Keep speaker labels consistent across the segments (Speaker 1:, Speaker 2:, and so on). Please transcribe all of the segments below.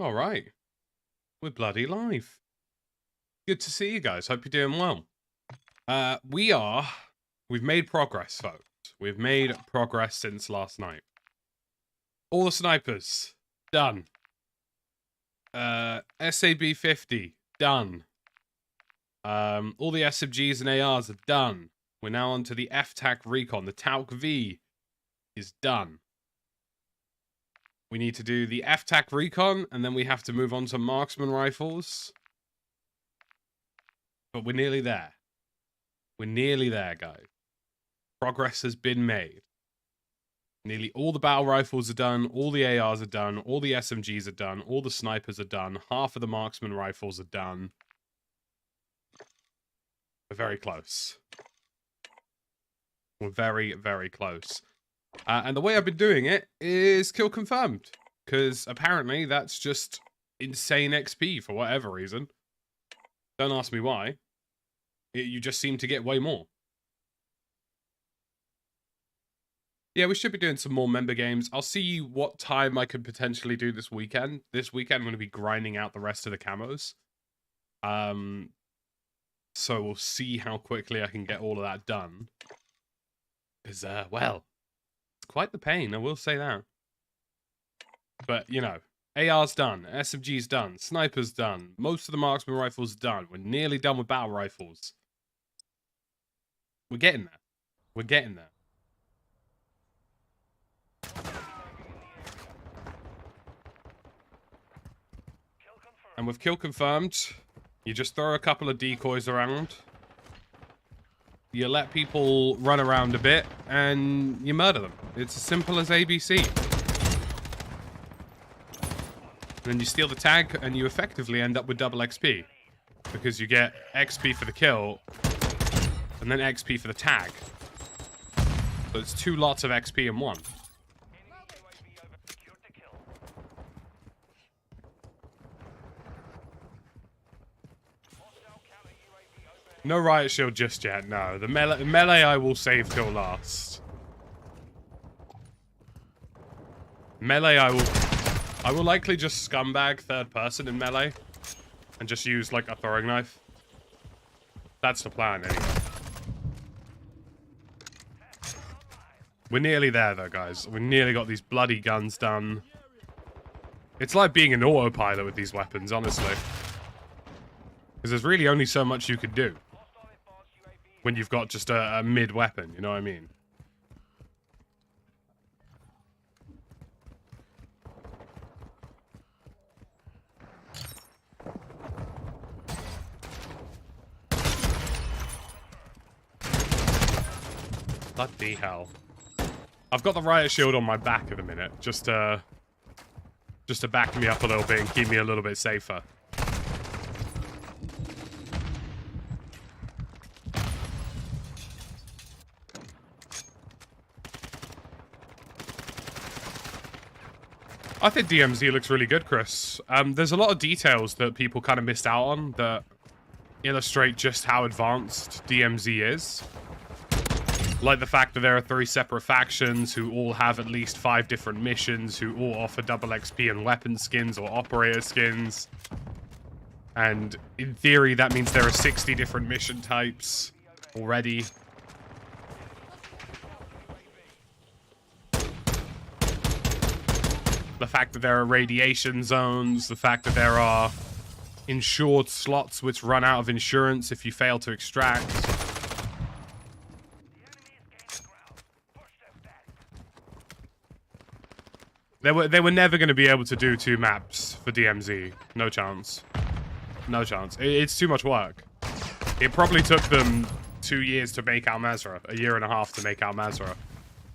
Speaker 1: All right. We're bloody live. Good to see you guys. Hope you're doing well. We've made progress, folks. We've made progress since last night. All the snipers, done. SAB 50, done. All the SMGs and ARs are done. We're now on to the FTAC Recon. The Tauk V is done. We need to do the FTAC Recon, and then we have to move on to marksman rifles. But we're nearly there. We're nearly there, guys. Progress has been made. Nearly all the battle rifles are done, all the ARs are done, all the SMGs are done, all the snipers are done, half of the marksman rifles are done. We're very close. We're very, very close. And the way I've been doing it is kill confirmed. Because apparently that's just insane XP for whatever reason. Don't ask me why. You just seem to get way more. Yeah, we should be doing some more member games. I'll see what time I could potentially do this weekend. This weekend I'm going to be grinding out the rest of the camos. So we'll see how quickly I can get all of that done. Because, well, it's quite the pain, I will say that. But, you know, AR's done, SMG's done, Sniper's done, most of the marksman rifles done. We're nearly done with battle rifles. We're getting there. We're getting there. And with kill confirmed, you just throw a couple of decoys around. You let people run around a bit, and you murder them. It's as simple as ABC. And then you steal the tag, and you effectively end up with double XP. Because you get XP for the kill, and then XP for the tag. So it's 2 lots of XP in one. No riot shield just yet, no. The melee I will save till last. Melee I will likely just scumbag third person in melee. And just use like a throwing knife. That's the plan anyway. We're nearly there though, guys. We nearly got these bloody guns done. It's like being an autopilot with these weapons, honestly. Because there's really only so much you can do. When you've got just a mid-weapon, you know what I mean? Bloody hell. I've got the riot shield on my back at the minute, just to back me up a little bit and keep me a little bit safer. I think DMZ looks really good, Chris. There's a lot of details that people kind of missed out on that illustrate just how advanced DMZ is. Like the fact that there are 3 separate factions who all have at least 5 different missions, who all offer double XP and weapon skins or operator skins. And in theory, that means there are 60 different mission types already. The fact that there are radiation zones, the fact that there are insured slots which run out of insurance if you fail to extract. They were never going to be able to do 2 maps for DMZ. No chance. No chance. It's too much work. It probably took them 2 years to make Al Mazrah, a year and a half to make Al Mazrah.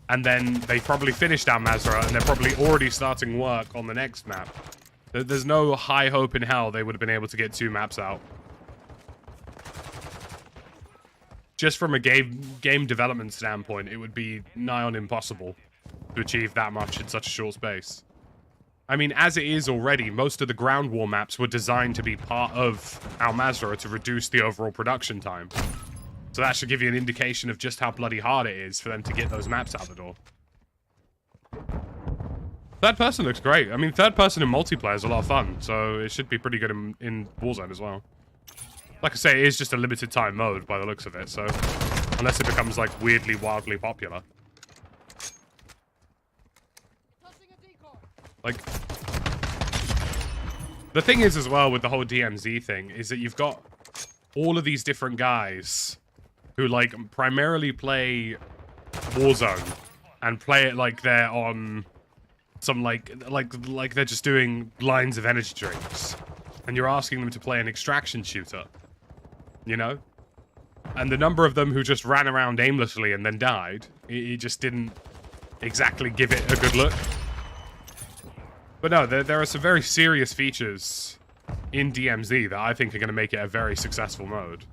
Speaker 1: And then they probably finished Al Mazrah, and they're probably already starting work on the next map. There's no high hope in hell they would have been able to get 2 maps out. Just from a game development standpoint, it would be nigh on impossible to achieve that much in such a short space. I mean, as it is already, most of the ground war maps were designed to be part of Al Mazrah to reduce the overall production time. So that should give you an indication of just how bloody hard it is for them to get those maps out the door. Third person looks great. I mean, third person in multiplayer is a lot of fun, so it should be pretty good in Warzone as well. Like I say, it is just a limited time mode by the looks of it, so unless it becomes like weirdly, wildly popular. Like, the thing is as well with the whole DMZ thing is that you've got all of these different guys who like primarily play Warzone and play it like they're on some like they're just doing lines of energy drinks, and you're asking them to play an extraction shooter, you know? And the number of them who just ran around aimlessly and then died, it just didn't exactly give it a good look. But no, there are some very serious features in DMZ that I think are going to make it a very successful mode.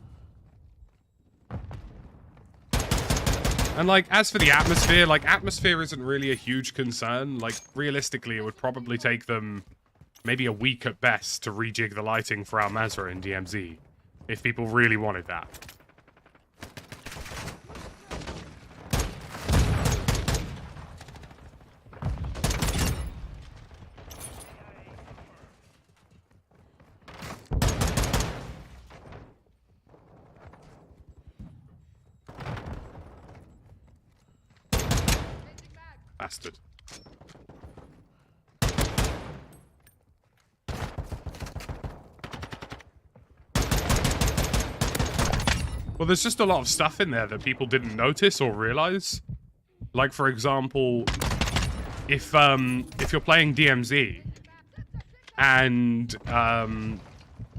Speaker 1: And, like, as for the atmosphere, like, atmosphere isn't really a huge concern. Like, realistically, it would probably take them maybe a week at best to rejig the lighting for Al Mazrah in DMZ, if people really wanted that. Bastard. Well, there's just a lot of stuff in there that people didn't notice or realize. Like, for example, if you're playing DMZ and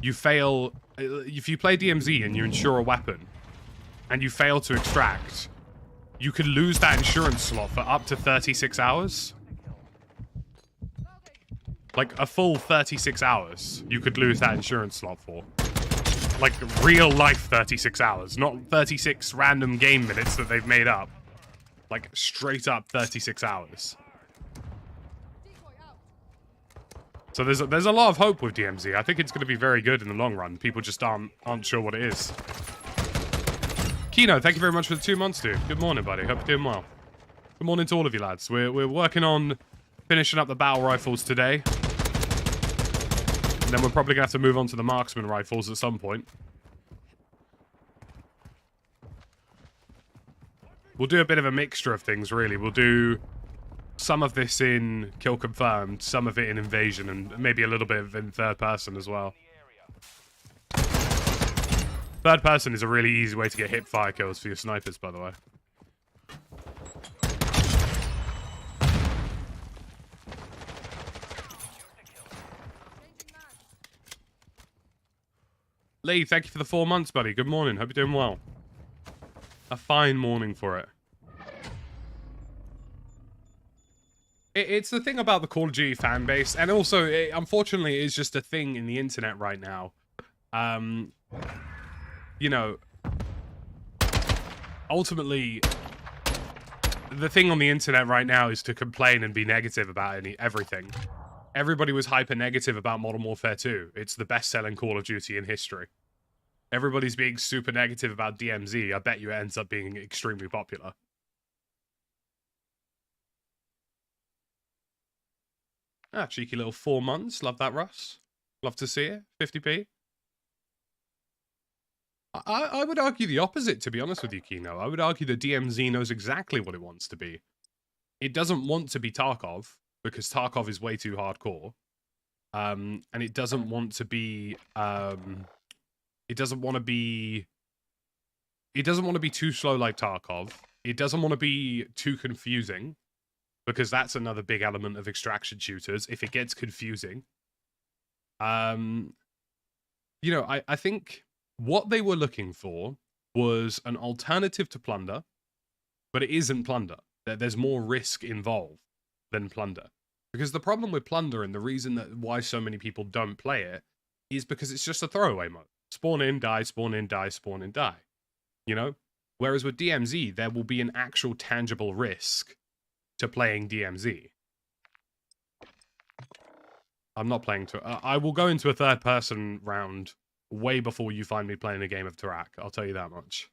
Speaker 1: you fail, if you play DMZ and you insure a weapon and you fail to extract, you can lose that insurance slot for up to 36 hours. Like, a full 36 hours, you could lose that insurance slot for. Like, real life 36 hours, not 36 random game minutes that they've made up. Like, straight up 36 hours. So there's a lot of hope with DMZ. I think it's going to be very good in the long run. People just aren't sure what it is. Kino, thank you very much for the 2 months, dude. Good morning, buddy. Hope you're doing well. Good morning to all of you, lads. We're working on finishing up the battle rifles today. And then we're probably going to have to move on to the marksman rifles at some point. We'll do a bit of a mixture of things, really. We'll do some of this in kill confirmed, some of it in invasion, and maybe a little bit of in third person as well. Third person is a really easy way to get hip fire kills for your snipers, by the way. Lee, thank you for the 4 months, buddy. Good morning. Hope you're doing well. A fine morning for it. It's the thing about the Call of Duty fan base, and also, unfortunately, it's just a thing in the internet right now. You know, ultimately, the thing on the internet right now is to complain and be negative about everything. Everybody was hyper negative about Modern Warfare 2. It's the best-selling Call of Duty in history. Everybody's being super negative about DMZ. I bet you it ends up being extremely popular. Ah, cheeky little 4 months. Love that, Russ. Love to see it. 50p. I would argue the opposite, to be honest with you, Kino. I would argue that DMZ knows exactly what it wants to be. It doesn't want to be Tarkov, because Tarkov is way too hardcore. And it doesn't want to be... it doesn't want to be too slow like Tarkov. It doesn't want to be too confusing, because that's another big element of extraction shooters. If it gets confusing, you know, I think what they were looking for was an alternative to Plunder, but it isn't Plunder. There's more risk involved than Plunder, because the problem with Plunder and the reason that why so many people don't play it is because it's just a throwaway mode. Spawn in, die, spawn in, die, spawn in, die. You know? Whereas with DMZ, there will be an actual tangible risk to playing DMZ. I'm not playing to... I will go into a third-person round way before you find me playing a game of Tarak. I'll tell you that much.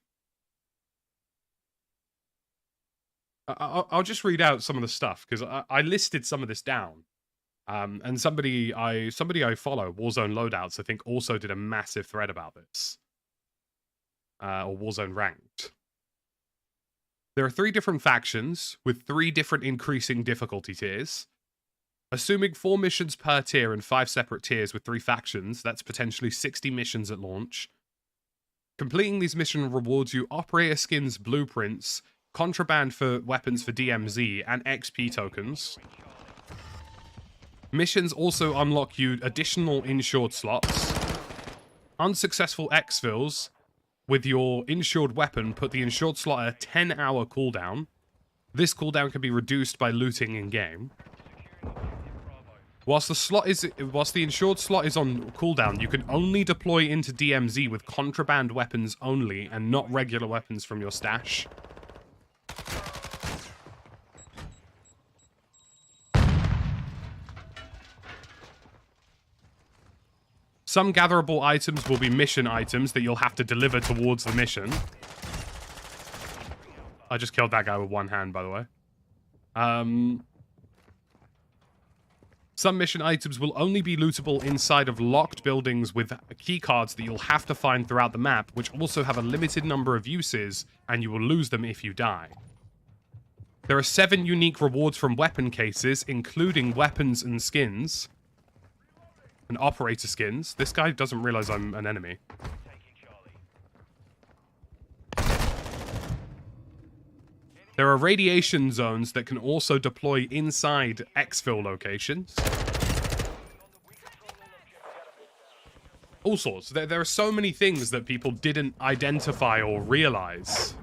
Speaker 1: I'll just read out some of the stuff, because I listed some of this down. And somebody I follow, Warzone Loadouts, I think also did a massive thread about this. Or Warzone Ranked. There are 3 different factions with 3 different increasing difficulty tiers. Assuming 4 missions per tier and 5 separate tiers with 3 factions, that's potentially 60 missions at launch. Completing these missions rewards you operator skins, blueprints, contraband for weapons for DMZ, and XP tokens. Missions also unlock you additional insured slots. Unsuccessful exfils with your insured weapon put the insured slot at a 10-hour cooldown. This cooldown can be reduced by looting in-game. Whilst the insured slot is on cooldown, you can only deploy into DMZ with contraband weapons only and not regular weapons from your stash. Some gatherable items will be mission items that you'll have to deliver towards the mission. I just killed that guy with one hand, by the way. Some mission items will only be lootable inside of locked buildings with keycards that you'll have to find throughout the map, which also have a limited number of uses, and you will lose them if you die. There are 7 unique rewards from weapon cases, including weapons and skins. And operator skins. This guy doesn't realize I'm an enemy. There are radiation zones that can also deploy inside exfil locations. All sorts. There are so many things that people didn't identify or realize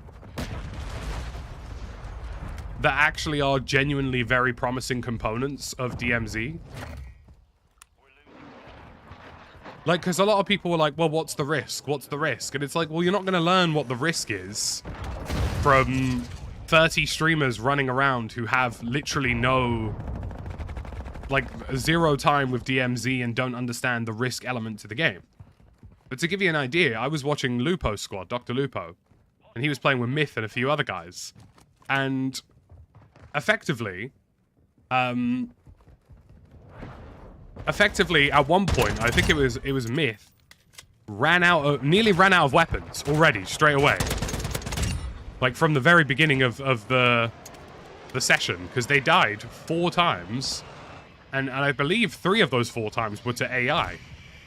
Speaker 1: that actually are genuinely very promising components of DMZ. Like, because a lot of people were like, well, what's the risk? What's the risk? And it's like, well, you're not going to learn what the risk is from 30 streamers running around who have literally no, like, 0 time with DMZ and don't understand the risk element to the game. But to give you an idea, I was watching Lupo's squad, Dr. Lupo, and he was playing with Myth and a few other guys. And effectively, at one point, I think it was Myth, nearly ran out of weapons already, straight away. Like, from the very beginning of the session, because they died 4 times, and I believe 3 of those 4 times were to AI,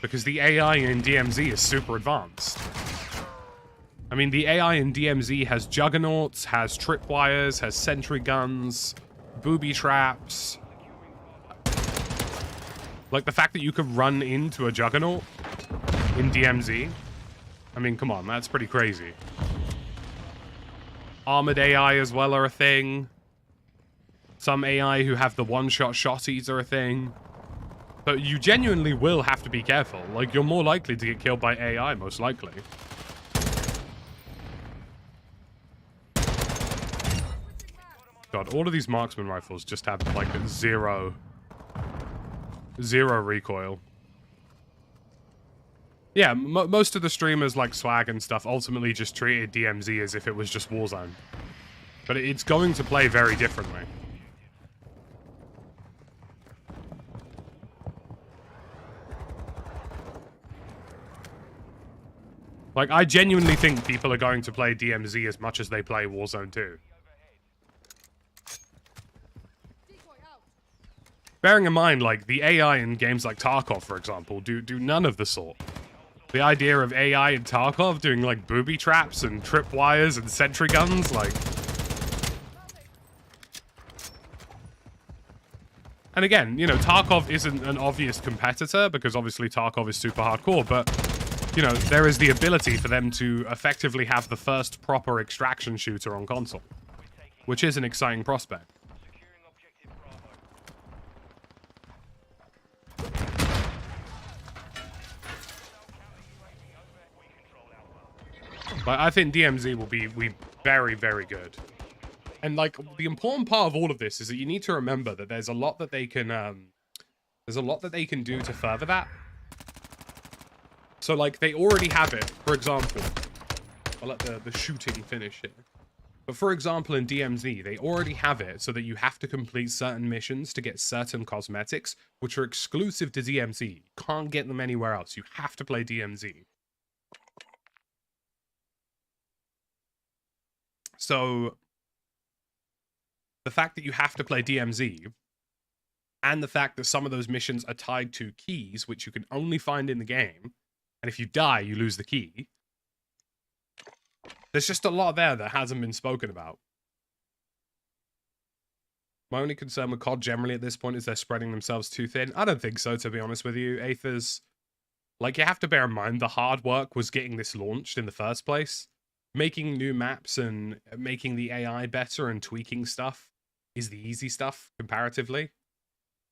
Speaker 1: because the AI in DMZ is super advanced. I mean, the AI in DMZ has juggernauts, has tripwires, has sentry guns, booby traps. Like, the fact that you could run into a juggernaut in DMZ, I mean, come on, that's pretty crazy. Armored AI as well are a thing. Some AI who have the one-shot shotties are a thing. But you genuinely will have to be careful. Like, you're more likely to get killed by AI, most likely. God, all of these marksman rifles just have, like, zero recoil. Yeah, most of the streamers like Swag and stuff ultimately just treated DMZ as if it was just Warzone. But it's going to play very differently. Like, I genuinely think people are going to play DMZ as much as they play Warzone 2. Bearing in mind, like, the AI in games like Tarkov, for example, do none of the sort. The idea of AI in Tarkov doing, like, booby traps and tripwires and sentry guns, like... And again, you know, Tarkov isn't an obvious competitor, because obviously Tarkov is super hardcore, but, you know, there is the ability for them to effectively have the first proper extraction shooter on console, which is an exciting prospect. But I think DMZ will be very, very good. And, like, the important part of all of this is that you need to remember that there's a lot that they can, do to further that. So, like, they already have it. For example, I'll let the shooting finish here. But for example, in DMZ, they already have it so that you have to complete certain missions to get certain cosmetics, which are exclusive to DMZ. You can't get them anywhere else. You have to play DMZ. So the fact that you have to play DMZ and the fact that some of those missions are tied to keys, which you can only find in the game, and if you die, you lose the key. There's just a lot there that hasn't been spoken about. My only concern with COD generally at this point is they're spreading themselves too thin. I don't think so, to be honest with you, Aethers. Like, you have to bear in mind, the hard work was getting this launched in the first place. Making new maps and making the AI better and tweaking stuff is the easy stuff, comparatively.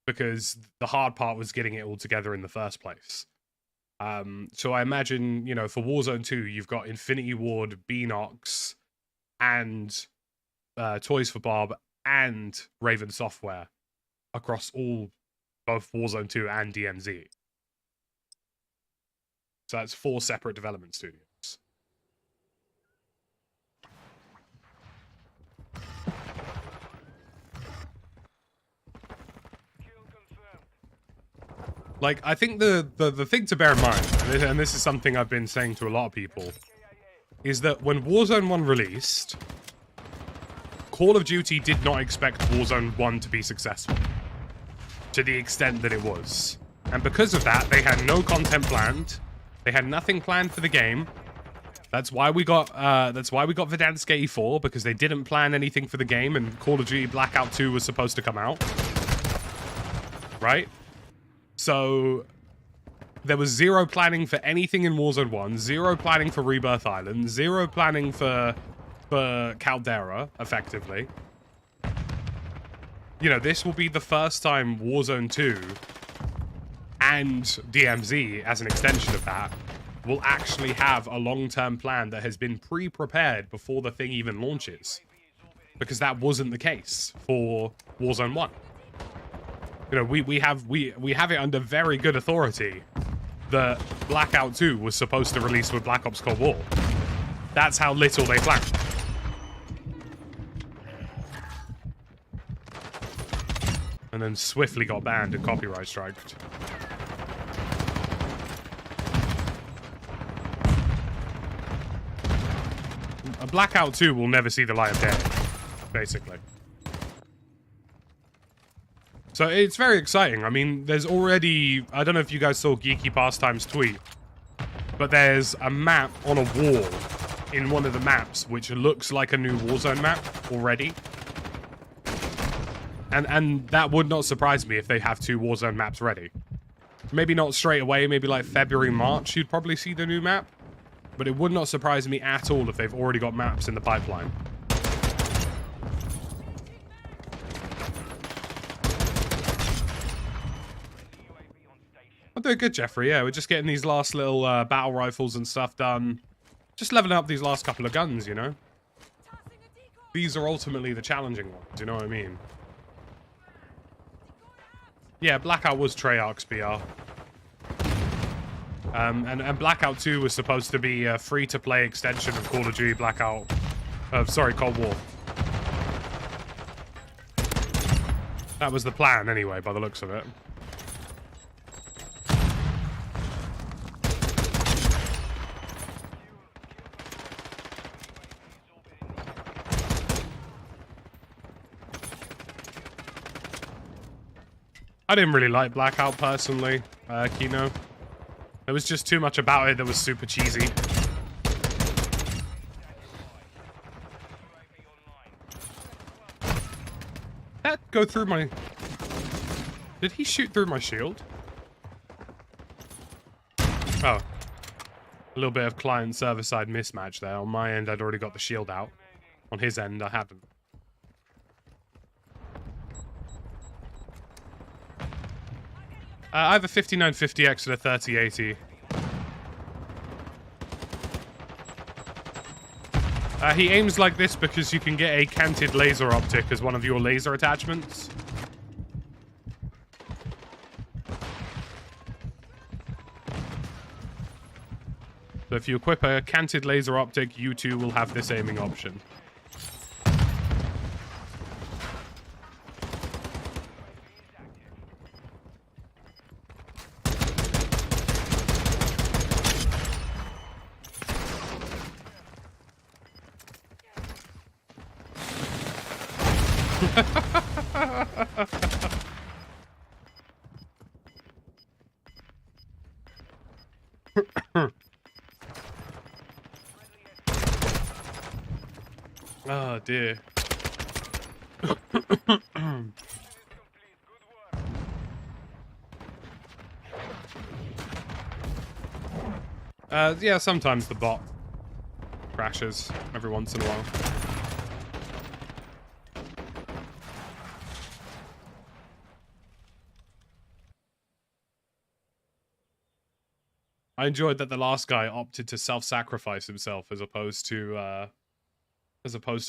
Speaker 1: Because the hard part was getting it all together in the first place. So I imagine, you know, for Warzone 2, you've got Infinity Ward, Beanox, and Toys for Bob, and Raven Software across both Warzone 2 and DMZ. So that's 4 separate development studios. Like, I think the thing to bear in mind, and this is something I've been saying to a lot of people, is that when Warzone 1 released, Call of Duty did not expect Warzone 1 to be successful, to the extent that it was. And because of that, they had no content planned. They had nothing planned for the game. That's why we got Verdansk 84, because they didn't plan anything for the game, and Call of Duty Blackout 2 was supposed to come out. Right? So, there was zero planning for anything in Warzone 1, zero planning for Rebirth Island, zero planning for Caldera, effectively. You know, this will be the first time Warzone 2 and DMZ, as an extension of that, will actually have a long-term plan that has been pre-prepared before the thing even launches. Because that wasn't the case for Warzone 1. You know, we have it under very good authority that Blackout 2 was supposed to release with Black Ops Cold War. That's how little they planned. And then swiftly got banned and copyright striked. A Blackout 2 will never see the light of day, basically. So it's very exciting. I mean, there's already... I don't know if you guys saw Geeky Pastime's tweet, but there's a map on a wall in one of the maps which looks like a new Warzone map already. And that would not surprise me if they have 2 Warzone maps ready. Maybe not straight away, maybe like February, March, you'd probably see the new map. But it would not surprise me at all if they've already got maps in the pipeline. I'm doing good, Jeffrey. Yeah, we're just getting these last little battle rifles and stuff done. Just leveling up these last couple of guns, you know? These are ultimately the challenging ones, you know what I mean? Yeah, Blackout was Treyarch's PR. And Blackout 2 was supposed to be a free-to-play extension of Call of Duty Cold War. That was the plan, anyway, by the looks of it. I didn't really like Blackout, personally, Kino. There was just too much about it that was super cheesy. That go through my... Did he shoot through my shield? Oh. A little bit of client-server side mismatch there. On my end, I'd already got the shield out. On his end, I hadn't. I have a 5950X and a 3080. He aims like this because you can get a canted laser optic as one of your laser attachments. So if you equip a canted laser optic, you too will have this aiming option. Oh, dear. Yeah, sometimes the bot crashes every once in a while. I enjoyed that the last guy opted to self-sacrifice himself as opposed to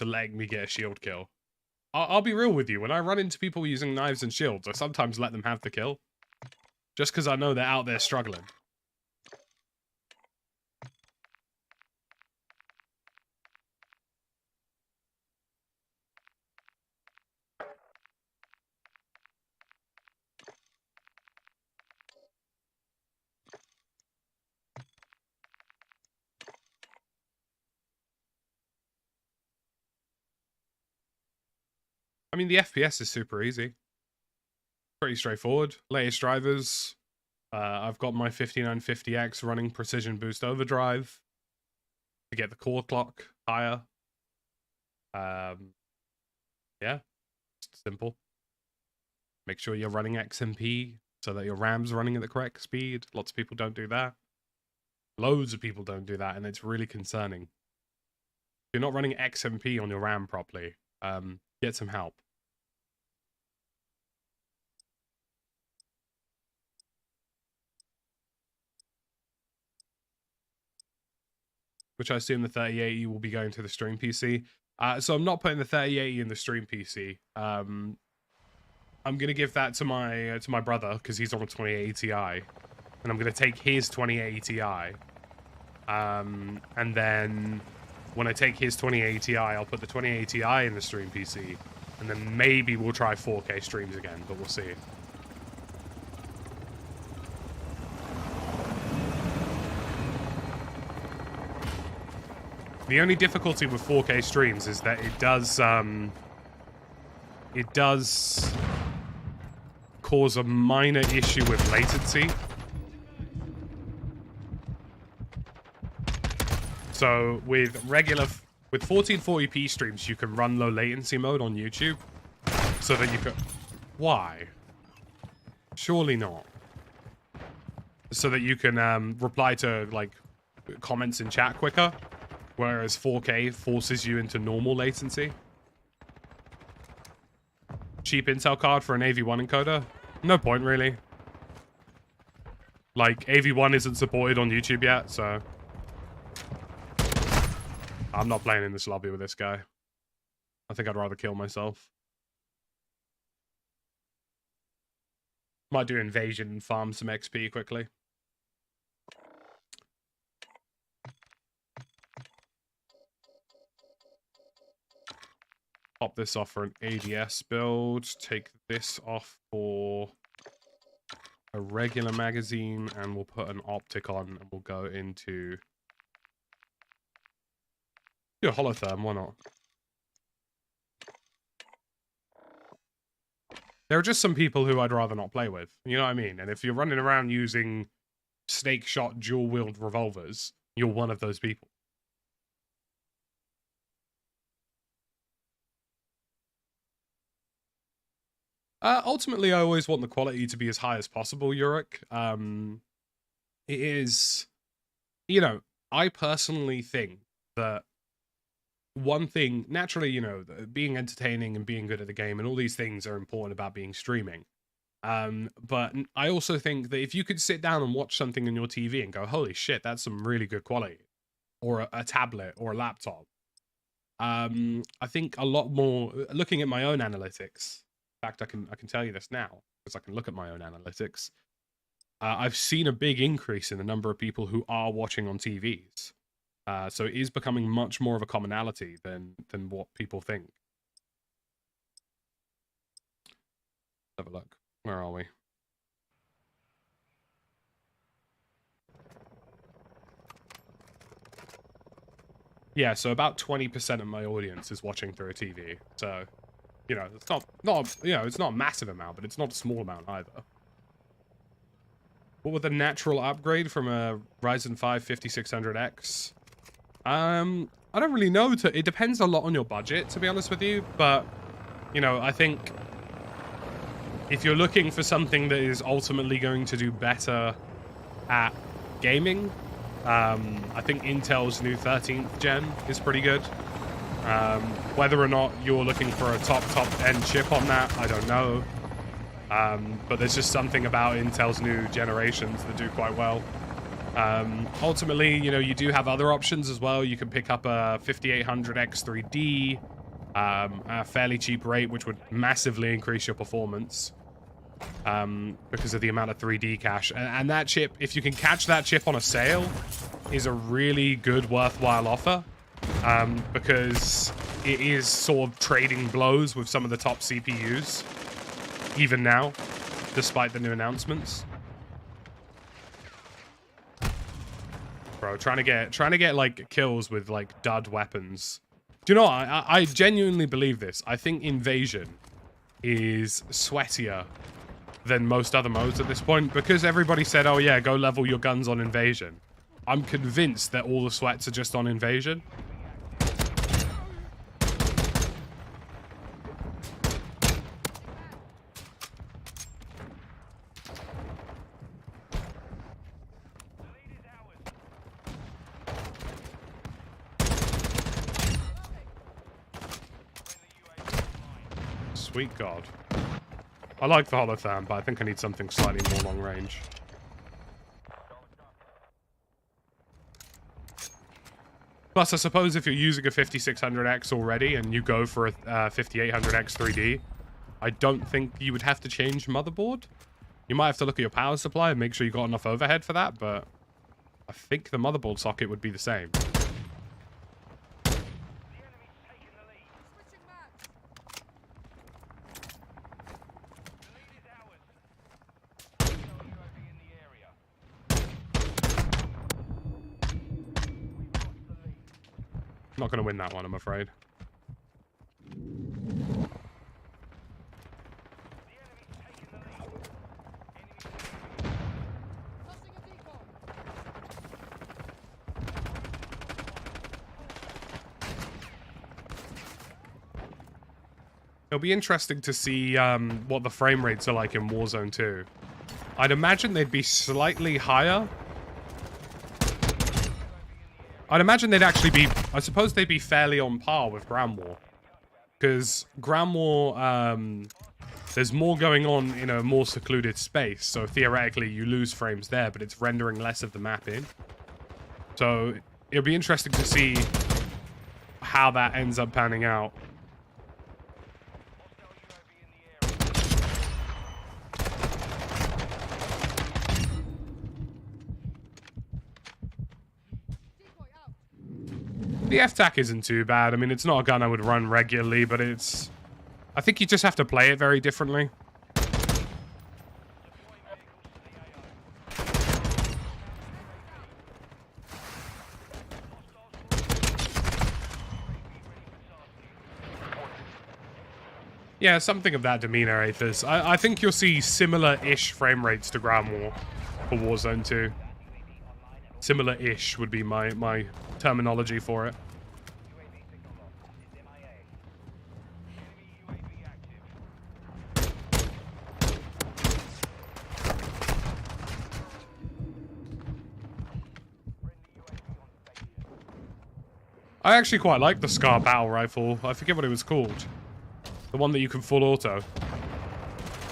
Speaker 1: letting me get a shield kill. I'll be real with you. When I run into people using knives and shields, I sometimes let them have the kill. Just because I know they're out there struggling. I mean, the FPS is super easy. Pretty straightforward. Latest drivers. I've got my 5950X running Precision Boost Overdrive to get the core clock higher. Yeah, just simple. Make sure you're running XMP so that your RAM's running at the correct speed. Lots of people don't do that. Loads of people don't do that, and it's really concerning. If you're not running XMP on your RAM properly, get some help. Which I assume the 3080 will be going to the stream PC. So I'm not putting the 3080 in the stream PC. I'm gonna give that to my brother because he's on a 2080 Ti, and I'm gonna take his 2080 Ti. And then when I take his 2080 Ti, I'll put the 2080 Ti in the stream PC, and then maybe we'll try 4K streams again, but we'll see. The only difficulty with 4K streams is that it does cause a minor issue with latency. So with 1440p streams, you can run low latency mode on YouTube, so that you can. Why? Surely not. So that you can reply to like comments in chat quicker. Whereas 4K forces you into normal latency. Cheap Intel card for an AV1 encoder? No point, really. Like, AV1 isn't supported on YouTube yet, so... I'm not playing in this lobby with this guy. I think I'd rather kill myself. Might do invasion and farm some XP quickly. Pop this off for an ADS build. Take this off for a regular magazine, and we'll put an optic on, and we'll go into... Do a holotherm, why not? There are just some people who I'd rather not play with. You know what I mean? And if you're running around using snake shot dual-wield revolvers, you're one of those people. Ultimately, I always want the quality to be as high as possible, Yurik. It is... You know, I personally think that one thing... Naturally, you know, being entertaining and being good at the game and all these things are important about being streaming. But I also think that if you could sit down and watch something on your TV and go, holy shit, that's some really good quality. Or a tablet or a laptop. I think a lot more... Looking at my own analytics... In fact, I can tell you this now, because I can look at my own analytics. I've seen a big increase in the number of people who are watching on TVs. So it is becoming much more of a commonality than what people think. Let's have a look. Where are we? Yeah, so about 20% of my audience is watching through a TV. So... You know, it's not you know, it's not a massive amount, but it's not a small amount either. What would the natural upgrade from a Ryzen 5 5600X? I don't really know. It depends a lot on your budget, to be honest with you. But, you know, I think if you're looking for something that is ultimately going to do better at gaming, I think Intel's new 13th gen is pretty good. Whether or not you're looking for a top end chip on that, I don't know. But there's just something about Intel's new generations that do quite well. Ultimately, you know, you do have other options as well. You can pick up a 5800X 3D at a fairly cheap rate, which would massively increase your performance because of the amount of 3D cache. And that chip, if you can catch that chip on a sale, is a really good, worthwhile offer because it is sort of trading blows with some of the top CPUs. Even now, despite the new announcements. Bro, trying to get like kills with like dud weapons. Do you know what? I genuinely believe this. I think Invasion is sweatier than most other modes at this point because everybody said, oh yeah, go level your guns on Invasion. I'm convinced that all the sweats are just on Invasion. Sweet God. I like the holotherm, but I think I need something slightly more long range. Plus, I suppose if you're using a 5600X already and you go for a 5800X 3D, I don't think you would have to change motherboard. You might have to look at your power supply and make sure you got enough overhead for that, but I think the motherboard socket would be the same. Not going to win that one, I'm afraid. It'll be interesting to see what the frame rates are like in Warzone 2. I'd imagine they'd be slightly higher. I'd imagine they'd actually be... I suppose they'd be fairly on par with Ground War. Because Ground War, there's more going on in a more secluded space. So theoretically, you lose frames there, but it's rendering less of the map in. So it'll be interesting to see how that ends up panning out. The F-Tac isn't too bad. I mean, it's not a gun I would run regularly, but it's... I think you just have to play it very differently. Yeah, something of that demeanor, Aethers. I think you'll see similar-ish frame rates to Ground War for Warzone 2. Similar-ish would be my terminology for it. I actually quite like the Scar battle rifle. I forget what it was called. The one that you can full auto.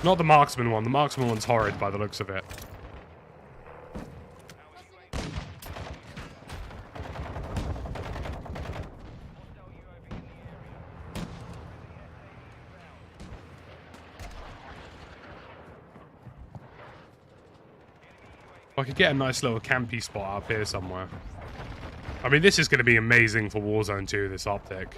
Speaker 1: Not the marksman one. The marksman one's horrid by the looks of it. I could get a nice little campy spot up here somewhere. I mean, this is going to be amazing for Warzone 2, this optic.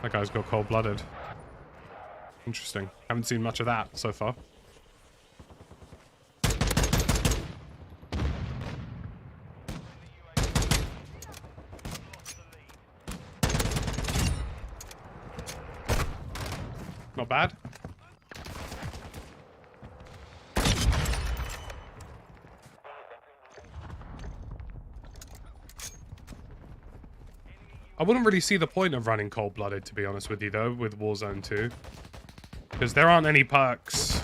Speaker 1: That guy's got cold-blooded. Interesting. Haven't seen much of that so far. Not bad. I wouldn't really see the point of running cold-blooded, to be honest with you, though, with Warzone 2. Because there aren't any perks.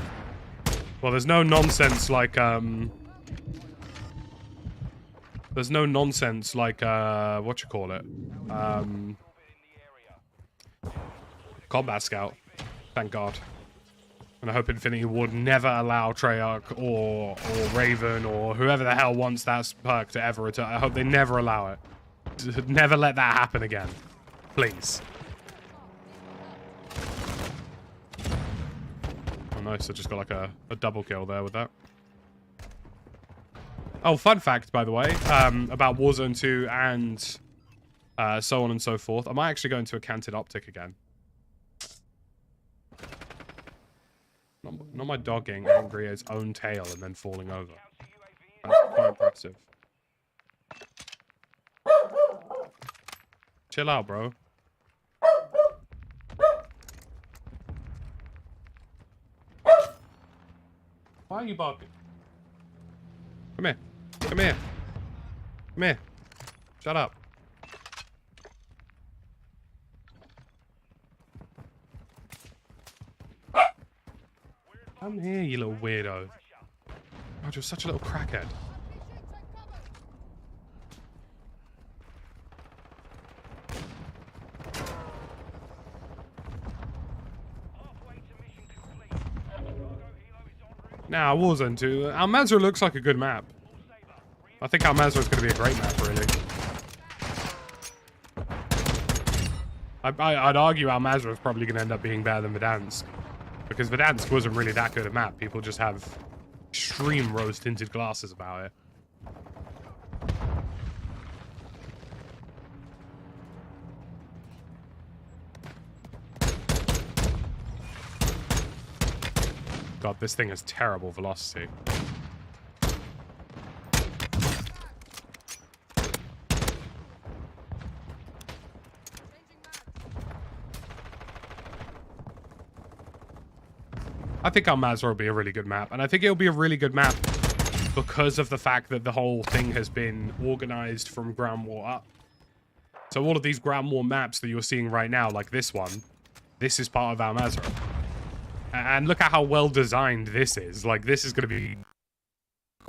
Speaker 1: Well, there's no nonsense like, There's no nonsense like, whatchamacallit? Combat Scout. Thank God. And I hope Infinity would never allow Treyarch or Raven or whoever the hell wants that perk to ever return. I hope they never allow it. Never let that happen again. Please. Oh, nice. I just got like a double kill there with that. Oh, fun fact, by the way, about Warzone 2 and so on and so forth. I might actually go into a canted optic again. Not my dog getting angry at its own tail and then falling over. That's quite impressive. Chill out, bro. Why are you barking? Come here. Come here. Come here. Shut up. Come here, you little weirdo. God, you're such a little crackhead. Now, Warzone 2. Al Mazrah looks like a good map. I think Al Mazrah is going to be a great map, really. I'd argue Al Mazrah is probably going to end up being better than Verdansk. Because Verdansk wasn't really that good a map. People just have extreme rose-tinted glasses about it. God, this thing has terrible velocity. I think Al Mazrah will be a really good map, and I think it'll be a really good map because of the fact that the whole thing has been organized from ground war up. So all of these ground war maps that you're seeing right now, like this one, this is part of Al Mazrah. And look at how well designed this is. Like, this is going to be...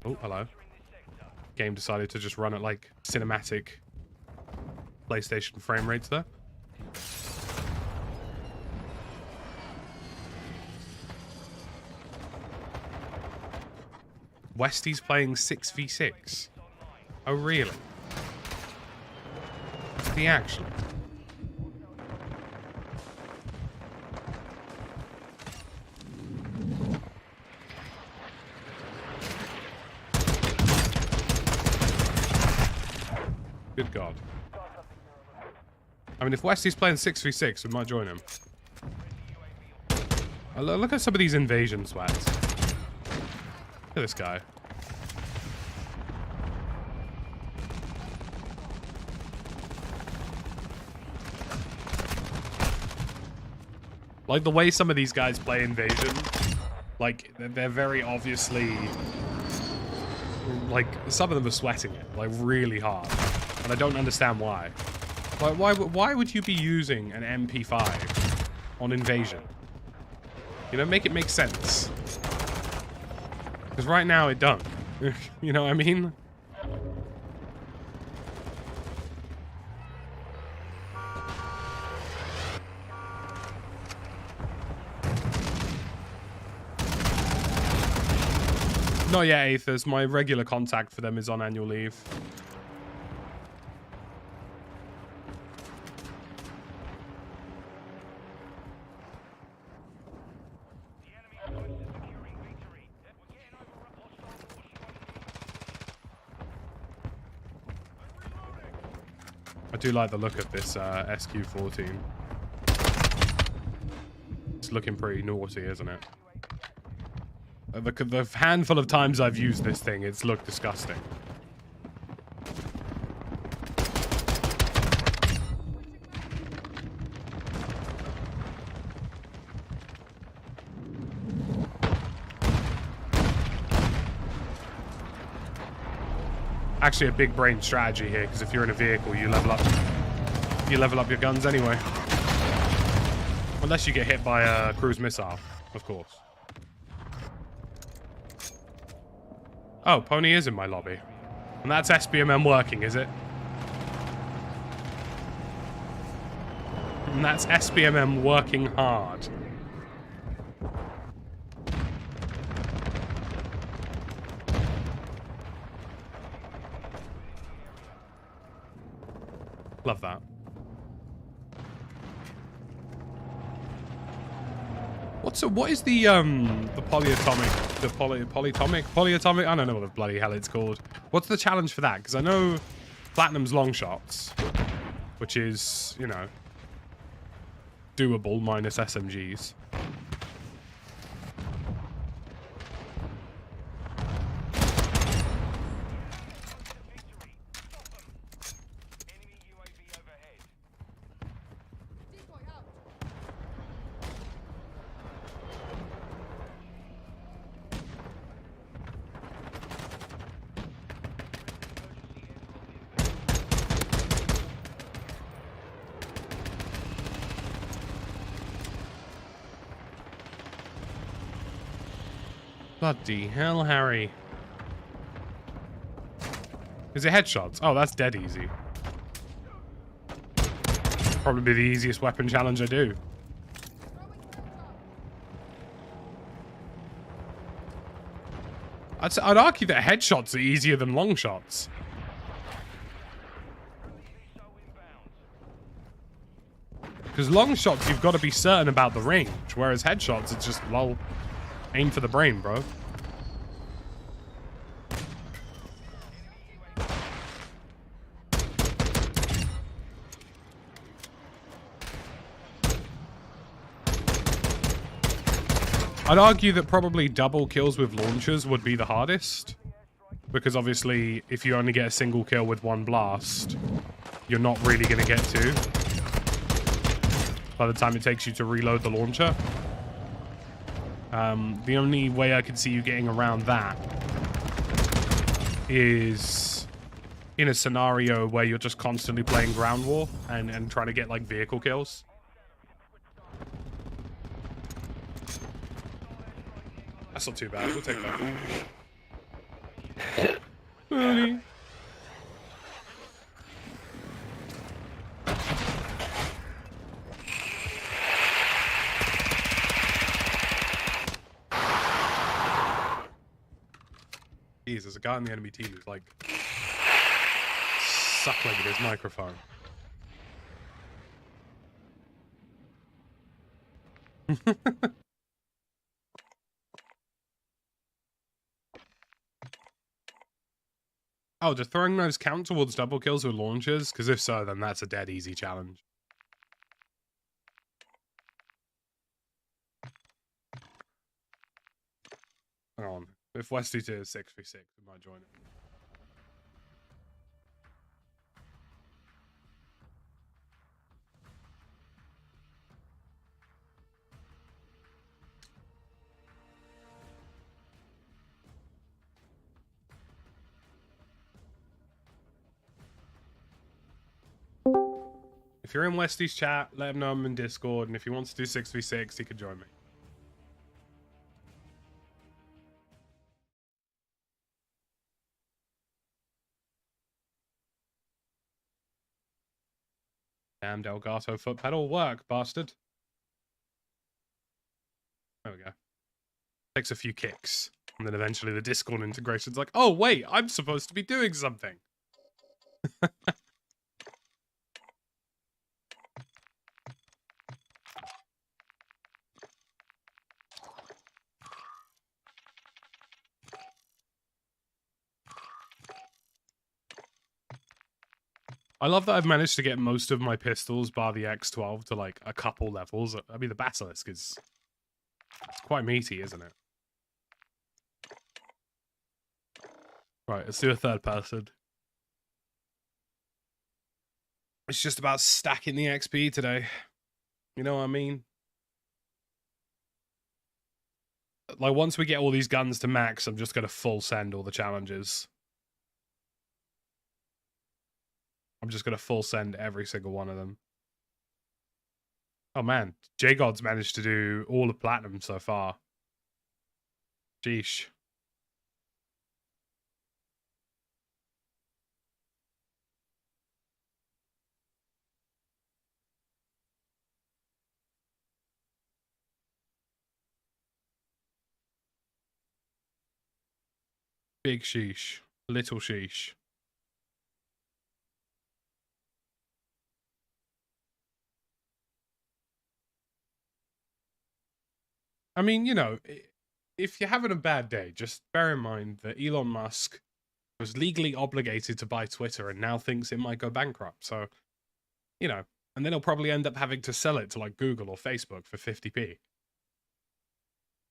Speaker 1: Oh, hello. Game decided to just run at, like, cinematic PlayStation frame rates there. Westy's playing 6v6. Oh, really? Is he actually? Good God. I mean, if Westy's playing 6v6, we might join him. Look at some of these invasion sweats. Look at this guy. Like, the way some of these guys play Invasion, like, they're very obviously... Like, some of them are sweating it, like, really hard. And I don't understand why. Like, why would you be using an MP5 on Invasion? You know, make it make sense. Because right now it don't. You know what I mean? Not yet, Aethers. My regular contact for them is on annual leave. I do like the look of this SQ-14. It's looking pretty naughty, isn't it? The handful of times I've used this thing, it's looked disgusting. Actually a big brain strategy here, because if you're in a vehicle, you level up your guns anyway. Unless you get hit by a cruise missile, of course. Oh, Pony is in my lobby. And that's SBMM working, is it? And that's SBMM working hard. Love that. What is the polyatomic? I don't know what the bloody hell it's called. What's the challenge for that? Because I know Platinum's long shots, which is, you know, doable minus SMGs. Bloody hell, Harry. Is it headshots? Oh, that's dead easy. Probably be the easiest weapon challenge I do. I'd argue that headshots are easier than long shots. Because long shots, you've got to be certain about the range, whereas headshots, it's just, lol, aim for the brain, bro. I'd argue that probably double kills with launchers would be the hardest. Because obviously, if you only get a single kill with one blast, you're not really going to get two by the time it takes you to reload the launcher. The only way I could see you getting around that is in a scenario where you're just constantly playing ground war and trying to get, like, vehicle kills. That's not too bad. We'll take that. Really? Jeez, there's a guy on the enemy team who's like suckling at his microphone. Oh, do throwing knives count towards double kills with launchers? Because if so, then that's a dead easy challenge. Hang on. If Westy 2 is 6v6, we might join it. If you're in Westy's chat, let him know I'm in Discord, and if he wants to do 6v6, he could join me. Damn Delgato foot pedal work, bastard. There we go. Takes a few kicks, and then eventually the Discord integration's like, oh wait, I'm supposed to be doing something. I love that I've managed to get most of my pistols, bar the X12, to like a couple levels. I mean, the Basilisk is... it's quite meaty, isn't it? Right, let's do a third person. It's just about stacking the XP today. You know what I mean? Like, once we get all these guns to max, I'm just going to full send all the challenges. I'm just going to full send every single one of them. Oh man, J-God's managed to do all of platinum so far. Sheesh. Big sheesh. Little sheesh. I mean, you know, if you're having a bad day, just bear in mind that Elon Musk was legally obligated to buy Twitter and now thinks it might go bankrupt. So, you know, and then he'll probably end up having to sell it to like Google or Facebook for 50p,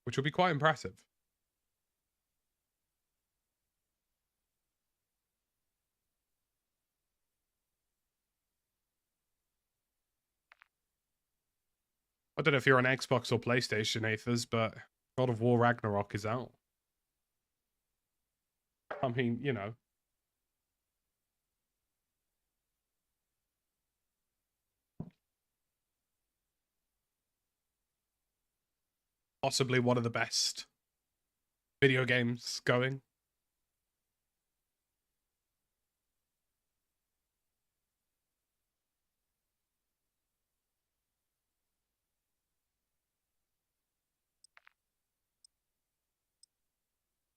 Speaker 1: which will be quite impressive. I don't know if you're on Xbox or PlayStation, Aethers, but God of War Ragnarok is out. I mean, you know. Possibly one of the best video games going.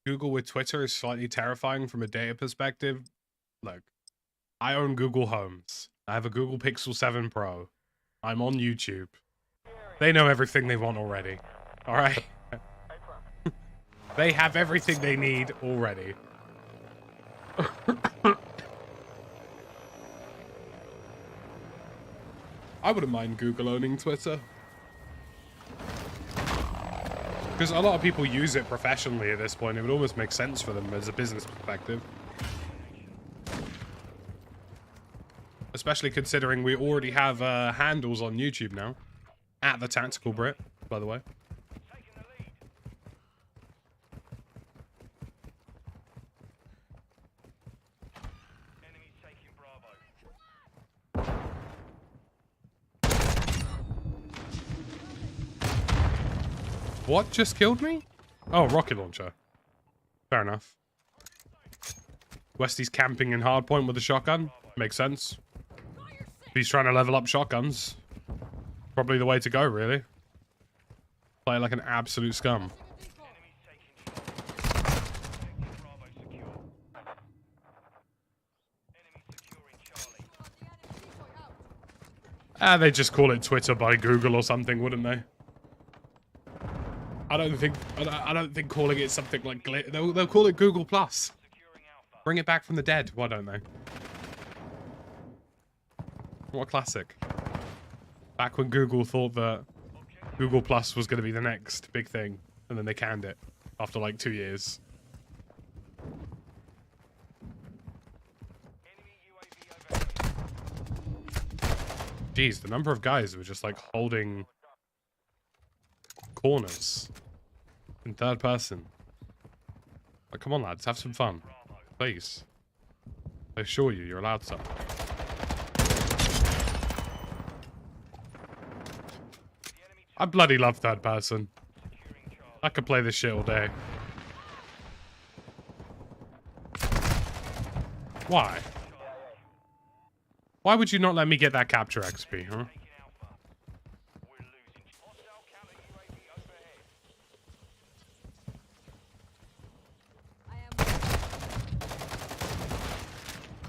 Speaker 1: Google with Twitter is slightly terrifying from a data perspective. Look, I own Google Homes. I have a Google Pixel 7 Pro. I'm on YouTube. They know everything they want already. All right? They have everything they need already. I wouldn't mind Google owning Twitter. Because a lot of people use it professionally at this point. It would almost make sense for them as a business perspective. Especially considering we already have handles on YouTube now. At the Tactical Brit, by the way. What just killed me? Oh, rocket launcher. Fair enough. Westy's camping in hardpoint with a shotgun. Makes sense. If he's trying to level up shotguns, probably the way to go, really. Play like an absolute scum. They just call it Twitter by Google or something, wouldn't they? I don't think calling it something like they'll call it Google Plus. Bring it back from the dead. Why don't they? What a classic. Back when Google thought that Google Plus was going to be the next big thing, and then they canned it after like 2 years. Jeez, the number of guys who were just like holding corners in third person. Like, come on, lads, have some fun, please. I assure you, you're allowed some. I bloody love third person. I could play this shit all day. Why? Why would you not let me get that capture XP, huh?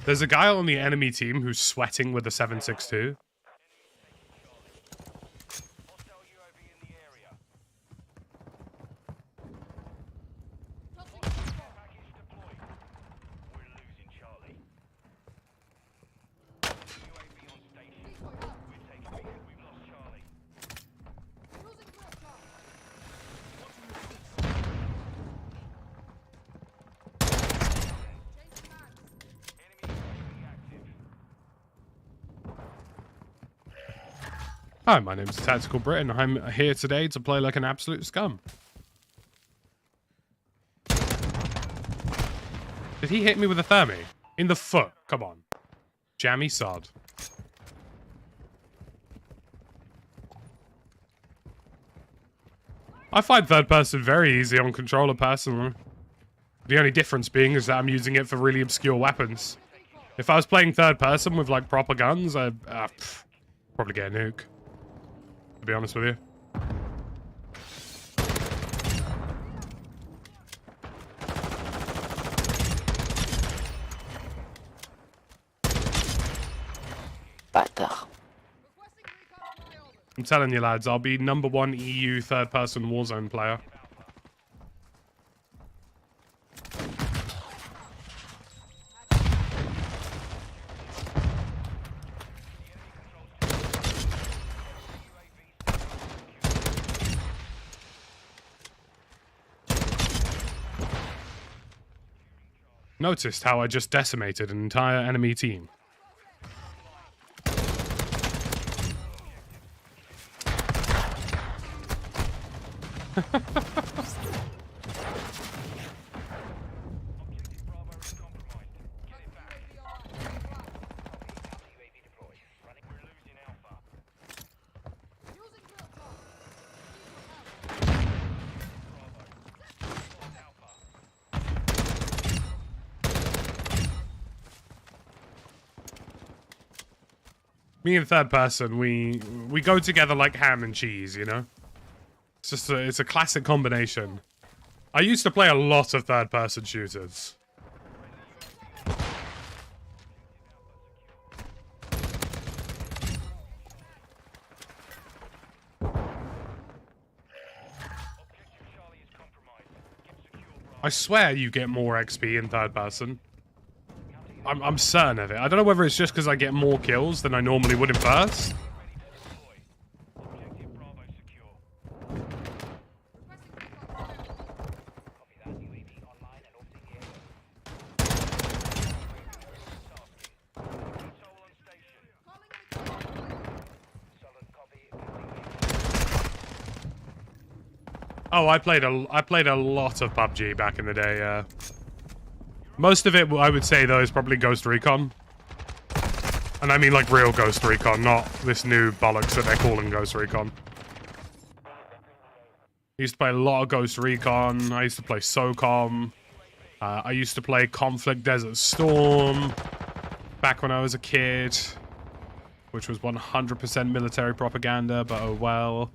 Speaker 1: There's a guy on the enemy team who's sweating with a 7.62. Hi, my name's Tactical Brit, and I'm here today to play like an absolute scum. Did he hit me with a thermi? In the foot? Come on. Jammy sod. I find third person very easy on controller personally. The only difference being is that I'm using it for really obscure weapons. If I was playing third person with like proper guns, I'd probably get a nuke. To be honest with you.
Speaker 2: Bâtard.
Speaker 1: I'm telling you lads, I'll be #1 EU third person Warzone player. Noticed how I just decimated an entire enemy team. Me and third person, we go together like ham and cheese, you know? It's just it's a classic combination. I used to play a lot of third person shooters. I swear you get more XP in third person. I'm certain of it. I don't know whether it's just because I get more kills than I normally would in first. Oh, I played a lot of PUBG back in the day. Most of it, I would say, though, is probably Ghost Recon. And I mean, like, real Ghost Recon, not this new bollocks that they're calling Ghost Recon. I used to play a lot of Ghost Recon. I used to play SOCOM. I used to play Conflict Desert Storm back when I was a kid, which was 100% military propaganda, but oh well.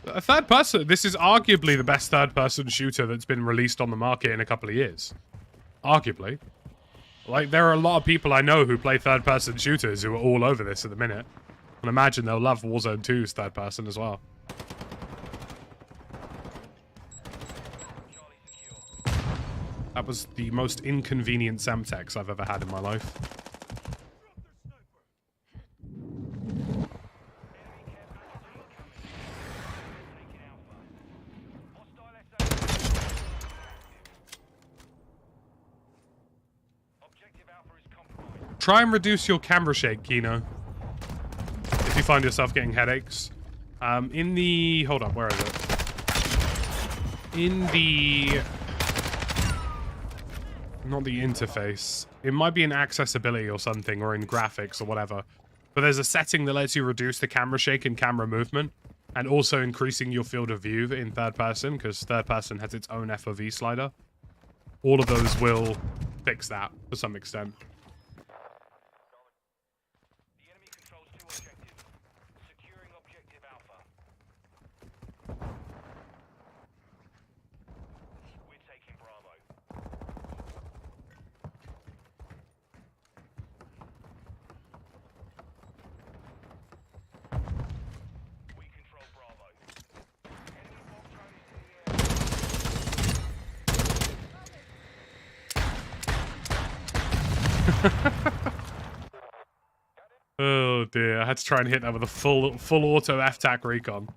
Speaker 1: A third person, this is arguably the best third person shooter that's been released on the market in a couple of years. Arguably. Like, there are a lot of people I know who play third person shooters who are all over this at the minute. And imagine they'll love Warzone 2's third person as well. That was the most inconvenient Semtex I've ever had in my life. Try and reduce your camera shake, Kino. If you find yourself getting headaches. In the... Hold on, where is it? In the... Not the interface. It might be in accessibility or something, or in graphics or whatever. But there's a setting that lets you reduce the camera shake and camera movement, and also increasing your field of view in third person, because third person has its own FOV slider. All of those will fix that to some extent. Oh dear, I had to try and hit that with a full auto F-tac recon.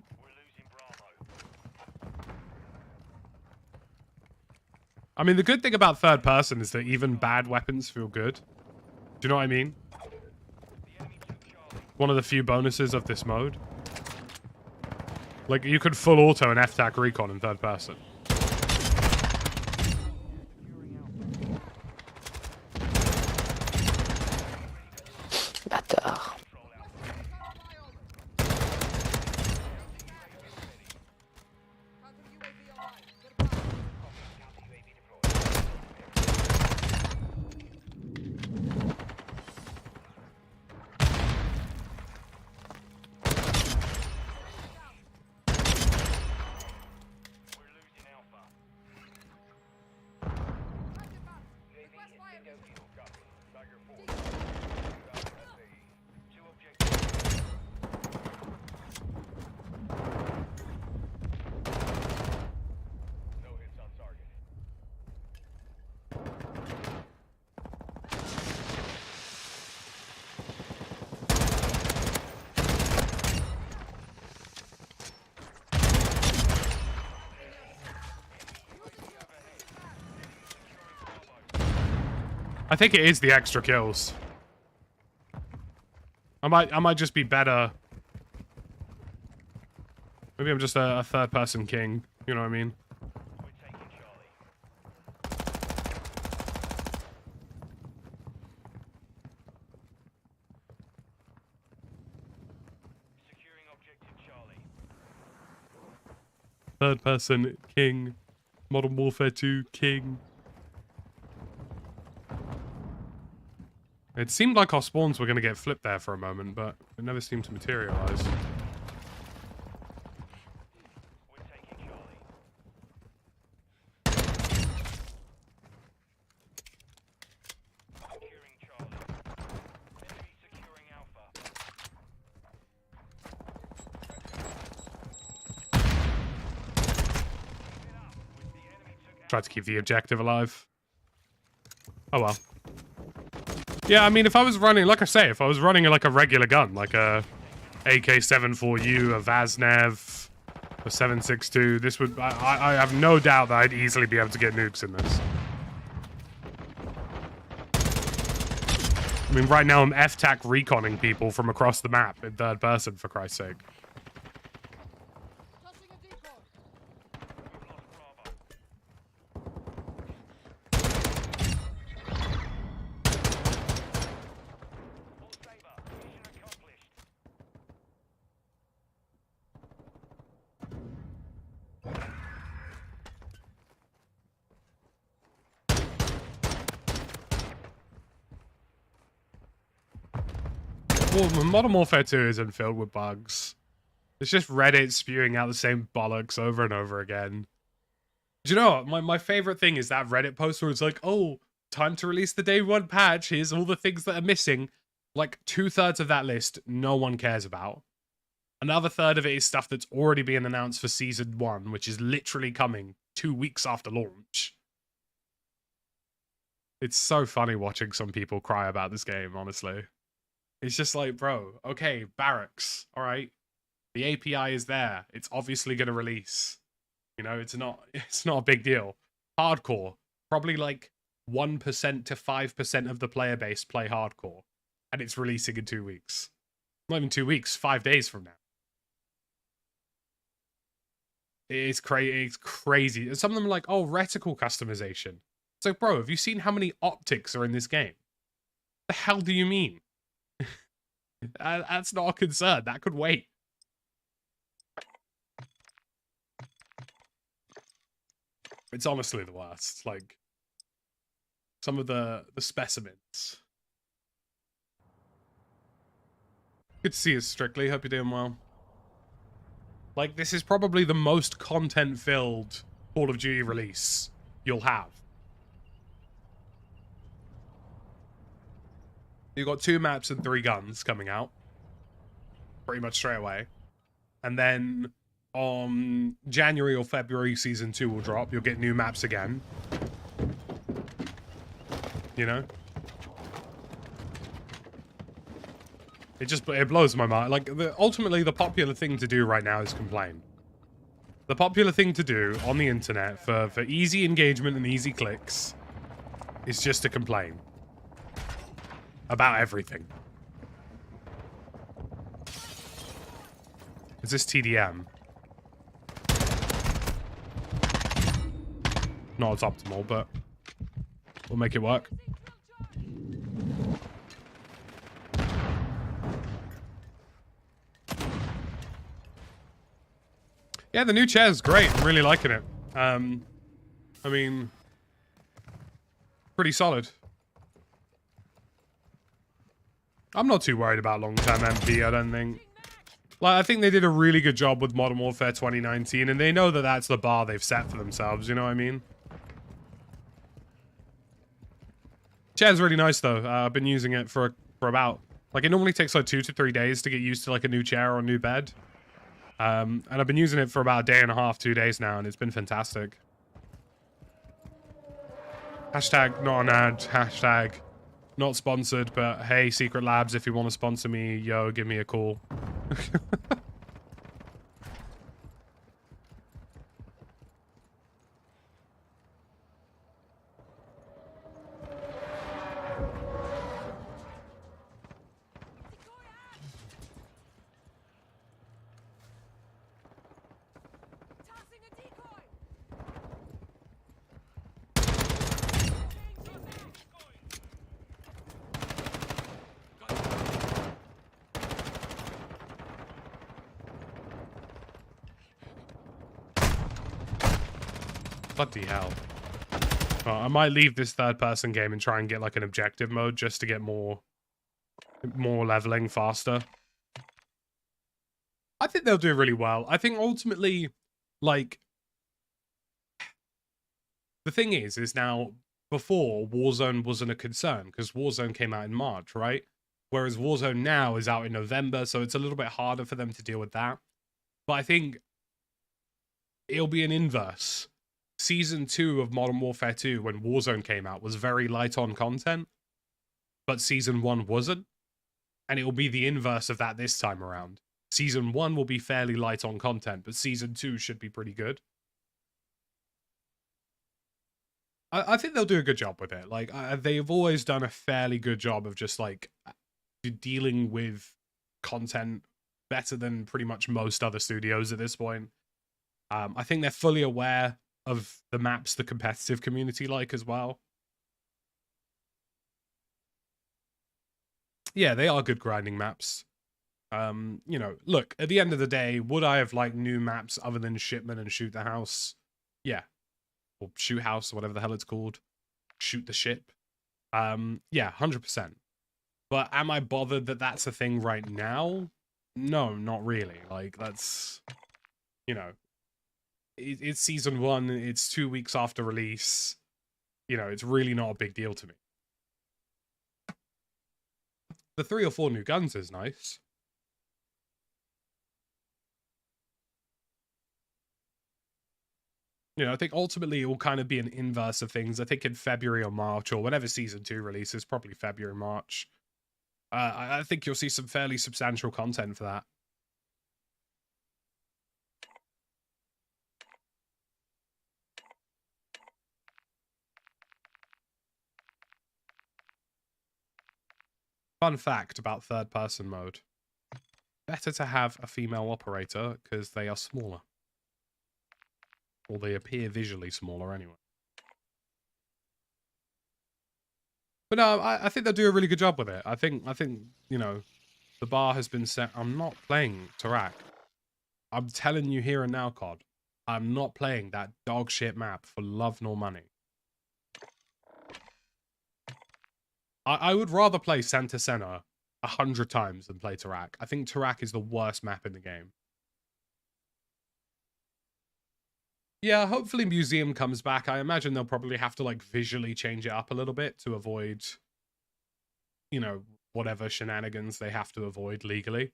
Speaker 1: I mean, the good thing about third person is that even bad weapons feel good. Do you know what I mean? One of the few bonuses of this mode. Like, you could full auto an F-TAC recon in third person.
Speaker 2: Bâtard.
Speaker 1: I think it is the extra kills. I might just be better. Maybe I'm just a third person king. You know what I mean? Third person king. Modern Warfare 2 king. It seemed like our spawns were going to get flipped there for a moment, but it never seemed to materialize. Tried to keep the objective alive. Oh well. Yeah, I mean, if I was running, like I say, if I was running like a regular gun, like a AK-74U, a Vaznev, a 7.62, this would, I have no doubt that I'd easily be able to get nukes in this. I mean, right now I'm F-TAC reconning people from across the map in third person, for Christ's sake. Well, Modern Warfare 2 isn't filled with bugs. It's just Reddit spewing out the same bollocks over and over again. Do you know what? My favorite thing is that Reddit post where it's like, oh, time to release the day one patch. Here's all the things that are missing. Like 2/3 of that list, no one cares about. Another third of it is stuff that's already been announced for Season 1, which is literally coming 2 weeks after launch. It's so funny watching some people cry about this game, honestly. It's just like, bro, okay, barracks, all right? The API is there. It's obviously going to release. You know, it's not a big deal. Hardcore, probably like 1% to 5% of the player base play hardcore. And it's releasing in 2 weeks. Not even 2 weeks, 5 days from now. It's crazy. Some of them are like, oh, reticle customization. It's like, bro, have you seen how many optics are in this game? The hell do you mean? That's not a concern. That could wait. It's honestly the worst. Like, some of the specimens. Good to see you, Strictly. Hope you're doing well. Like, this is probably the most content-filled Call of Duty release you'll have. You've got 2 maps and 3 guns coming out. Pretty much straight away. And then on January or February, Season 2 will drop. You'll get new maps again. You know? It blows my mind. Like, ultimately, the popular thing to do right now is complain. The popular thing to do on the internet for easy engagement and easy clicks is just to complain about everything. Is this TDM? Not as optimal, but we'll make it work. Yeah, the new chair's great. I'm really liking it. I mean, pretty solid. I'm not too worried about long-term MP, I don't think. Like, I think they did a really good job with Modern Warfare 2019, and they know that that's the bar they've set for themselves, you know what I mean? Chair's really nice, though. I've been using it for about... Like, it normally takes, like, 2 to 3 days to get used to, like, a new chair or a new bed. And I've been using it for about a day and a half, 2 days now, and it's been fantastic. Hashtag not an ad, hashtag not sponsored, but hey, Secret Labs, if you want to sponsor me, yo, give me a call. Bloody hell. I might leave this third-person game and try and get, like, an objective mode just to get more leveling faster. I think they'll do really well. I think ultimately, like... The thing is now, before, Warzone wasn't a concern, because Warzone came out in March, right? Whereas Warzone now is out in November, so it's a little bit harder for them to deal with that. But I think it'll be an inverse. Season 2 of Modern Warfare 2, when Warzone came out, was very light on content, but Season 1 wasn't. And it will be the inverse of that this time around. Season 1 will be fairly light on content, but Season 2 should be pretty good. I think they'll do a good job with it. Like, they've always done a fairly good job of just, like, dealing with content better than pretty much most other studios at this point. I think they're fully aware of the maps the competitive community like as well. Yeah, they are good grinding maps. You know, look, at the end of the day, would I have liked new maps other than Shipment and Shoot the House? Yeah. Or Shoot House, or whatever the hell it's called. Shoot the Ship. Yeah, 100%. But am I bothered that that's a thing right now? No, not really. Like, that's... You know... It's Season 1, it's 2 weeks after release. You know, it's really not a big deal to me. The 3 or 4 new guns is nice. You know, I think ultimately it will kind of be an inverse of things. I think in February or March, or whenever Season 2 releases, probably February, March, I think you'll see some fairly substantial content for that. Fun fact about third-person mode. Better to have a female operator, because they are smaller. Or they appear visually smaller anyway. But no, I think they'll do a really good job with it. I think, you know, the bar has been set. I'm not playing Tarak. I'm telling you here and now, COD. I'm not playing that dog shit map for love nor money. I would rather play Santa Senna 100 times than play Tarak. I think Tarak is the worst map in the game. Yeah, hopefully Museum comes back. I imagine they'll probably have to, like, visually change it up a little bit to avoid, you know, whatever shenanigans they have to avoid legally.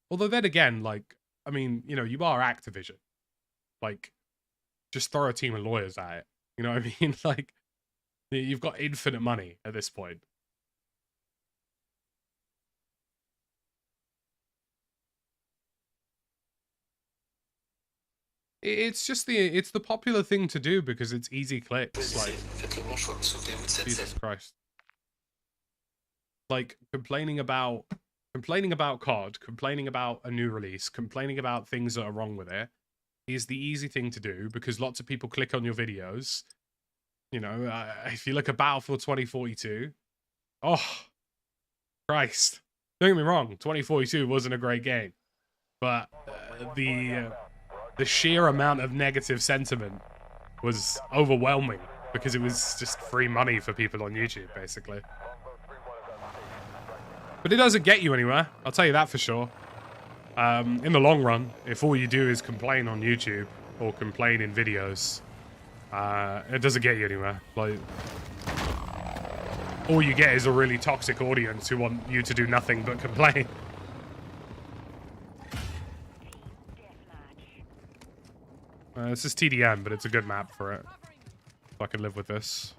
Speaker 1: Although then again, like, I mean, you know, you are Activision. Like, just throw a team of lawyers at it. You know what I mean? Like, you've got infinite money at this point. It's just it's the popular thing to do because it's easy clicks. Like, Jesus Christ. Like complaining about COD, complaining about a new release, complaining about things that are wrong with it is the easy thing to do because lots of people click on your videos. You know, if you look at Battlefield 2042, oh, Christ. Don't get me wrong, 2042 wasn't a great game, but the sheer amount of negative sentiment was overwhelming because it was just free money for people on YouTube, basically. But it doesn't get you anywhere, I'll tell you that for sure. In the long run, if all you do is complain on YouTube or complain in videos, it doesn't get you anywhere. Like, all you get is a really toxic audience who want you to do nothing but complain. This is TDM, but it's a good map for it. So I can live with this.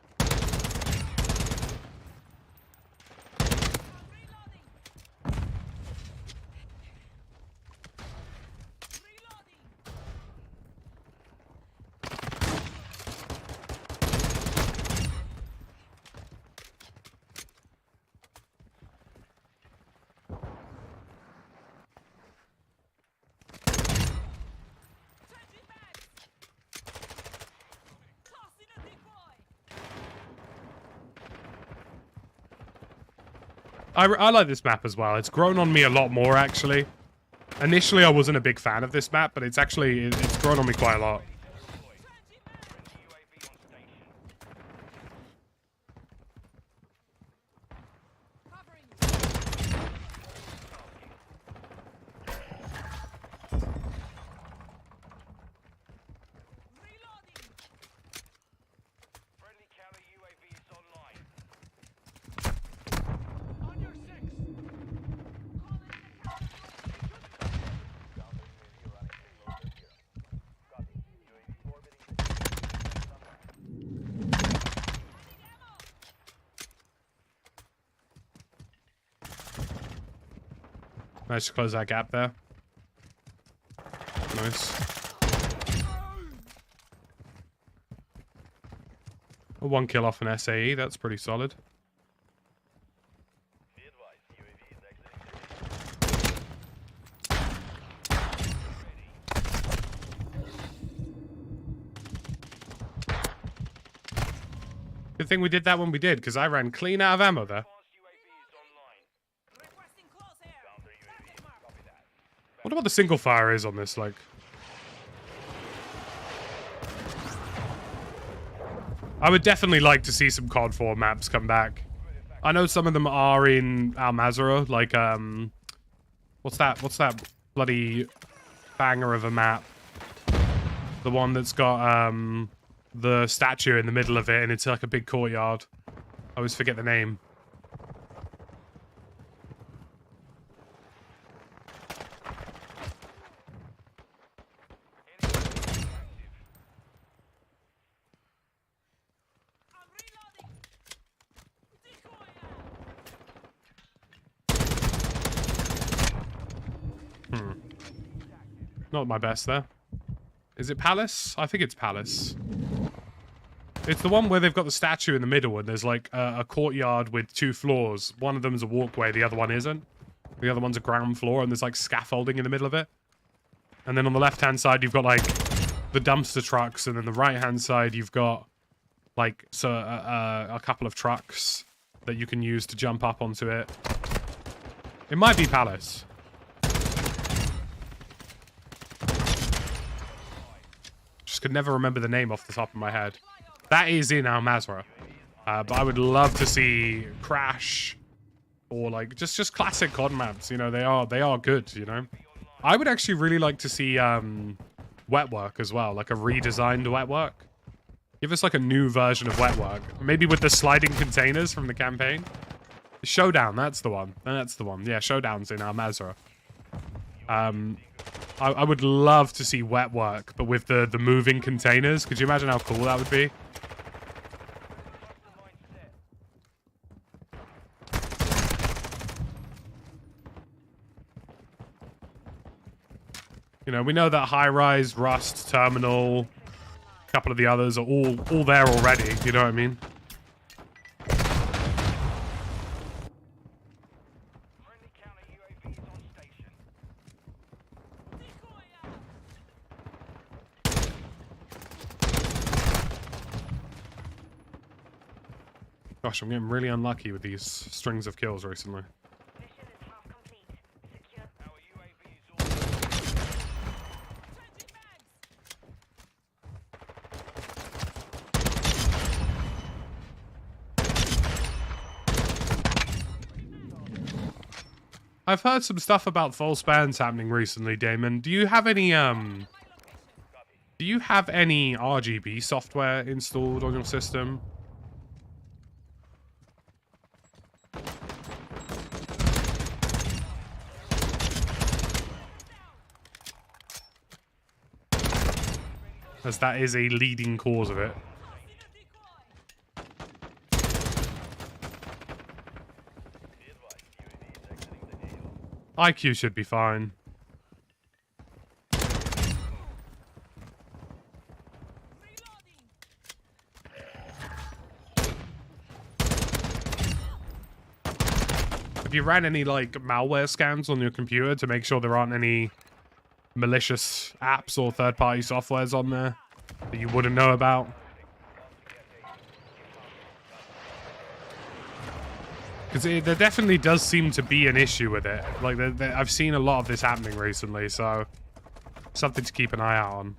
Speaker 1: I like this map as well. It's grown on me a lot more, actually. Initially, I wasn't a big fan of this map, but it's grown on me quite a lot. Nice to close that gap there. Nice. A 1 kill off an SAE, that's pretty solid. Good thing we did that when we did, because I ran clean out of ammo there. I wonder what the single fire is on this, like. I would definitely like to see some COD 4 maps come back. I know some of them are in Al Mazrah, like, what's that bloody banger of a map? The one that's got, the statue in the middle of it, and it's like a big courtyard. I always forget the name. Not my best there. Is it Palace? I think it's Palace. It's the one where they've got the statue in the middle and there's like a courtyard with 2 floors. One of them's a walkway, the other one isn't. The other one's a ground floor and there's like scaffolding in the middle of it. And then on the left-hand side, you've got like the dumpster trucks, and then the right-hand side, you've got like a couple of trucks that you can use to jump up onto it. It might be Palace. Just could never remember the name off the top of my head. That is in Al Mazrah. But I would love to see Crash or like just classic COD maps. You know, they are good, you know. I would actually really like to see Wetwork as well, like a redesigned Wetwork. Give us like a new version of Wetwork. Maybe with the sliding containers from the campaign. Showdown, that's the one. That's the one. Yeah, Showdown's in Al Mazrah. I would love to see Wetwork, but with the moving containers. Could you imagine how cool that would be? You know, we know that High Rise, Rust, Terminal, a couple of the others are all there already. You know what I mean? Gosh, I'm getting really unlucky with these strings of kills recently. I've heard some stuff about false bans happening recently, Damon. Do you have any RGB software installed on your system? As that is a leading cause of it. IQ should be fine. Have you ran any, like, malware scans on your computer to make sure there aren't any malicious apps or third-party softwares on there that you wouldn't know about? Because there definitely does seem to be an issue with it. Like, I've seen a lot of this happening recently, so something to keep an eye out on.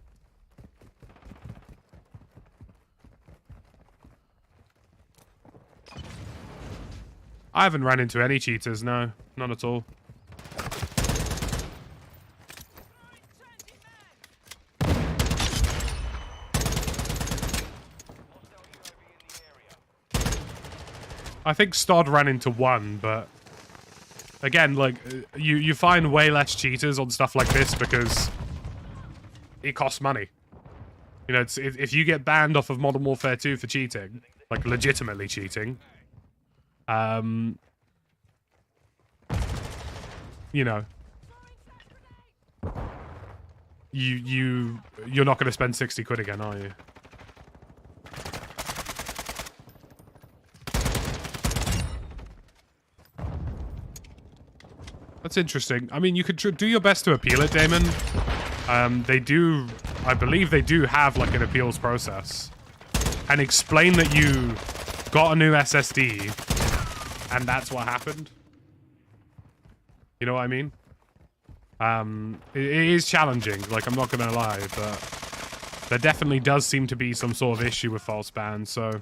Speaker 1: I haven't run into any cheaters, no. Not at all. I think Stod ran into one, but again, like, you find way less cheaters on stuff like this because it costs money. You know, if you get banned off of Modern Warfare 2 for cheating, like legitimately cheating, you know, you're not going to spend 60 quid again, are you? That's interesting. I mean, you could do your best to appeal it, Damon. They do, I believe they do have, like, an appeals process. And explain that you got a new SSD, and that's what happened. You know what I mean? It is challenging, like, I'm not gonna lie, but there definitely does seem to be some sort of issue with false bans, so...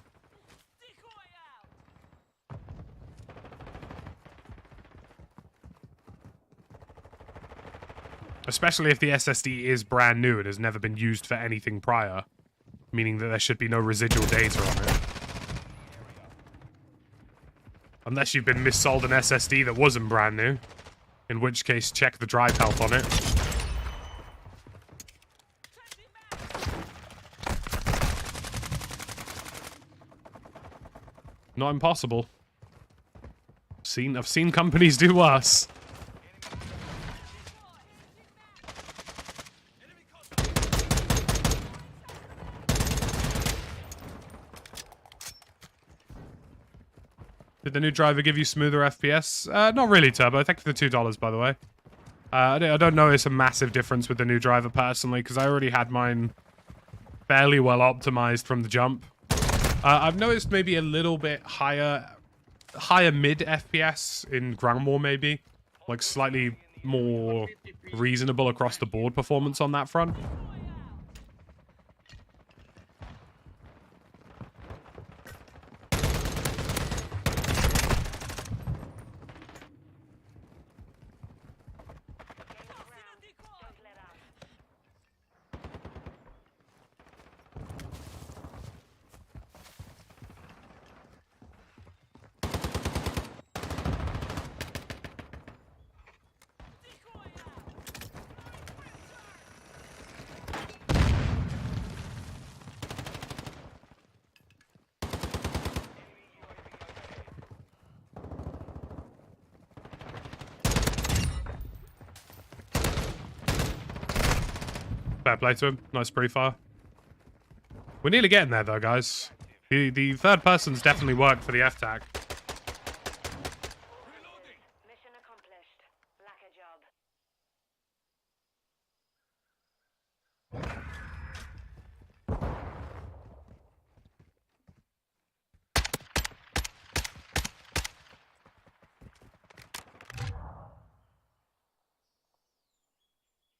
Speaker 1: Especially if the SSD is brand new and has never been used for anything prior. Meaning that there should be no residual data on it. Unless you've been missold an SSD that wasn't brand new. In which case, check the drive health on it. Not impossible. I've seen companies do worse. Did the new driver give you smoother FPS? Not really, Turbo. Thank you for the $2, by the way. I don't notice a massive difference with the new driver, personally, because I already had mine fairly well optimized from the jump. I've noticed maybe a little bit higher mid FPS in Ground War, maybe. Like, slightly more reasonable across the board performance on that front. Fair play to him. Nice pre-fire. We're nearly getting there, though, guys. The third person's definitely worked for the F-TAC.
Speaker 3: Mission accomplished. Lack a job.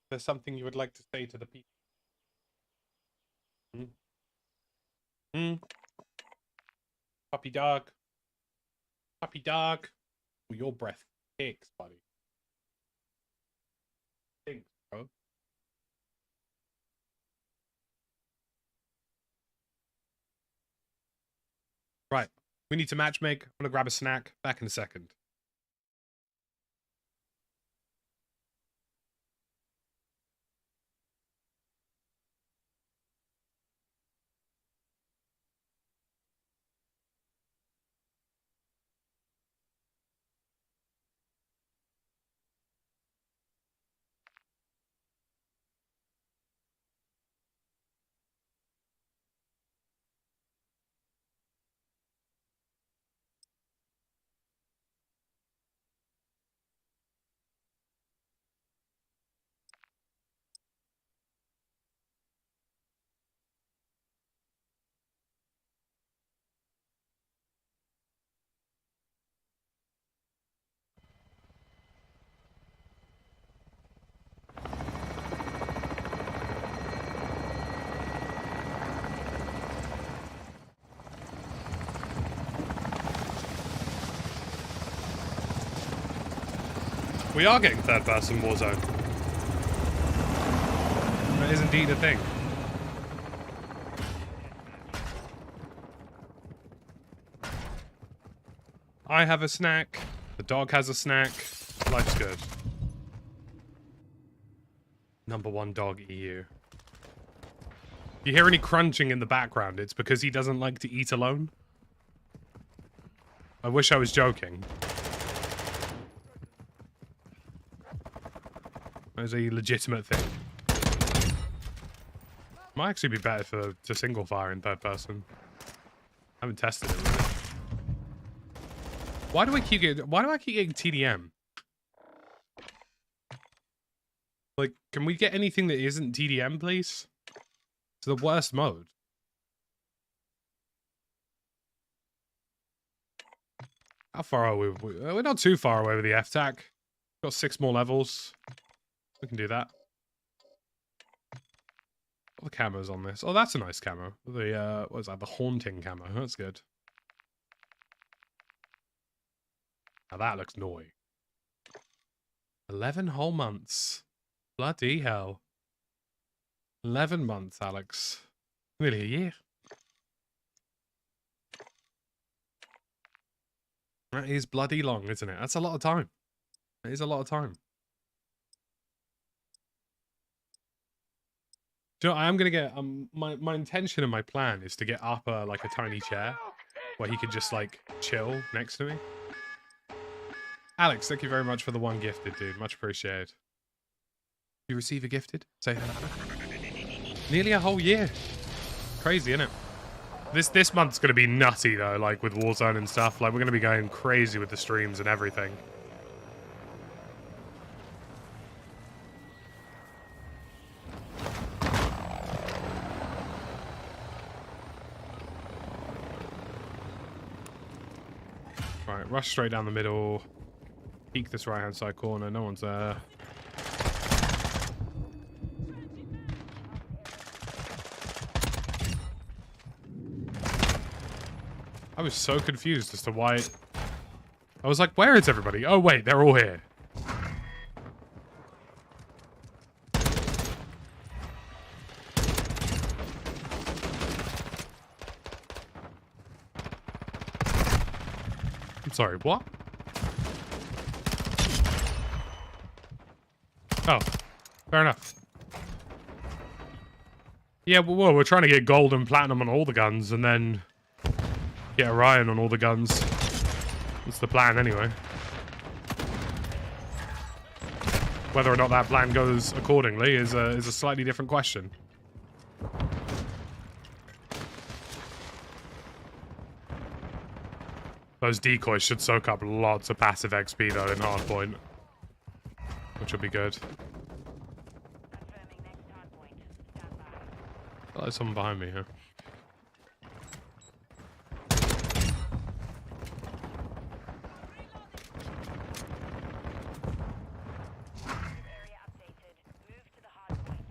Speaker 1: There's something you would like to say to the people? Puppy dog. Puppy dog. Oh, your breath stinks, buddy. Stinks, bro. Right. We need to matchmake. I'm gonna grab a snack. Back in a second. We are getting third-person Warzone. That is indeed a thing. I have a snack. The dog has a snack. Life's good. #1 dog EU. You hear any crunching in the background, it's because he doesn't like to eat alone. I wish I was joking. As a legitimate thing. Might actually be better to single fire in third person. I haven't tested it really. Why do I keep getting TDM? Like, can we get anything that isn't TDM, please? It's the worst mode. How far are we? We're not too far away with the F-TAC. Got 6 more levels. We can do that. All the camos on this. Oh, that's a nice camo. The, what is that? The haunting camo. That's good. Now that looks naughty. 11 whole months. Bloody hell. 11 months, Alex. Nearly a year. That is bloody long, isn't it? That's a lot of time. That is a lot of time. Do you know, I am gonna get my intention and my plan is to get up like a tiny chair where he could just like chill next to me. Alex, thank you very much for the 1 gifted, dude. Much appreciated. You receive a gifted? Say nearly a whole year. Crazy, isn't it? This month's gonna be nutty though, like with Warzone and stuff. Like we're gonna be going crazy with the streams and everything. Right, rush straight down the middle. Peek this right-hand side corner. No one's there. I was so confused as to why... I was like, where is everybody? Oh, wait, they're all here. I'm sorry, what? Oh, fair enough. Yeah, well, we're trying to get gold and platinum on all the guns, and then get Orion on all the guns. That's the plan, anyway. Whether or not that plan goes accordingly is a slightly different question. Those decoys should soak up lots of passive XP though in hardpoint, which will be good.
Speaker 3: Confirming next hardpoint. Stand by.
Speaker 1: Oh, there's someone behind me here.
Speaker 3: Area updated. Move to the hardpoint.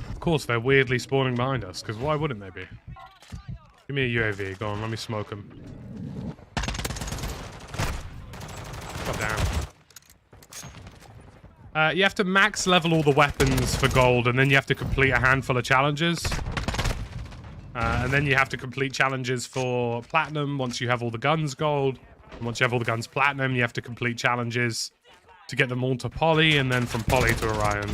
Speaker 1: Of course, they're weirdly spawning behind us, because why wouldn't they be? Give me a UAV. Go on, let me smoke them. God damn. You have to max level all the weapons for gold, and then you have to complete a handful of challenges. And then you have to complete challenges for platinum once you have all the guns gold. And once you have all the guns platinum, you have to complete challenges to get them all to poly, and then from poly to Orion.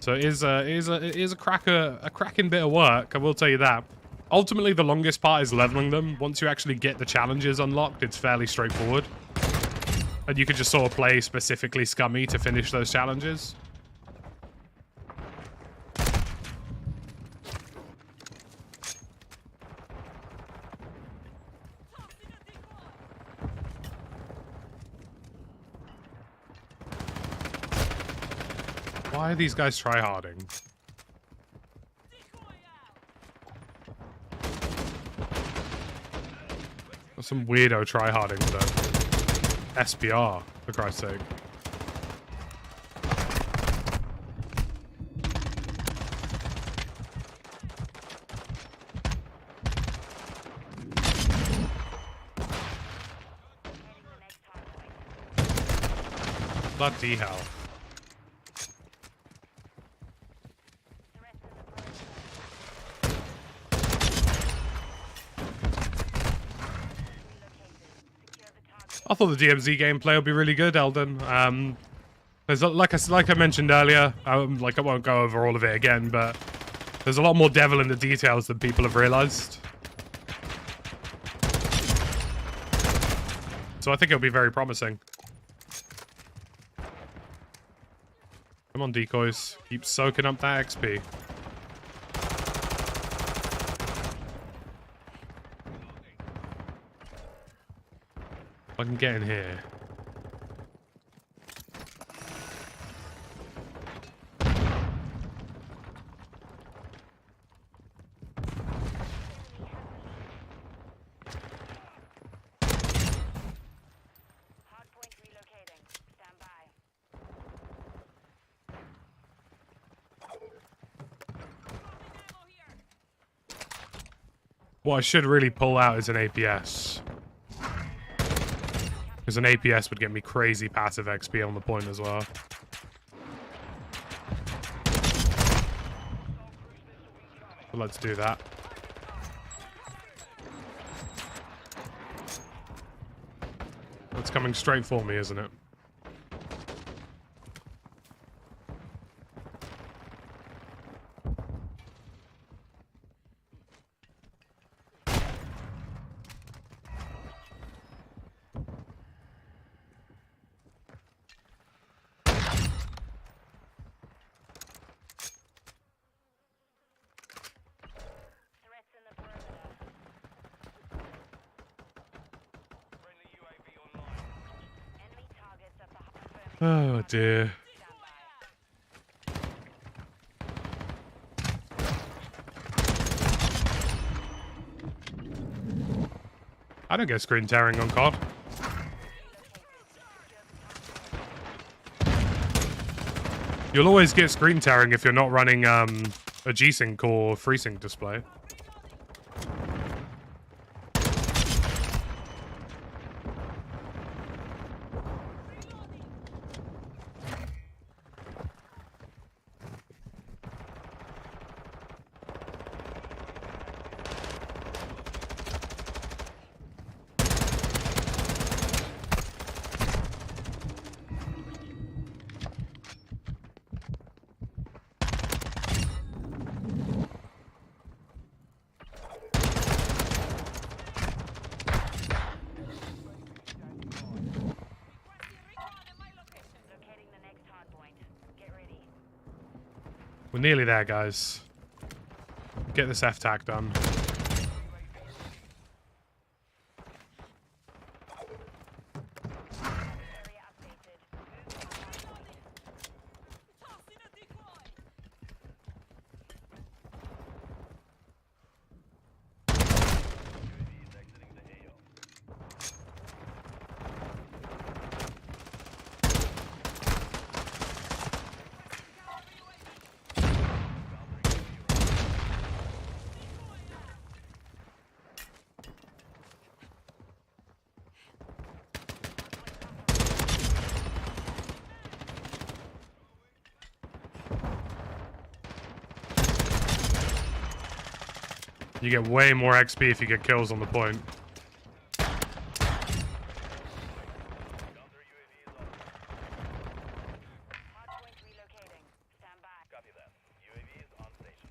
Speaker 1: So it is a cracking bit of work, I will tell you that. Ultimately, the longest part is leveling them. Once you actually get the challenges unlocked, it's fairly straightforward. And you can just sort of play specifically scummy to finish those challenges. Why are these guys tryharding? Some weirdo tryharding with a SPR, for Christ's sake. Bloody hell. I thought the DMZ gameplay would be really good, Eldon. There's like I mentioned earlier, I won't go over all of it again, but there's a lot more devil in the details than people have realized. So I think it'll be very promising. Come on, decoys. Keep soaking up that XP. I can get in here.
Speaker 3: Hardpoint relocating. Stand by.
Speaker 1: What I should really pull out is an APS. Because an APS would get me crazy passive XP on the point as well. So let's do that. It's coming straight for me, isn't it? Oh dear. I don't get screen tearing on COD. You'll always get screen tearing if you're not running a G-Sync or FreeSync display. We're nearly there, guys. Get this F-tac done. You get way more XP if you get kills on the point.
Speaker 3: Hardpoint relocating. Stand by. Copy that. UAV is on station.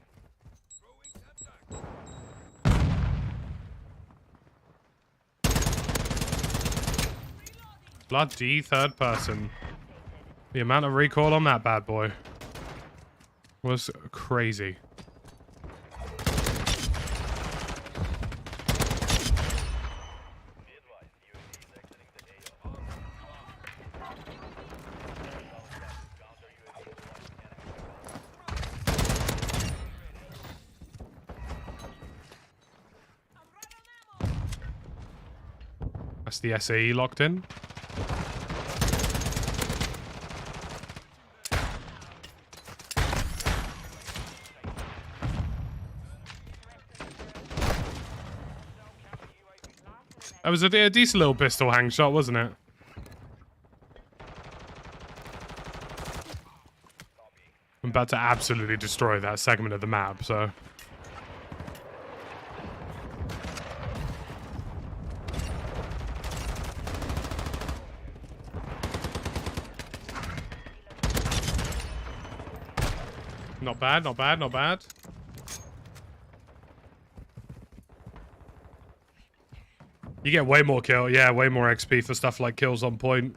Speaker 1: Bloody third person. The amount of recoil on that bad boy was crazy. That's the SAE locked in. That was a decent little pistol hang shot, wasn't it? I'm about to absolutely destroy that segment of the map, so... Not bad, not bad, not bad. You get way more kill, yeah, way more XP for stuff like kills on point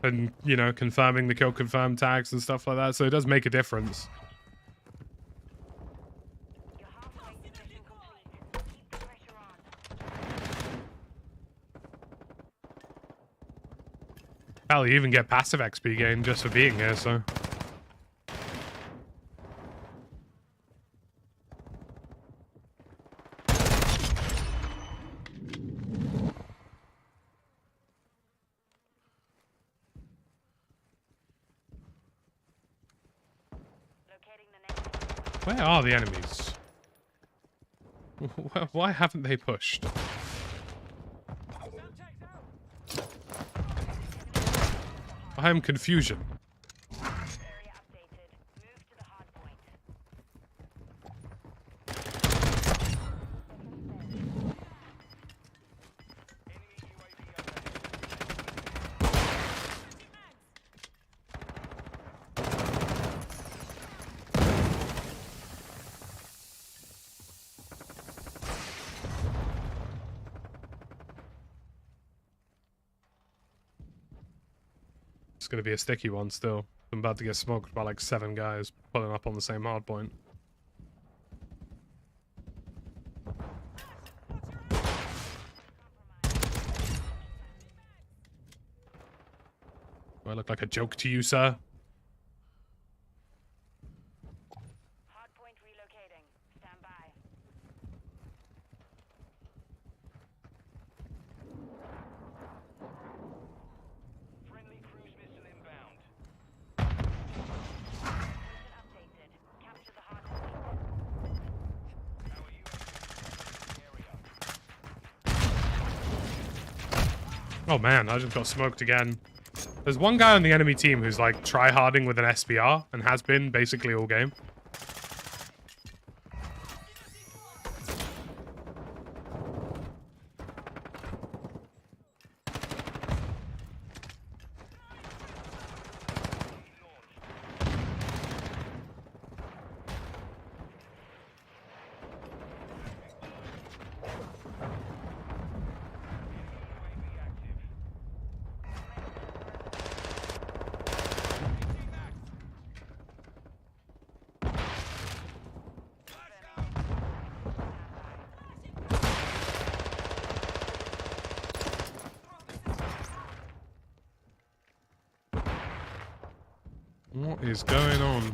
Speaker 1: and, you know, confirming the kill confirm tags and stuff like that, so it does make a difference.
Speaker 3: Your halfway mission complete. Keep the pressure on.
Speaker 1: Hell, you even get passive XP gain just for being here, so... Where are the enemies? Why haven't they pushed? I am confusion.
Speaker 3: Area updated. Move to the hardpoint.
Speaker 1: It's going to be a sticky one still. I'm about to get smoked by like 7 guys pulling up on the same hard point. Do I look like a joke to you, sir?
Speaker 3: Hardpoint relocating. Stand by. Friendly cruise missile inbound. Mission updated. Capture the hardpoint. How are you area?
Speaker 1: Oh man, I just got smoked again. There's one guy on the enemy team who's like try-harding with an SBR and has been basically all game. What is going on?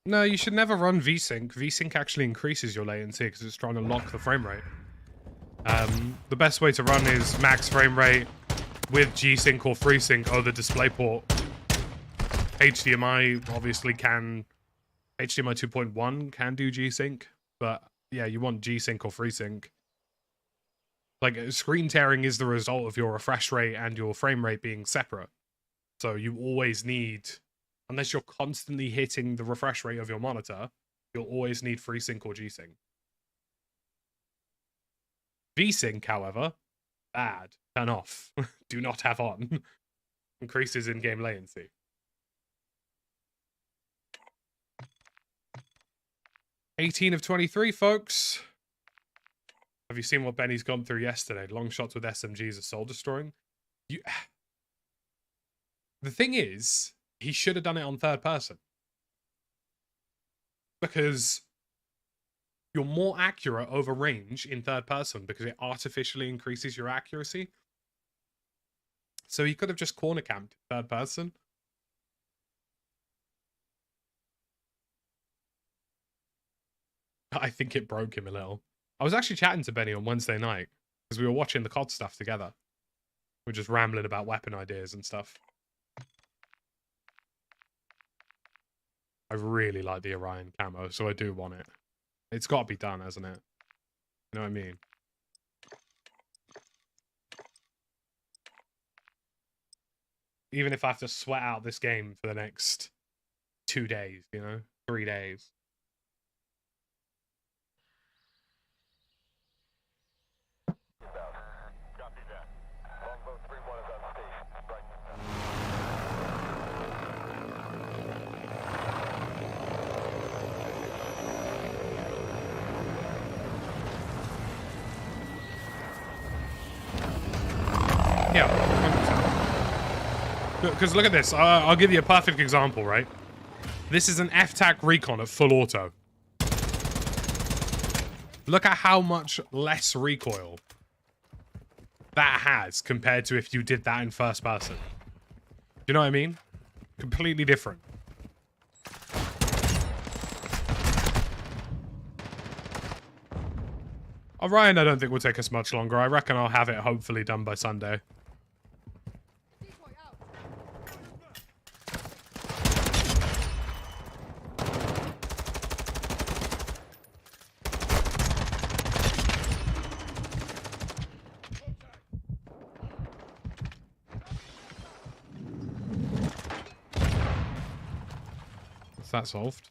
Speaker 1: No, you should never run VSync. VSync actually increases your latency because it's trying to lock the frame rate. The best way to run is max frame rate with G-Sync or FreeSync over DisplayPort. HDMI obviously can... HDMI 2.1 can do G-Sync, but yeah, you want G-Sync or FreeSync. Like, screen tearing is the result of your refresh rate and your frame rate being separate. So you always need... Unless you're constantly hitting the refresh rate of your monitor, you'll always need FreeSync or G-Sync. V-Sync, however, bad. Turn off. Do not have on. Increases in-game latency. $18 of 23, folks. Have you seen what Benny's gone through yesterday? Long shots with SMGs are soul-destroying. The thing is... He should have done it on third person. Because you're more accurate over range in third person because it artificially increases your accuracy. So he could have just corner camped third person. I think it broke him a little. I was actually chatting to Benny on Wednesday night because we were watching the COD stuff together. We're just rambling about weapon ideas and stuff. I really like the Orion camo, so I do want it. It's got to be done, hasn't it? You know what I mean? Even if I have to sweat out this game for the next 2 days, you know? 3 days. Yeah, 100%. Because look at this. I'll give you a perfect example, right? This is an F-TAC Recon at full auto. Look at how much less recoil that has compared to if you did that in first person. You know what I mean? Completely different. Orion, I don't think will take us much longer. I reckon I'll have it hopefully done by Sunday. Is that solved?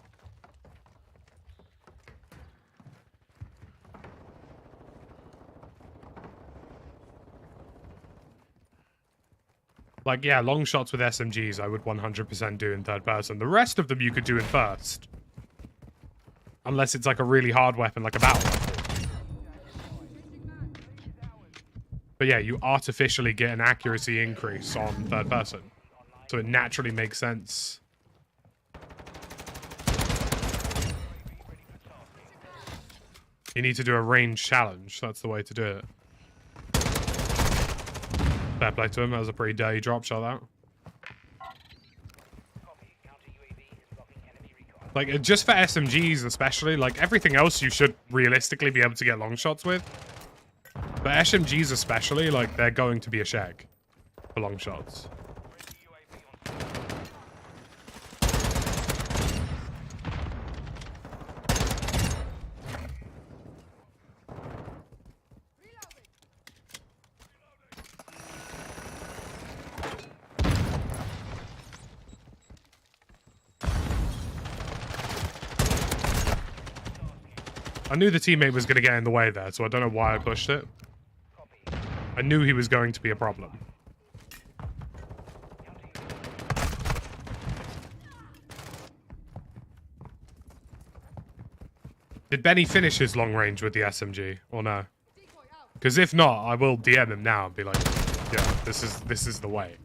Speaker 1: Like, yeah, long shots with SMGs I would 100% do in third person. The rest of them you could do in first. Unless it's like a really hard weapon, like a battle rifle. But yeah, you artificially get an accuracy increase on third person. So it naturally makes sense. You need to do a range challenge. That's the way to do it. Fair play to him. That was a pretty dirty drop shot, that. Like, just for SMGs especially, like, everything else you should realistically be able to get long shots with. But SMGs especially, like, they're going to be a shag for long shots. I knew the teammate was going to get in the way there, so I don't know why I pushed it. I knew he was going to be a problem. Did Benny finish his long range with the SMG, or no? Because if not, I will DM him now and be like, yeah, this is the way.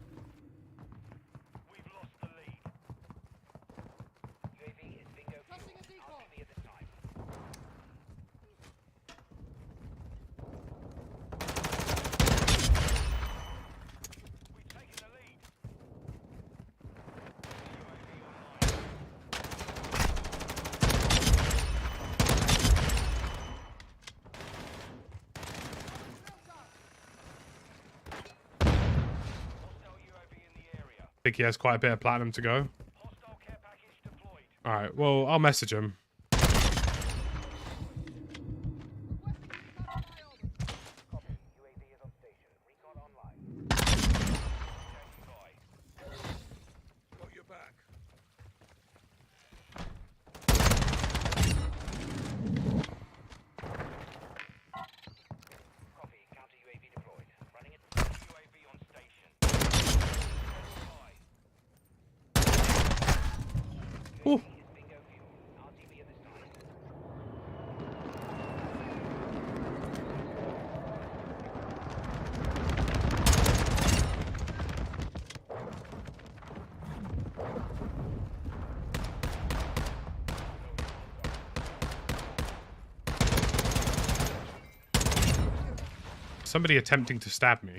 Speaker 1: think he has quite a bit of platinum to go.
Speaker 3: Hostile care package deployed.
Speaker 1: Alright, well, I'll message him.
Speaker 3: Copy. UAV is on station. Recon online. Standing by.
Speaker 4: Got your back.
Speaker 3: Copy. Counter UAV deployed. Running it. UAV on station. Standing by.
Speaker 1: Ooh.
Speaker 3: Is bingo fuel. RTV at this time.
Speaker 1: Somebody attempting to stab me.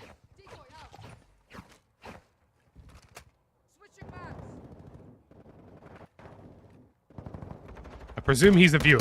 Speaker 1: I presume he's a viewer.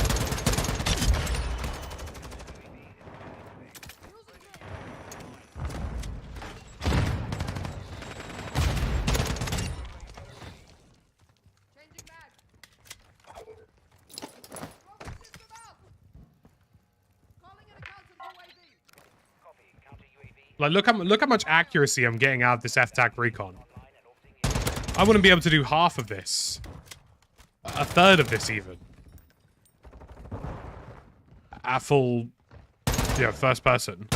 Speaker 3: Copy. Counter UAV
Speaker 1: Like, look how much accuracy I'm getting out of this F-TAC recon.
Speaker 3: online and orbiting.
Speaker 1: I wouldn't be able to do half of this. A third of this, even. At full, yeah, first person.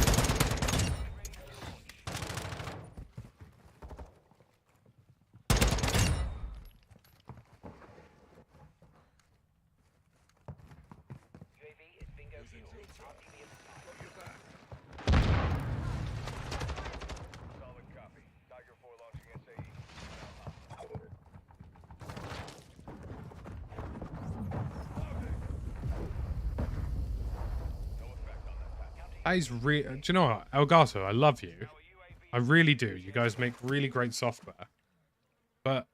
Speaker 3: UAV is bingo fuel. RTV at this time.
Speaker 4: Got your back.
Speaker 3: Solid copy. Tiger 4 launching SAE.
Speaker 1: That is do you know what, Elgato? I love you. I really do. You guys make really great software. But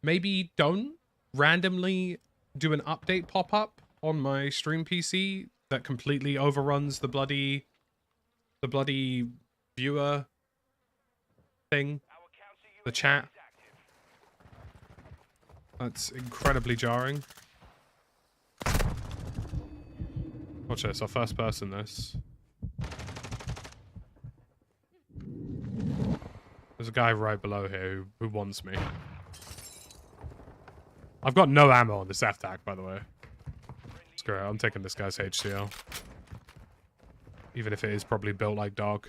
Speaker 1: maybe don't randomly do an update pop up on my stream PC that completely overruns the bloody viewer thing, the chat. That's incredibly jarring. Watch this, our first person this. There's a guy right below here who wants me. I've got no ammo on this F-TAC, by the way. Screw it, I'm taking this guy's HCL. Even if it is probably built like dog.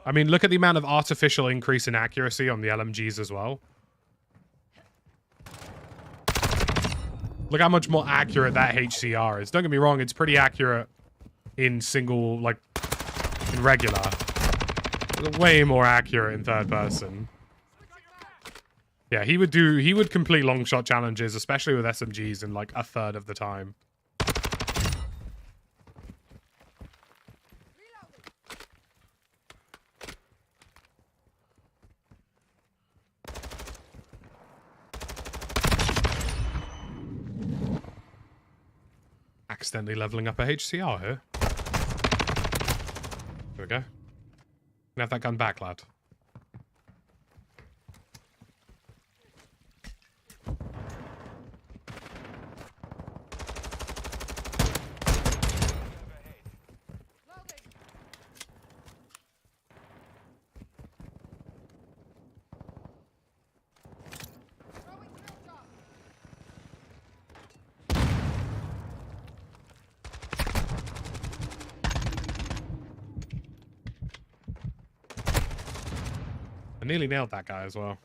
Speaker 1: I mean, look at the amount of artificial increase in accuracy on the LMGs as well. Look how much more accurate that HCR is. Don't get me wrong, it's pretty accurate in single, like, in regular. It's way more accurate in third person. Yeah, he would complete long shot challenges, especially with SMGs, in like a third of the time. Accidentally leveling up a HCR here. There we go. Can have that gun back, lad. I nearly nailed that guy as well.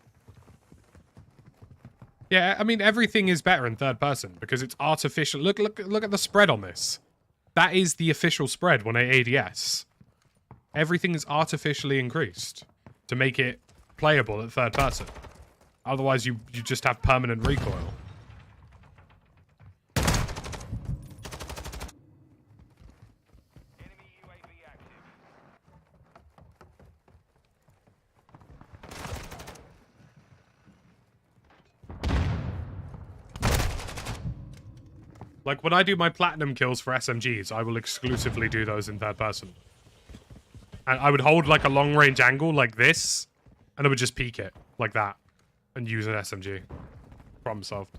Speaker 1: Yeah, I mean, everything is better in third person because it's artificial. Look at the spread on this. That is the official spread when I ADS. Everything is artificially increased to make it playable at third person. Otherwise, you just have permanent recoil.
Speaker 3: Enemy UAV active.
Speaker 1: Like, when I do my platinum kills for SMGs, I will exclusively do those in third person. And I would hold, like, a long-range angle like this, And it would just peek it like that and use an SMG. Problem solved.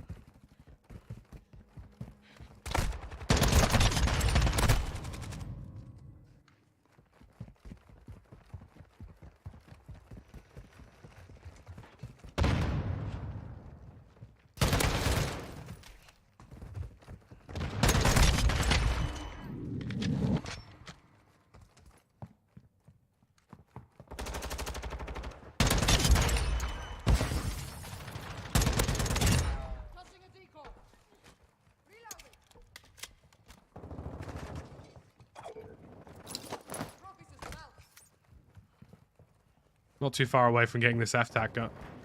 Speaker 1: Not too far away from getting this F-tac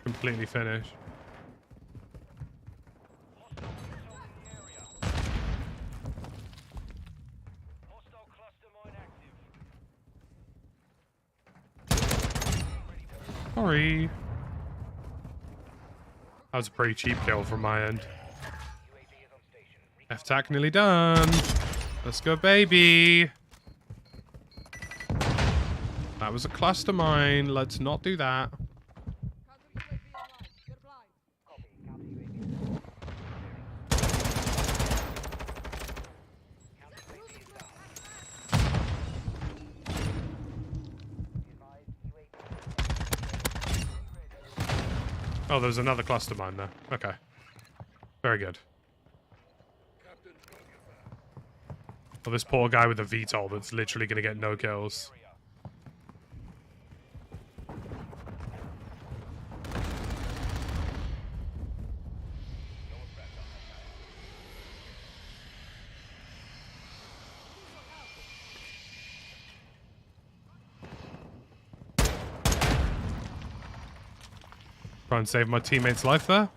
Speaker 1: completely finished. Sorry. That was a pretty cheap kill from my end. F-tac nearly done. Let's go, baby. That was a cluster mine. Let's not do that. Oh, there's another cluster mine there. Okay. Very good. Oh, this poor guy with a VTOL that's literally going to get no kills. Try and save my teammate's life there.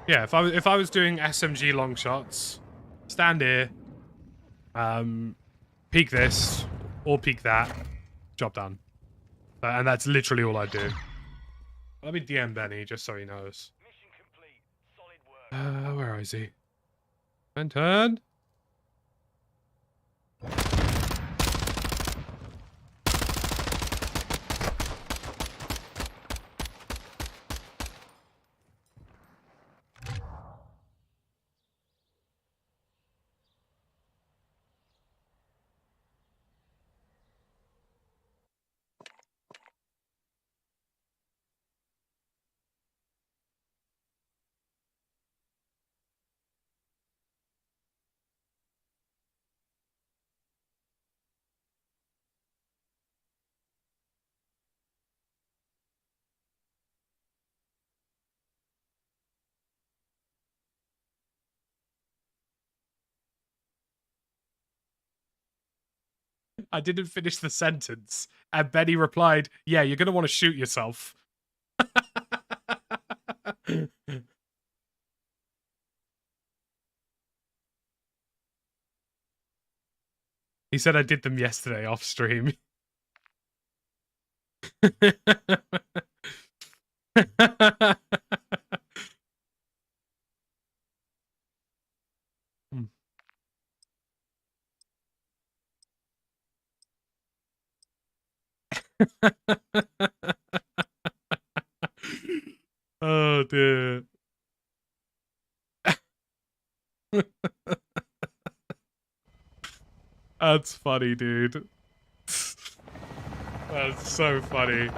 Speaker 1: Yeah, if I was doing SMG long shots, stand here, peek this or peek that, job done, and that's literally all I do. Let me DM Benny just so he knows. Where is he? Benton? I didn't finish the sentence. And Benny replied, yeah, you're going to want to shoot yourself. He said I did them yesterday off stream. Oh dear. That's funny, dude. That's so funny.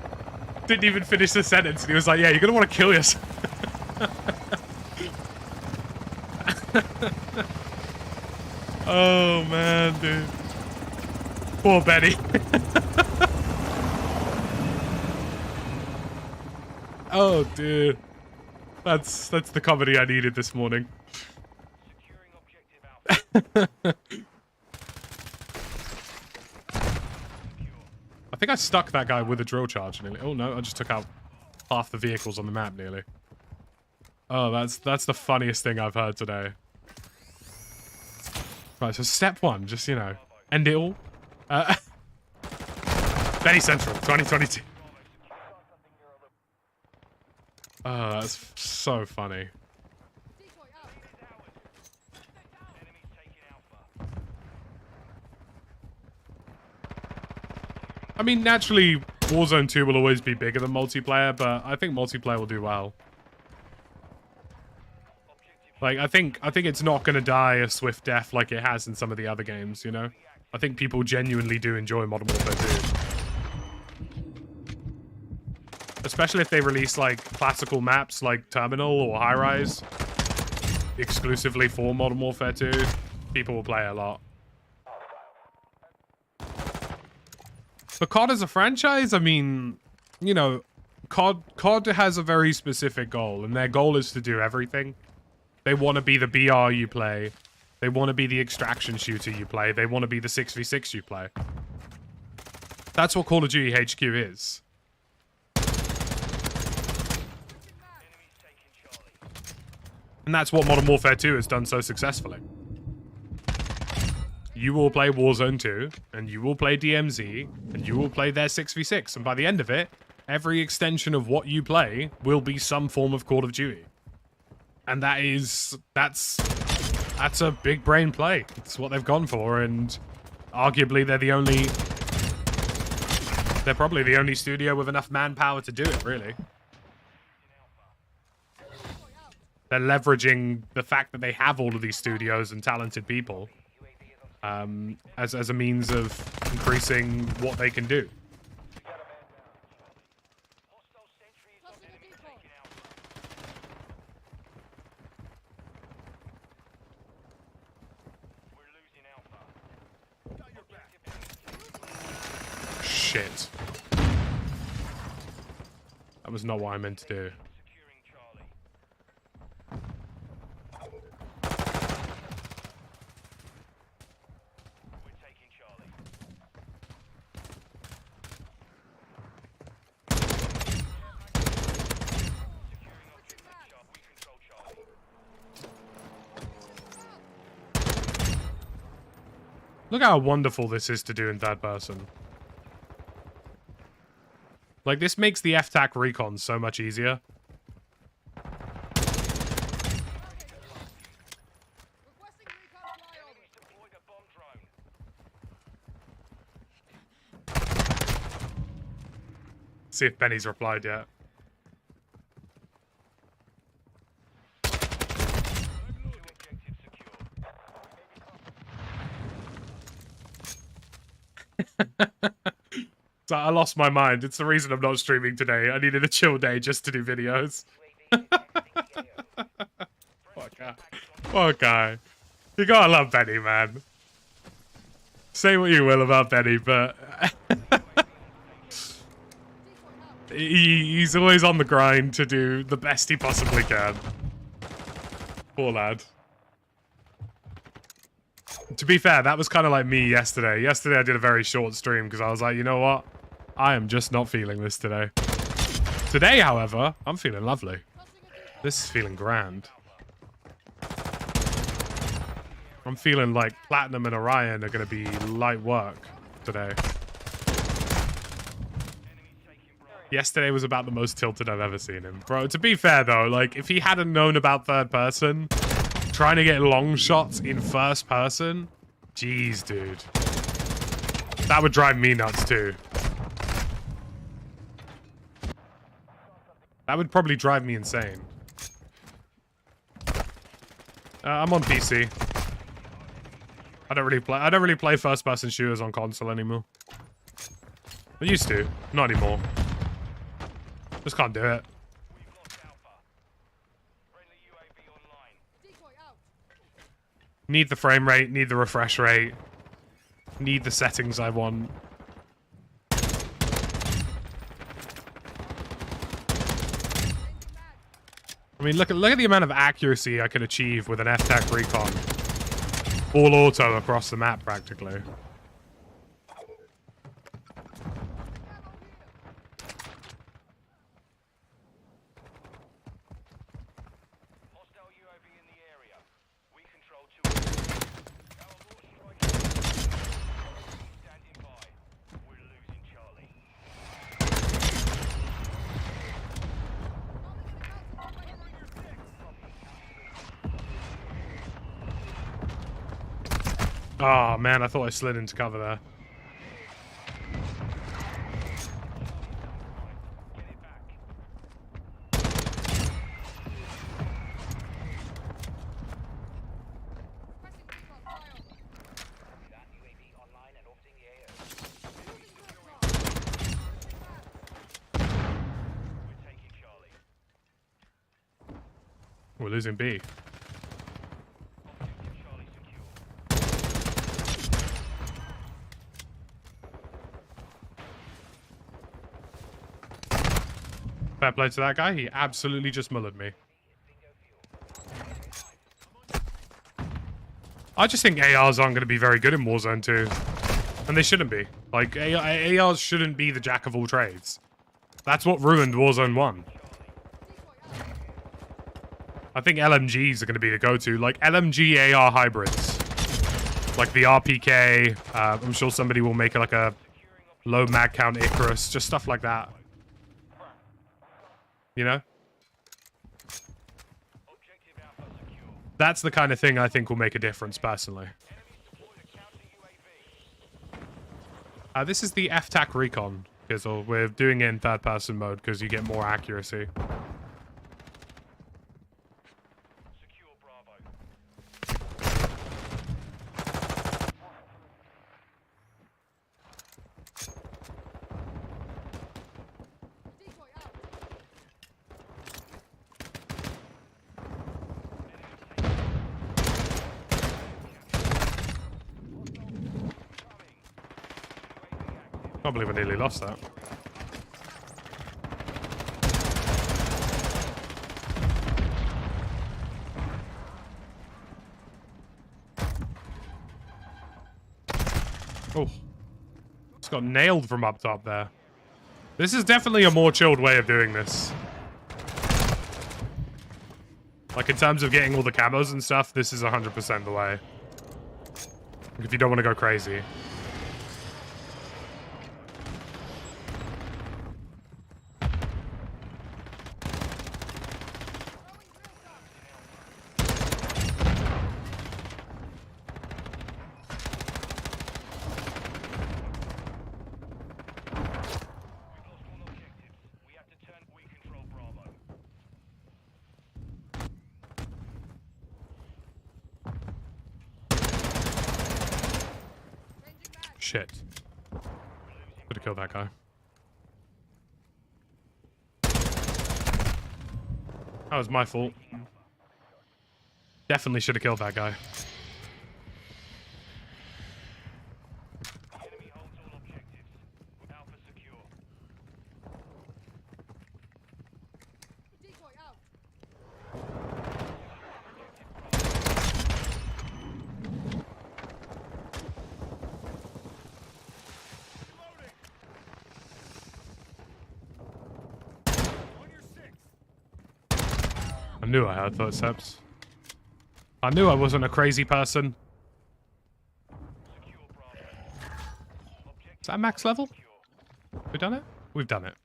Speaker 1: Didn't even finish the sentence and he was like, yeah, you're gonna want to kill yourself. Oh man, dude. Poor Benny. Oh dear. That's the comedy I needed this morning. I think I stuck that guy with a drill charge nearly. Oh no, I just took out half the vehicles on the map nearly. Oh, that's the funniest thing I've heard today. Right, so step one, just, you know, end it all. Benny Central, 2022. Oh, that's so funny. I mean, naturally, Warzone 2 will always be bigger than multiplayer, but I think multiplayer will do well. Like, I think it's not going to die a swift death like it has in some of the other games, you know? I think people genuinely do enjoy Modern Warfare 2. Especially if they release, like, classical maps like Terminal or High Rise exclusively for Modern Warfare 2. People will play a lot. But COD as a franchise, I mean, you know, COD has a very specific goal, and their goal is to do everything. They want to be the BR you play. They want to be the extraction shooter you play. They want to be the 6v6 you play. That's what Call of Duty HQ is. And that's what Modern Warfare 2 has done so successfully. You will play Warzone 2, and you will play DMZ, and you will play their 6v6. And by the end of it, every extension of what you play will be some form of Call of Duty. And that's a big brain play. It's what they've gone for, and arguably they're probably the only studio with enough manpower to do it, really. They're leveraging the fact that they have all of these studios and talented people as a means of increasing what they can do. Shit. That was not what I meant to do. Look how wonderful this is to do in third person. Like, this makes the FTAC recon so much easier. See if Benny's replied yet. So I lost my mind. It's the reason I'm not streaming today. I needed a chill day just to do videos. Poor guy. You gotta love Benny, man. Say what you will about Benny, but he's always on the grind to do the best he possibly can. Poor lad. To be fair, that was kind of like me yesterday. Yesterday I did a very short stream because I was like, you know what? I am just not feeling this today. Today, however, I'm feeling lovely. This is feeling grand. I'm feeling like Platinum and Orion are going to be light work today. Yesterday was about the most tilted I've ever seen him. Bro, to be fair though, like, if he hadn't known about third person, trying to get long shots in first person, jeez, dude. That would drive me nuts too. That would probably drive me insane. I'm on PC. I don't really play first-person shooters on console anymore. I used to, not anymore. Just can't do it. Need the frame rate, need the refresh rate, need the settings I want. I mean, look at the amount of accuracy I can achieve with an FTAC recon. All auto across the map, practically. Oh, man, I thought I slid into cover there. We're losing B. Fair play to that guy. He absolutely just mullered me. I just think ARs aren't going to be very good in Warzone 2. And they shouldn't be. Like, ARs shouldn't be the jack of all trades. That's what ruined Warzone 1. I think LMGs are going to be the go-to. Like, LMG AR hybrids. Like the RPK. I'm sure somebody will make like a low mag count Icarus. Just stuff like that. You know? That's the kind of thing I think will make a difference, personally. This is the FTAC Recon, Kizzle. We're doing it in third-person mode because you get more accuracy. I can't believe I nearly lost that. Oh. Just got nailed from up top there. This is definitely a more chilled way of doing this. Like, in terms of getting all the camos and stuff, this is 100% the way. If you don't want to go crazy. Shit. Could have killed that guy. That was my fault. Definitely should have killed that guy. I knew I heard footsteps. I knew I wasn't a crazy person. Is that max level? We done it? We've done it.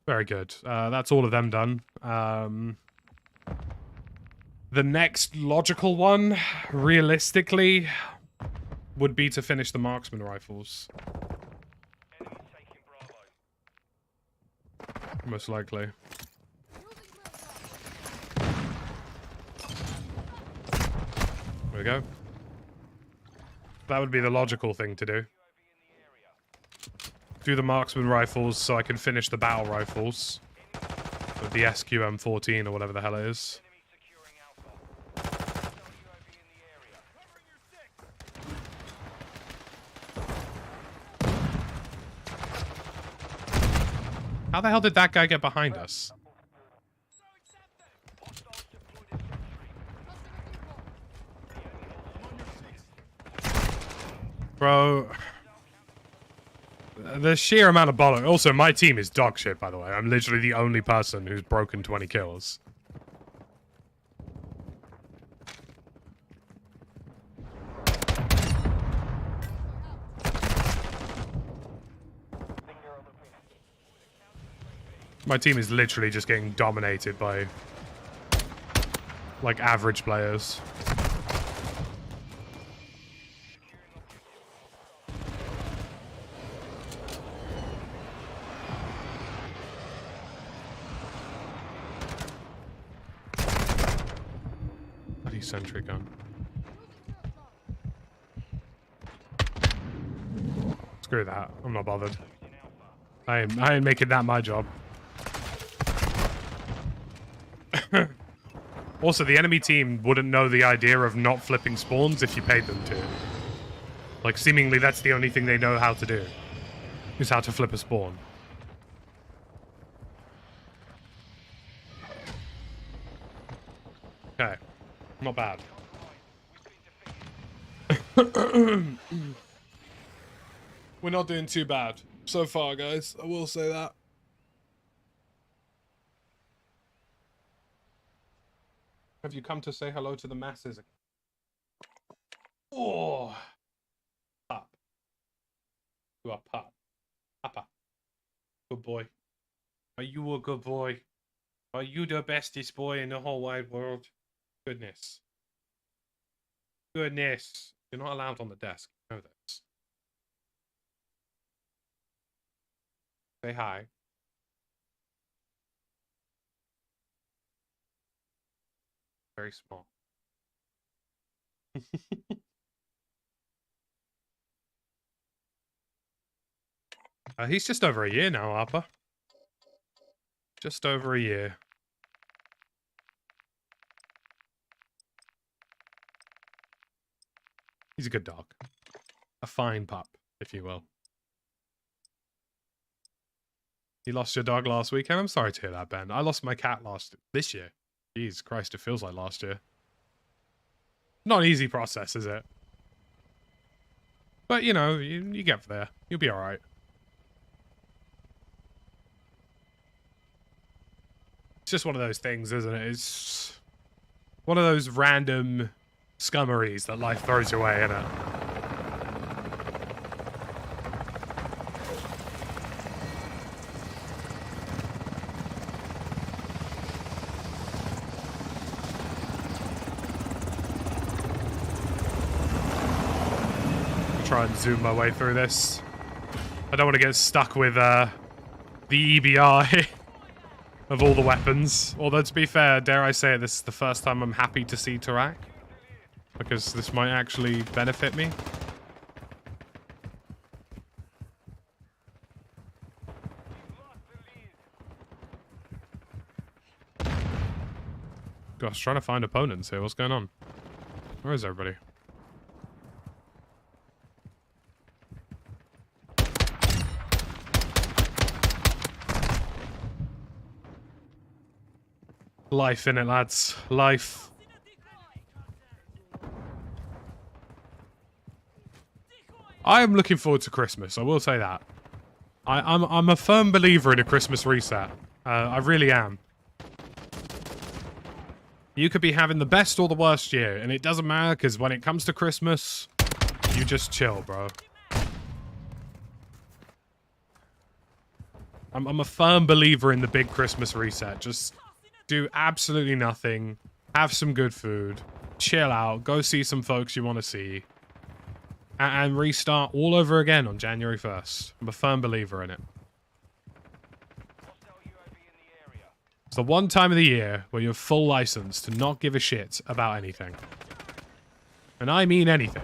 Speaker 1: Very good. That's all of them done. The next logical one, realistically, would be to finish the marksman rifles. Most likely. There we go. That would be the logical thing to do. Do the marksman rifles so I can finish the battle rifles. With the SQM-14 or whatever the hell it is. How the hell did that guy get behind us? Bro, the sheer amount of bollock. Also, my team is dog shit, by the way. I'm literally the only person who's broken 20 kills. My team is literally just getting dominated by, like, average players. sentry gun. Screw that. I'm not bothered. I ain't making that my job. Also, the enemy team wouldn't know the idea of not flipping spawns if you paid them to. Like, seemingly that's the only thing they know how to do. Is how to flip a spawn. Okay. Not bad. We're not doing too bad so far, guys. I will say that. Have you come to say hello to the masses? Oh, pup. You are pup. Papa. Good boy. Are you a good boy? Are you the bestest boy in the whole wide world? Goodness. Goodness. You're not allowed on the desk. You know this. Say hi. Very small. He's just over a year now, Harper. Just over a year. He's a good dog. A fine pup, if you will. You lost your dog last weekend? I'm sorry to hear that, Ben. I lost my cat this year. Jesus Christ, it feels like last year. Not an easy process, is it? But, you know, you get there. You'll be alright. It's just one of those things, isn't it? It's one of those random scummeries that life throws your way, isn't it? Try and zoom my way through this. I don't want to get stuck with the EBI of all the weapons. Although, to be fair, dare I say it, this is the first time I'm happy to see Tarak. Because this might actually benefit me. Gosh, trying to find opponents here. What's going on? Where is everybody? Life, innit, lads? Life. I am looking forward to Christmas, I will say that. I'm a firm believer in a Christmas reset. I really am. You could be having the best or the worst year, and it doesn't matter, because when it comes to Christmas, you just chill, bro. I'm a firm believer in the big Christmas reset. Just do absolutely nothing, have some good food, chill out, go see some folks you want to see, and restart all over again on January 1st. I'm a firm believer in it. It's the one time of the year where you have full license to not give a shit about anything. And I mean anything.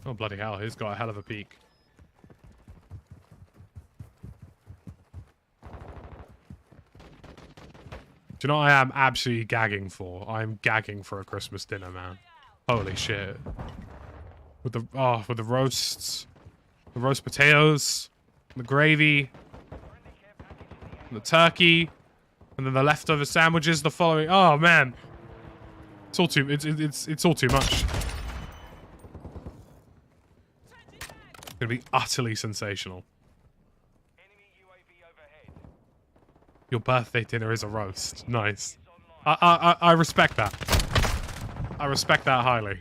Speaker 1: Oh, bloody hell, he's got a hell of a peak. Do you know what I am absolutely gagging for? I'm gagging for a Christmas dinner, man. Holy shit. With the roasts, the roast potatoes, the gravy, the turkey, and then the leftover sandwiches the following. Oh man. It's all too it's all too much. It's gonna be utterly sensational. Your birthday dinner is a roast. Nice. I respect that. I respect that highly.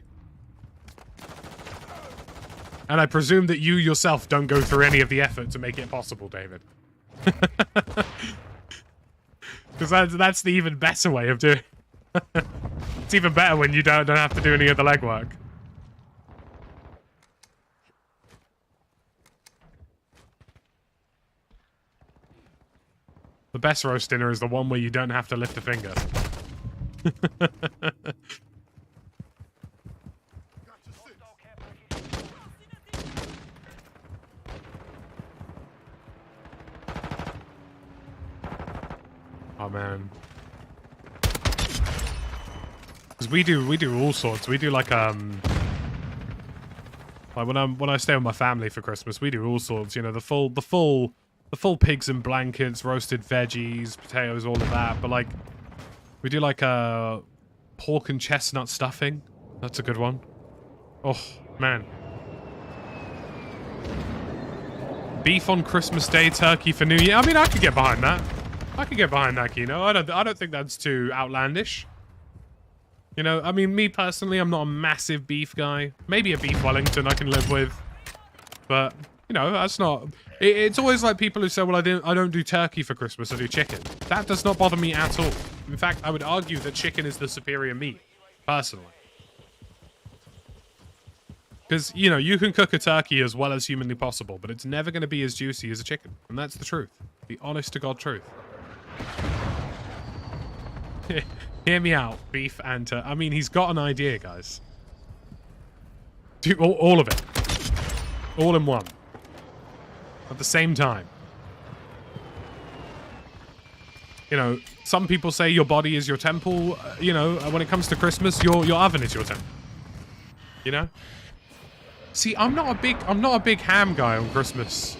Speaker 1: And I presume that you yourself don't go through any of the effort to make it possible, David. Because that's the even better way of doing. It's even better when you don't have to do any of the legwork. The best roast dinner is the one where you don't have to lift a finger. Oh man. Because we do all sorts. We do like when I stay with my family for Christmas, we do all sorts, you know, the full pigs and blankets, roasted veggies, potatoes, all of that. But like we do like pork and chestnut stuffing. That's a good one. Oh man. Beef on Christmas Day, turkey for New Year. I mean, I could get behind that. I could get behind that, Kino. I don't think that's too outlandish. You know, I mean, me personally, I'm not a massive beef guy. Maybe a beef Wellington I can live with. But, you know, that's not... It's always like people who say, well, I don't do turkey for Christmas, I do chicken. That does not bother me at all. In fact, I would argue that chicken is the superior meat, personally. Because, you know, you can cook a turkey as well as humanly possible, but it's never going to be as juicy as a chicken. And that's the truth. The honest-to-God truth. Hear me out, beef and I mean, he's got an idea, guys. Do all of it. All in one. At the same time. You know, some people say your body is your temple. You know, when it comes to Christmas, your oven is your temple. You know? See, I'm not a big ham guy on Christmas.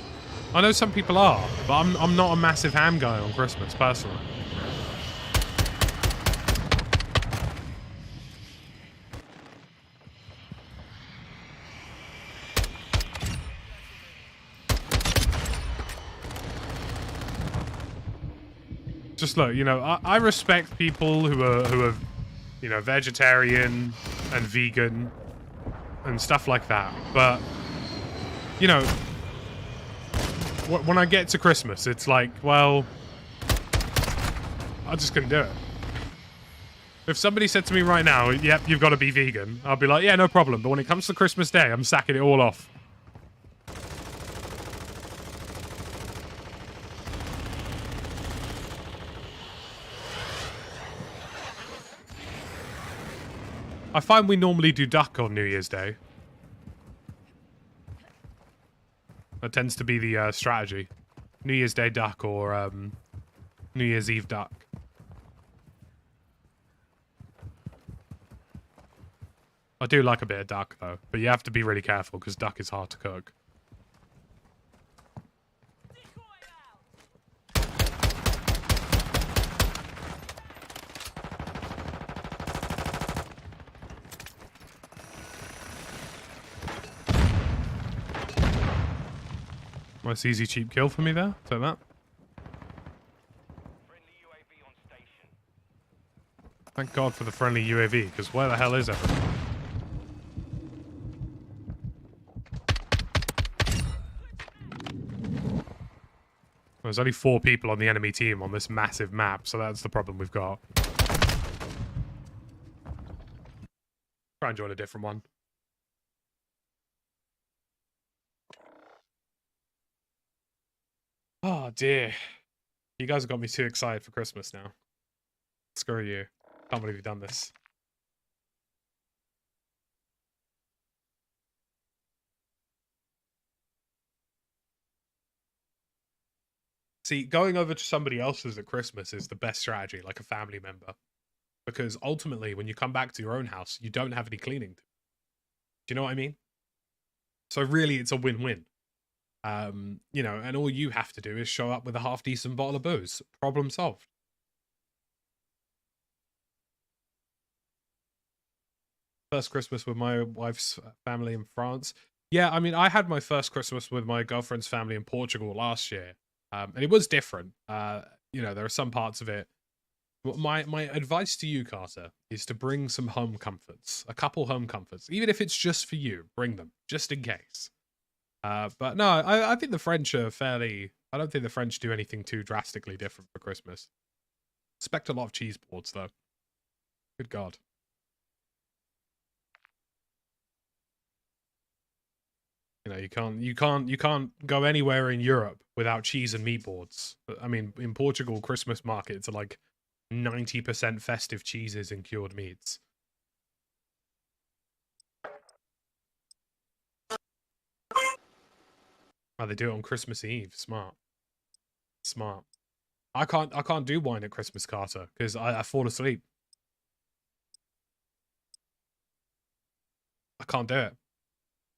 Speaker 1: I know some people are, but I'm not a massive ham guy on Christmas, personally. Just look, you know, I respect people who are, you know, vegetarian and vegan and stuff like that. But, you know, when I get to Christmas, it's like, well, I'm just gonna do it. If somebody said to me right now, yep, you've got to be vegan, I'll be like, yeah, no problem. But when it comes to Christmas Day, I'm sacking it all off. I find we normally do duck on New Year's Day. That tends to be the strategy. New Year's Day duck or New Year's Eve duck. I do like a bit of duck, though. But you have to be really careful, because duck is hard to cook. Nice easy cheap kill for me there. Take that.
Speaker 3: Friendly UAV on station.
Speaker 1: Thank God for the friendly UAV, because where the hell is everyone? There's only 4 people on the enemy team on this massive map, so that's the problem we've got. Try and join a different one. Oh dear. You guys have got me too excited for Christmas now. Screw you. Can't believe you've done this. See, going over to somebody else's at Christmas is the best strategy, like a family member. Because ultimately, when you come back to your own house, you don't have any cleaning. Do you know what I mean? So really, it's a win-win. You know, and all you have to do is show up with a half-decent bottle of booze. Problem solved. First Christmas with my wife's family in France. Yeah, I mean, I had my first Christmas with my girlfriend's family in Portugal last year. And it was different. You know, there are some parts of it. My advice to you, Carter, is to bring some home comforts. A couple home comforts. Even if it's just for you, bring them. Just in case. But no, I think the French are fairly... I don't think the French do anything too drastically different for Christmas. Expect a lot of cheese boards though. Good God. You know, you can't go anywhere in Europe without cheese and meat boards. I mean, in Portugal, Christmas markets are like 90% festive cheeses and cured meats. Oh, they do it on Christmas Eve. Smart. Smart. I can't do wine at Christmas, Carter, because I fall asleep. I can't do it.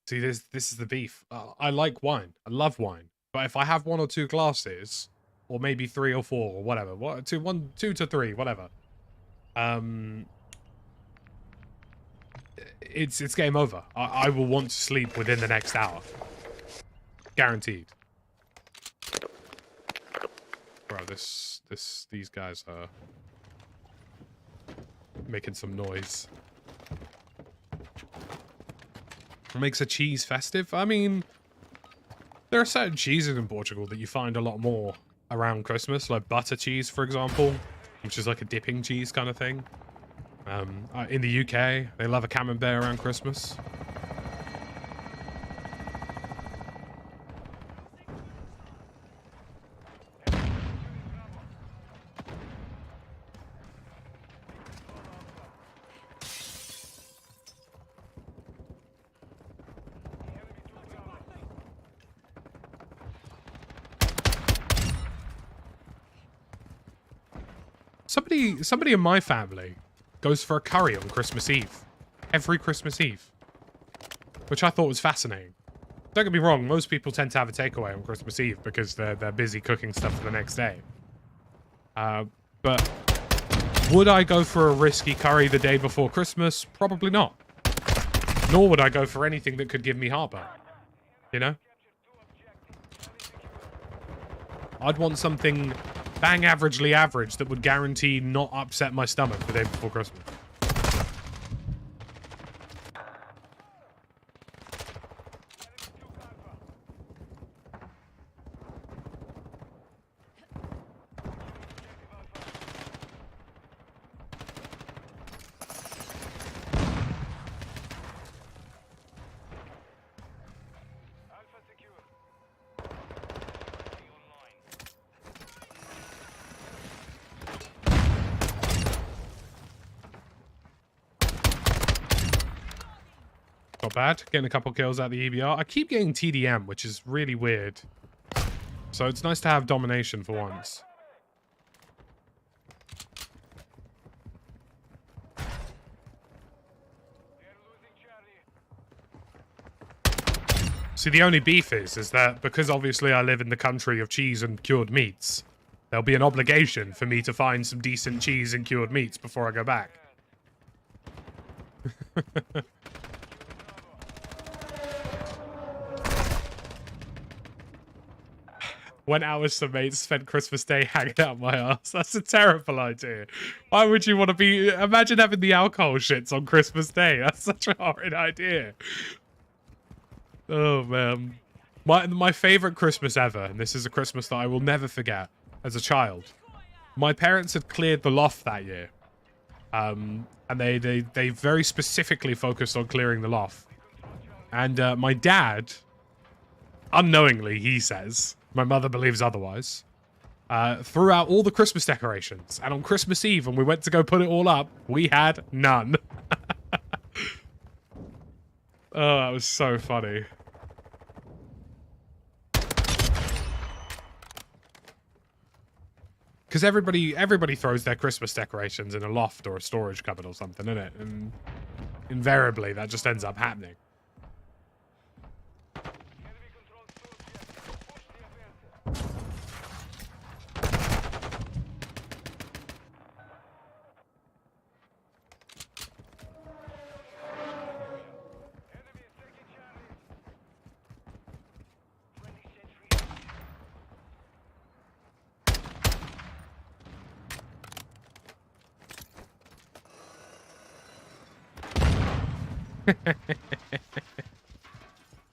Speaker 1: See, this is the beef. I like wine. I love wine. But if I have 1 or 2 glasses, or maybe 3 or 4 or whatever, 2 to 3, whatever. It's game over. I will want to sleep within the next hour. Guaranteed. Bro, these guys are making some noise. What makes a cheese festive? I mean, there are certain cheeses in Portugal that you find a lot more around Christmas, like butter cheese, for example, which is like a dipping cheese kind of thing. In the UK, they love a camembert around Christmas. Somebody in my family goes for a curry on Christmas Eve. Every Christmas Eve. Which I thought was fascinating. Don't get me wrong, most people tend to have a takeaway on Christmas Eve because they're busy cooking stuff for the next day. But would I go for a risky curry the day before Christmas? Probably not. Nor would I go for anything that could give me heartburn. You know? I'd want something bang averagely average that would guarantee not upset my stomach the day before Christmas. Not bad. Getting a couple kills out the EBR. I keep getting TDM, which is really weird. So it's nice to have domination for once. See, the only beef is that because obviously I live in the country of cheese and cured meats, there'll be an obligation for me to find some decent cheese and cured meats before I go back. Went out with some mates, spent Christmas Day hanging out my ass. That's a terrible idea. Why would you want to be... Imagine having the alcohol shits on Christmas Day. That's such a horrid idea. Oh, man. My favorite Christmas ever, and this is a Christmas that I will never forget, as a child. My parents had cleared the loft that year. And they very specifically focused on clearing the loft. And my dad, unknowingly, he says... My mother believes otherwise. Threw out all the Christmas decorations. And on Christmas Eve, when we went to go put it all up, we had none. Oh, that was so funny. Because everybody throws their Christmas decorations in a loft or a storage cupboard or something, innit? And invariably, that just ends up happening.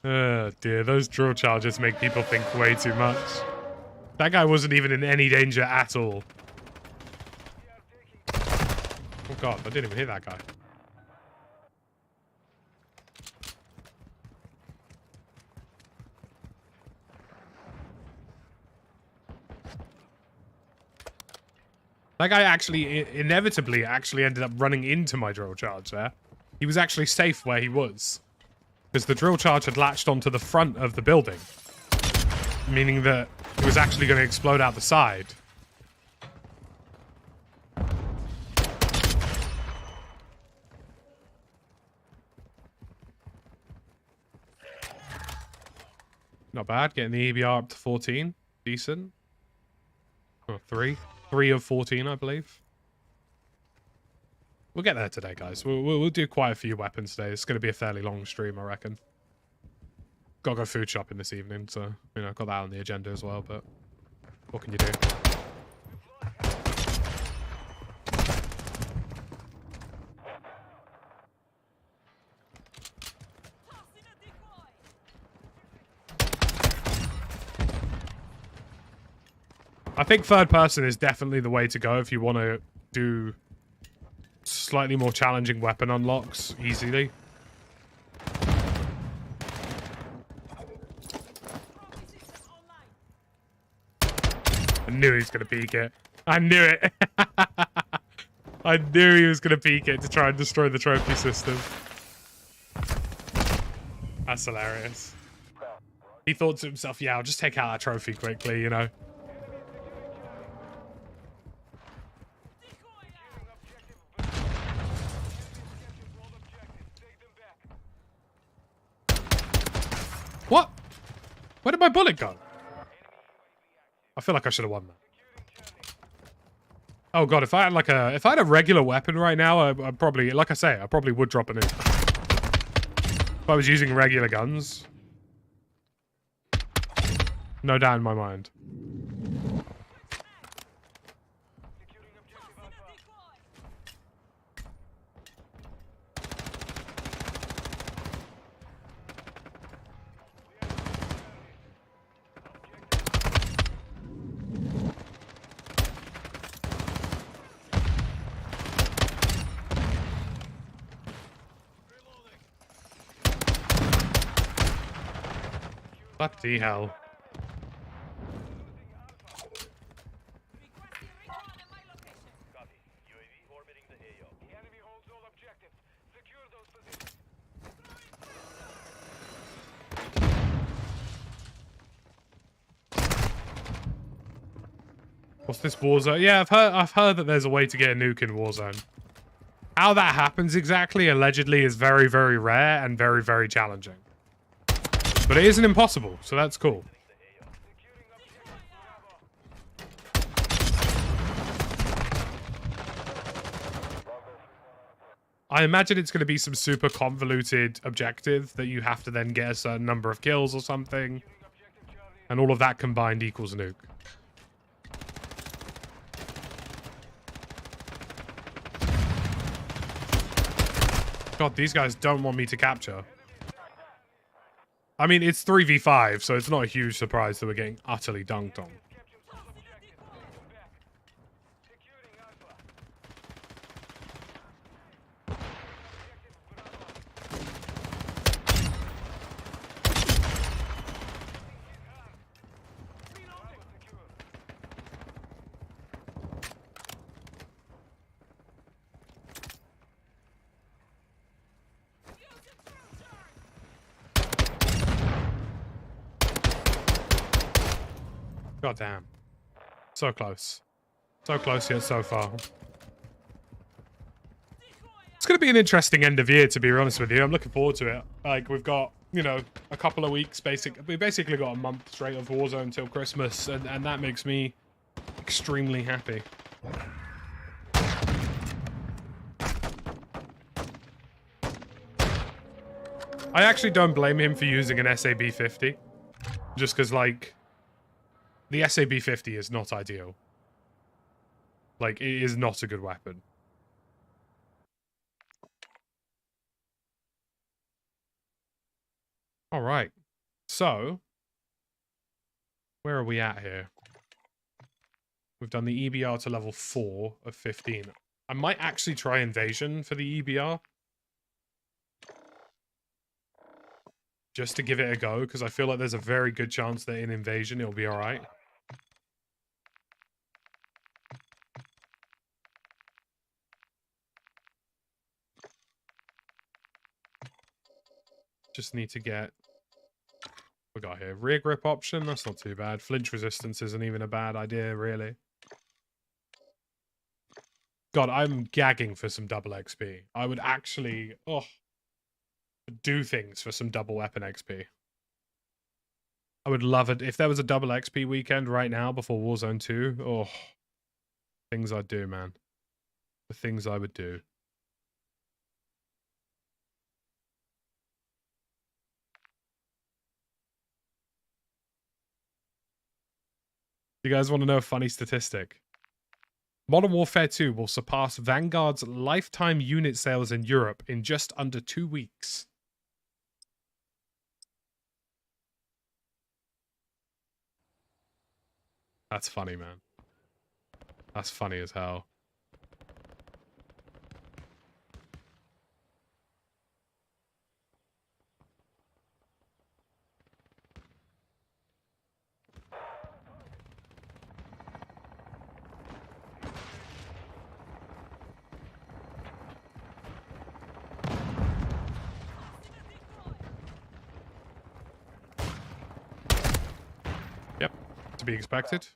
Speaker 1: Oh dear, those drill charges make people think way too much. That guy wasn't even in any danger at all. God, I didn't even hit that guy. That guy actually, inevitably, actually ended up running into my drill charge there. He was actually safe where he was. Because the drill charge had latched onto the front of the building. Meaning that it was actually going to explode out the side. Not bad. Getting the EBR up to 14. Decent. Oh, 3. 3 of 14, I believe. We'll get there today, guys. We'll do quite a few weapons today. It's going to be a fairly long stream, I reckon. Gotta go food shopping this evening, so, you know, got that on the agenda as well, but what can you do? I think third person is definitely the way to go if you want to do slightly more challenging weapon unlocks easily. I knew he was going to peek it. I knew it. I knew he was going to peek it to try and destroy the trophy system. That's hilarious. He thought to himself, yeah, I'll just take out that trophy quickly, you know. What? Where did my bullet go? I feel like I should have won that. Oh god, if I had a regular weapon right now, I'd probably, like I say, I probably would drop a nuke. If I was using regular guns. No doubt in my mind. Bloody hell. What's this Warzone? Yeah, I've heard that there's a way to get a nuke in Warzone. How that happens exactly, allegedly, is very, very rare and very, very challenging. But it isn't impossible, so that's cool. I imagine it's going to be some super convoluted objective that you have to then get a certain number of kills or something. And all of that combined equals a nuke. God, these guys don't want me to capture. I mean, it's 3v5, so it's not a huge surprise that we're getting utterly dunked on. God damn. So close. So close yet so far. It's going to be an interesting end of year, to be honest with you. I'm looking forward to it. Like, we've got, you know, a couple of weeks, we basically got a month straight of Warzone until Christmas, and that makes me extremely happy. I actually don't blame him for using an SAB-50. Just because, like, the SAB-50 is not ideal. Like, it is not a good weapon. Alright. So, where are we at here? We've done the EBR to level 4 of 15. I might actually try Invasion for the EBR. Just to give it a go, because I feel like there's a very good chance that in Invasion it'll be alright. Just need to get... We got here. Rear grip option, that's not too bad. Flinch resistance isn't even a bad idea, really. God, I'm gagging for some double XP. I would actually, do things for some double weapon XP. I would love it. If there was a double XP weekend right now before Warzone 2, oh, things I'd do, man. The things I would do. You guys want to know a funny statistic? Modern Warfare 2 will surpass Vanguard's lifetime unit sales in Europe in just under 2 weeks. That's funny, man. That's funny as hell. Yep, to be expected.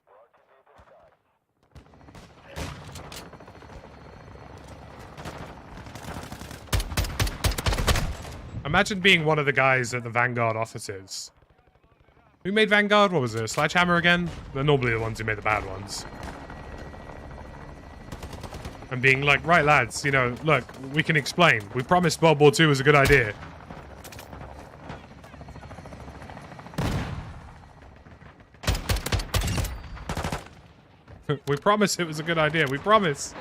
Speaker 1: Imagine being one of the guys at the Vanguard offices. Who made Vanguard? What was it? Sledgehammer again? They're normally the ones who made the bad ones. And being like, right lads, you know, look, we can explain. We promised World War II was a good idea. We promise it was a good idea. We promise.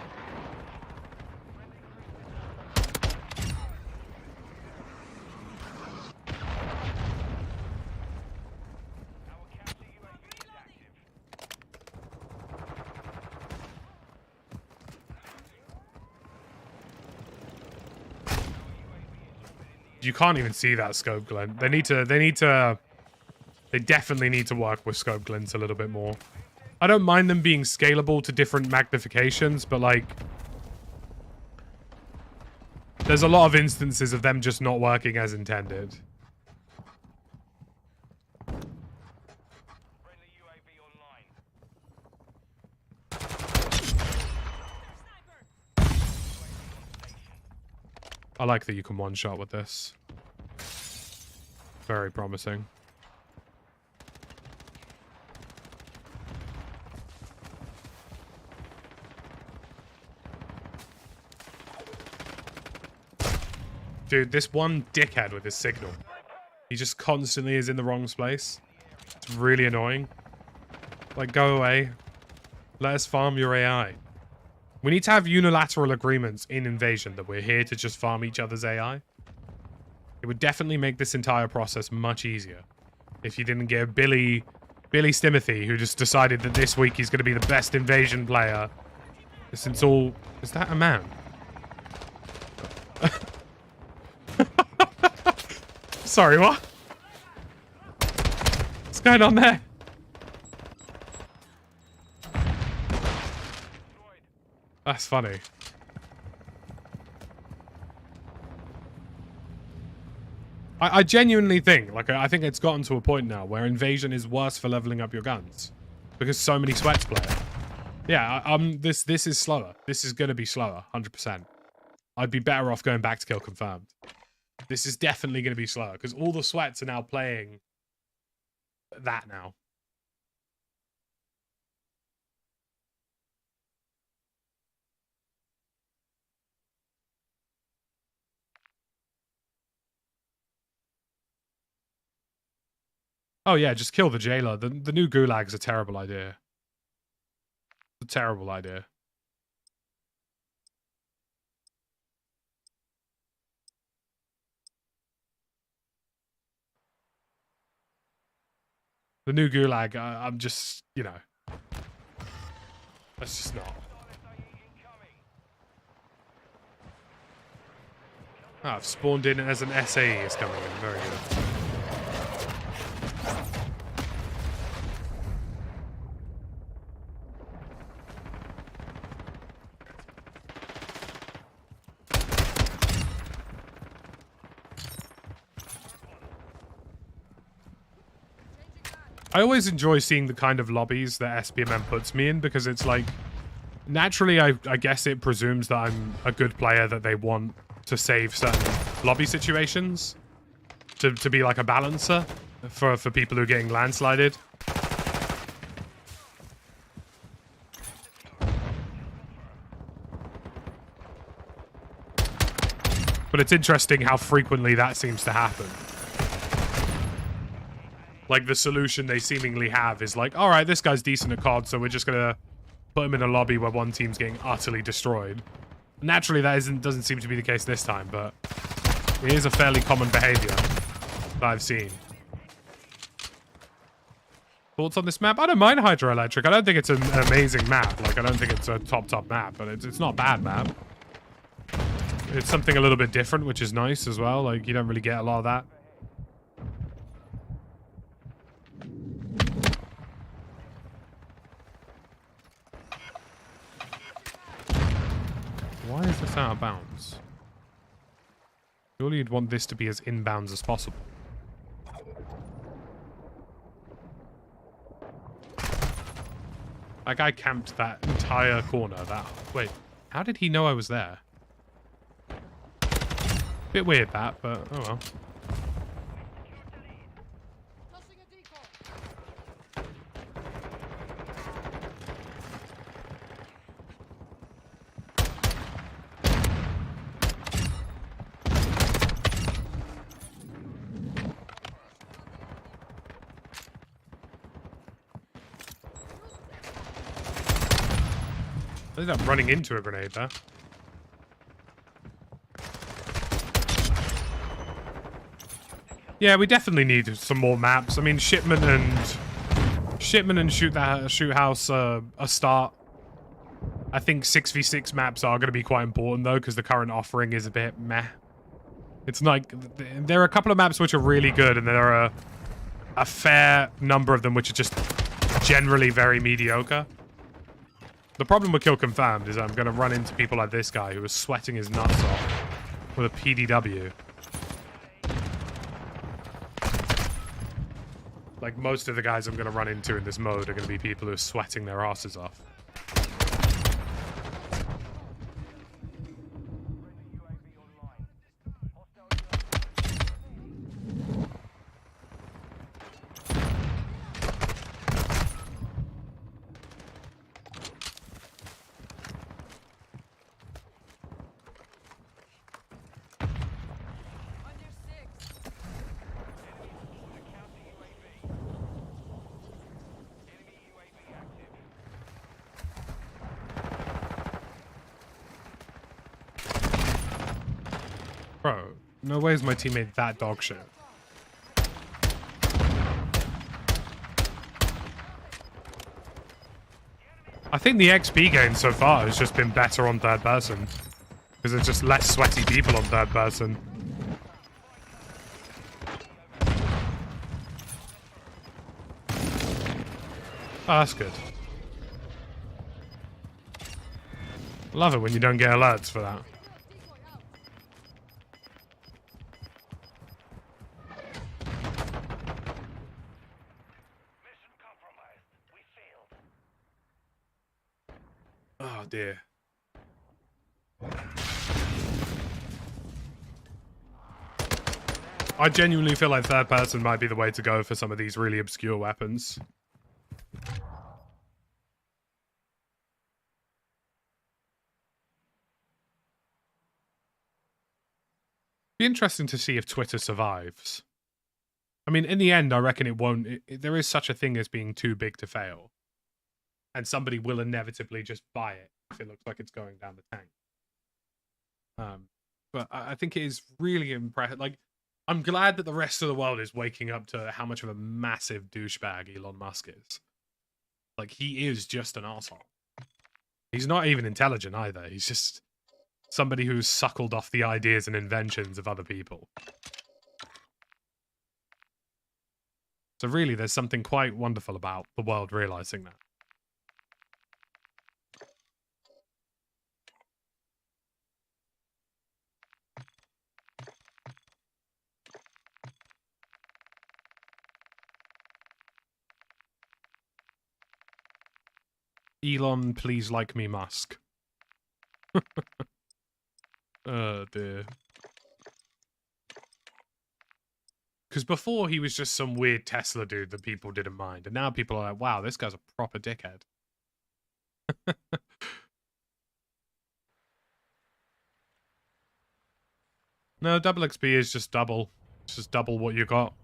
Speaker 1: You can't even see that scope glint. They definitely need to work with scope glints a little bit more. I don't mind them being scalable to different magnifications, but like, there's a lot of instances of them just not working as intended. I like that you can one-shot with this. Very promising. Dude, this one dickhead with his signal. He just constantly is in the wrong place. It's really annoying. Like, go away. Let us farm your AI. We need to have unilateral agreements in Invasion that we're here to just farm each other's AI. It would definitely make this entire process much easier if you didn't get Billy Stimothy, who just decided that this week he's going to be the best Invasion player since all... Is that a man? Sorry, what? What's going on there? That's funny. I genuinely think, like, I think it's gotten to a point now where Invasion is worse for leveling up your guns. Because so many sweats play it. Yeah, this is slower. This is going to be slower, 100%. I'd be better off going back to kill confirmed. This is definitely going to be slower, because all the sweats are now playing that now. Oh yeah, just kill the jailer. The new gulag's a terrible idea. It's a terrible idea. The new gulag, I'm just, you know. That's just not. Ah, I've spawned in as an SAE is coming in. Very good. I always enjoy seeing the kind of lobbies that SBMM puts me in because it's like, naturally, I guess it presumes that I'm a good player that they want to save certain lobby situations to be like a balancer for people who are getting landslided. But it's interesting how frequently that seems to happen. Like, the solution they seemingly have is like, alright, this guy's decent at COD, so we're just gonna put him in a lobby where one team's getting utterly destroyed. Naturally, that doesn't seem to be the case this time, but it is a fairly common behavior that I've seen. Thoughts on this map? I don't mind Hydroelectric. I don't think it's an amazing map. Like, I don't think it's a top map, but it's not a bad map. It's something a little bit different, which is nice as well. Like, you don't really get a lot of that. Why is this out of bounds? Surely you'd want this to be as inbounds as possible. That guy camped that entire corner. Wait, how did he know I was there? Bit weird that, but oh well. I think I'm running into a grenade there. Yeah, we definitely need some more maps. I mean, Shipment and Shoot House a start. I think 6v6 maps are going to be quite important though, because the current offering is a bit meh. It's like there are a couple of maps which are really good, and there are a fair number of them which are just generally very mediocre. The problem with Kill Confirmed is I'm going to run into people like this guy who is sweating his nuts off with a PDW. Like, most of the guys I'm going to run into in this mode are going to be people who are sweating their asses off. Bro, no way is my teammate that dog shit. I think the XP gain so far has just been better on third person. Because there's just less sweaty people on third person. Oh, that's good. Love it when you don't get alerts for that. Oh dear. I genuinely feel like third person might be the way to go for some of these really obscure weapons. Be interesting to see if Twitter survives. I mean, in the end, I reckon it won't. There is such a thing as being too big to fail. And somebody will inevitably just buy it if it looks like it's going down the tank. But I think it is really impressive. Like, I'm glad that the rest of the world is waking up to how much of a massive douchebag Elon Musk is. Like, he is just an arsehole. He's not even intelligent either. He's just somebody who's suckled off the ideas and inventions of other people. So really, there's something quite wonderful about the world realizing that. Elon, please like me, Musk. Oh, dear. Because before, he was just some weird Tesla dude that people didn't mind. And now people are like, wow, this guy's a proper dickhead. No, double XP is just double. It's just double what you got.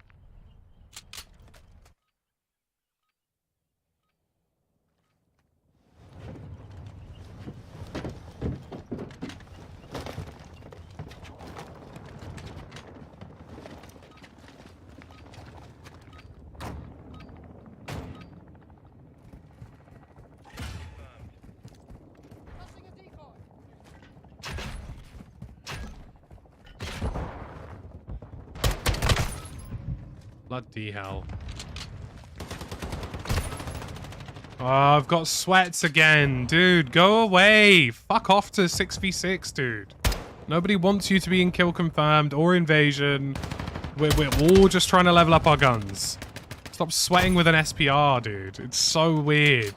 Speaker 1: Bloody hell. Oh, I've got sweats again. Dude, go away. Fuck off to 6v6, dude. Nobody wants you to be in kill confirmed or invasion. We're all just trying to level up our guns. Stop sweating with an SPR, dude. It's so weird.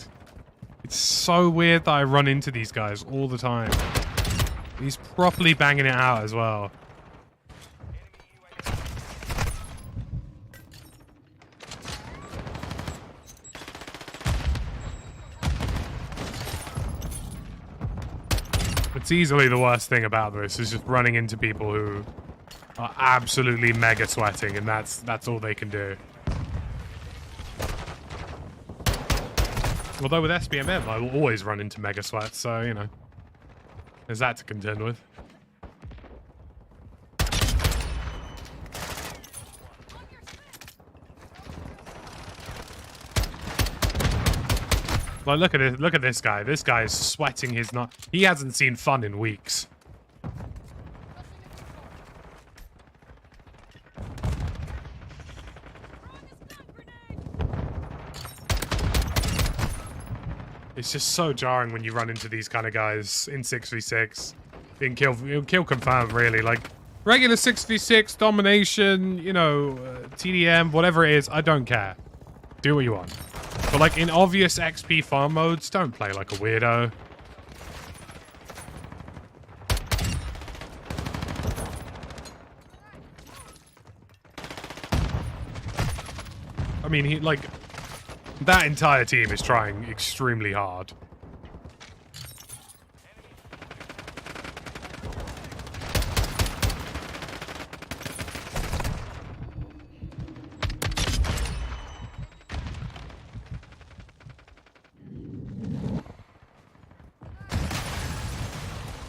Speaker 1: It's so weird that I run into these guys all the time. He's properly banging it out as well. It's easily the worst thing about this is just running into people who are absolutely mega sweating, and that's all they can do. Although with SBMM, I will always run into mega sweats, so, you know, there's that to contend with. Like, look at it. Look at this guy. This guy is sweating his nut. He hasn't seen fun in weeks. It's just so jarring when you run into these kind of guys in 6v6. In kill confirm, really. Like, regular 6v6, domination, you know, TDM, whatever it is, I don't care. Do what you want. But, like, in obvious XP farm modes, don't play like a weirdo. I mean, he, like, that entire team is trying extremely hard.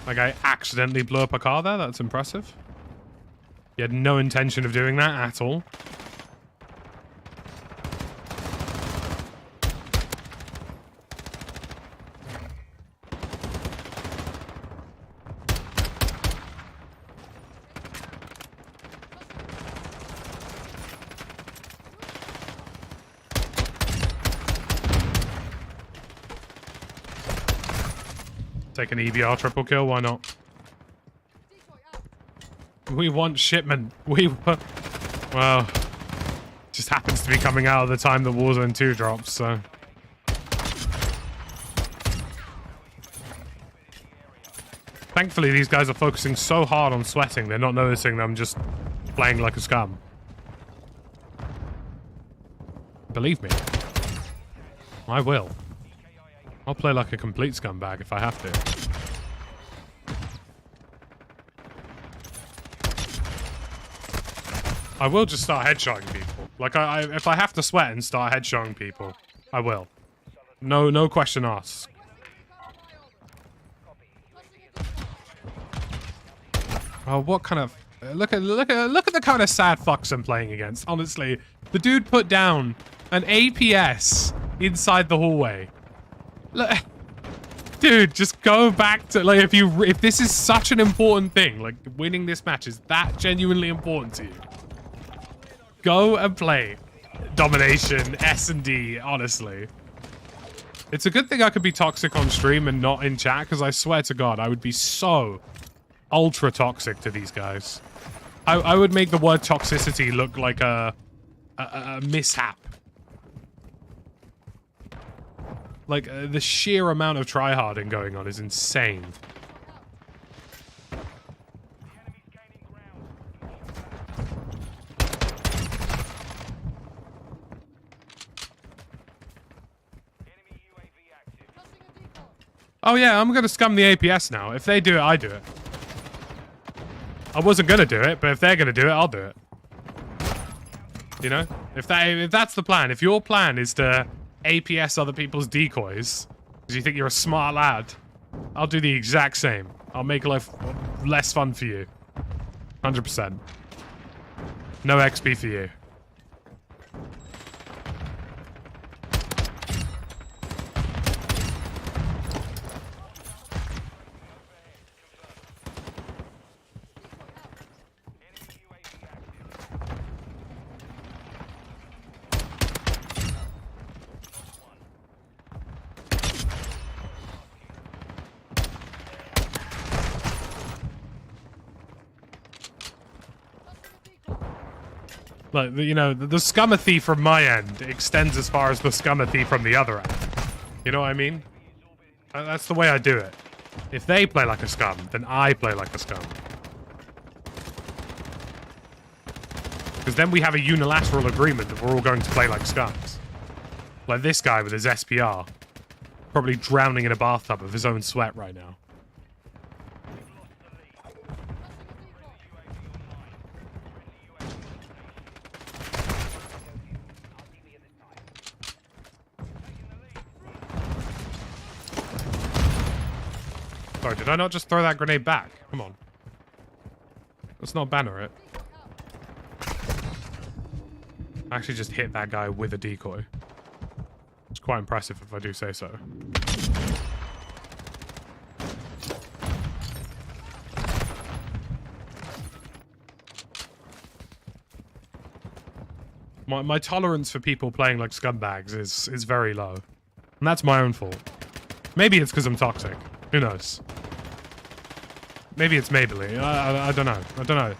Speaker 1: Like, I accidentally blew up a car there. That's impressive. He had no intention of doing that at all. Take an EBR triple kill, why not? We want shipment. Well, just happens to be coming out of the time that Warzone 2 drops, so. Thankfully, these guys are focusing so hard on sweating, they're not noticing that I'm just playing like a scum. Believe me. I will. I'll play like a complete scumbag if I have to. I will just start headshotting people. Like, if I have to sweat and start headshotting people, I will. No question asked. Oh, what kind of... Look at the kind of sad fucks I'm playing against. Honestly, the dude put down an APS inside the hallway. Look, Dude, just go back to, like, if this is such an important thing, like, winning this match is that genuinely important to you, go and play Domination, S&D, honestly. It's a good thing I could be toxic on stream and not in chat, because I swear to God, I would be so ultra toxic to these guys. I would make the word toxicity look like a mishap. Like, the sheer amount of tryharding going on is insane. Oh yeah, I'm gonna scum the APS now. If they do it, I do it. I wasn't gonna do it, but if they're gonna do it, I'll do it. You know? If that's the plan, if your plan is to APS other people's decoys, because you think you're a smart lad, I'll do the exact same. I'll make life less fun for you. 100%. No XP for you. Like, you know, the scummathy from my end extends as far as the scummathy from the other end. You know what I mean? That's the way I do it. If they play like a scum, then I play like a scum. Because then we have a unilateral agreement that we're all going to play like scums. Like this guy with his SPR. Probably drowning in a bathtub of his own sweat right now. Sorry, did I not just throw that grenade back? Come on. Let's not banner it. I actually just hit that guy with a decoy. It's quite impressive if I do say so. My tolerance for people playing like scumbags is very low. And that's my own fault. Maybe it's because I'm toxic. Who knows? Maybe it's Maybelline. I don't know. I don't know.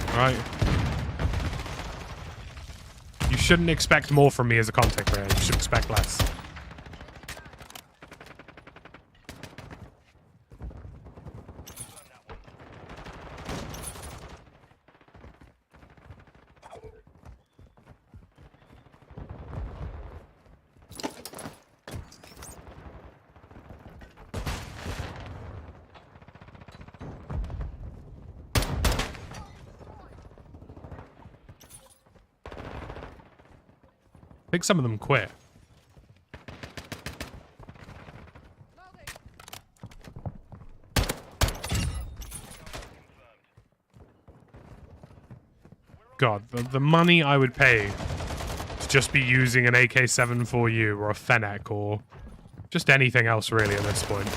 Speaker 1: Alright? You shouldn't expect more from me as a content creator. You should expect less. I think some of them quit. God, the money I would pay to just be using an AK-74U or a Fennec or just anything else really at this point.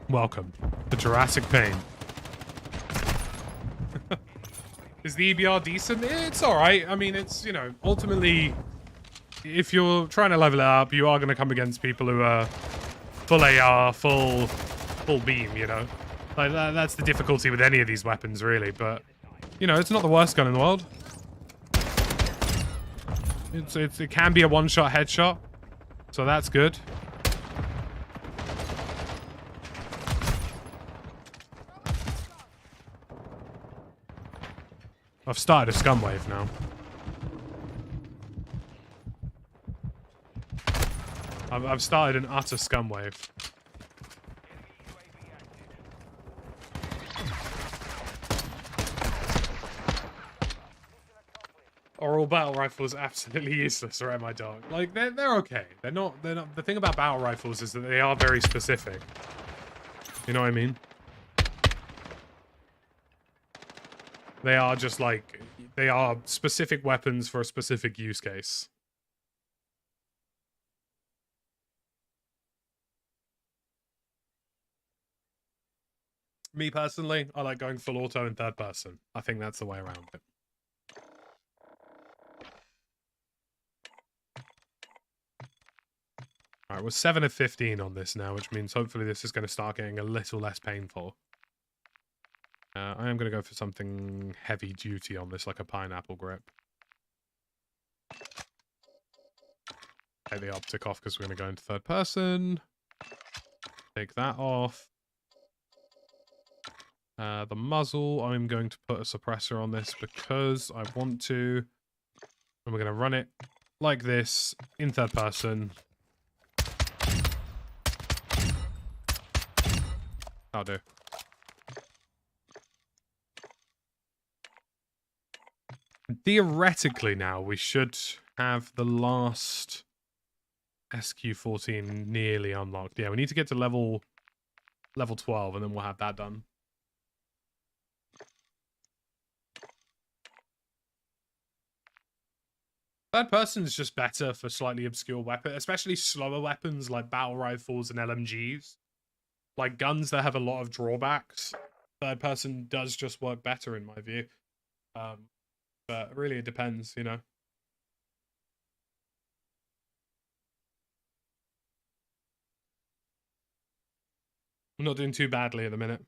Speaker 1: Welcome to Jurassic Pain. Is the EBR decent? It's alright. I mean, it's, you know, ultimately, if you're trying to level it up, you are going to come against people who are full AR, full beam, you know? Like, that's the difficulty with any of these weapons, really, but, you know, it's not the worst gun in the world. It can be a one-shot headshot, so that's good. I've started a scum wave now. I've started an utter scum wave. Oral battle rifles absolutely useless, right, my dog? Like they're okay. They're not. The thing about battle rifles is that they are very specific. You know what I mean? They are just like, they are specific weapons for a specific use case. Me personally, I like going full auto in third person. I think that's the way around it. Alright, we're 7 of 15 on this now, which means hopefully this is going to start getting a little less painful. I am going to go for something heavy duty on this, like a pineapple grip. Take the optic off because we're going to go into third person. Take that off. The muzzle, I'm going to put a suppressor on this because I want to. And we're going to run it like this in third person. That'll do. Theoretically now, we should have the last SQ-14 nearly unlocked. Yeah, we need to get to level 12 and then we'll have that done. Third person is just better for slightly obscure weapons, especially slower weapons like battle rifles and LMGs. Like guns that have a lot of drawbacks. Third person does just work better in my view. But really it depends, you know. We're not doing too badly at the minute.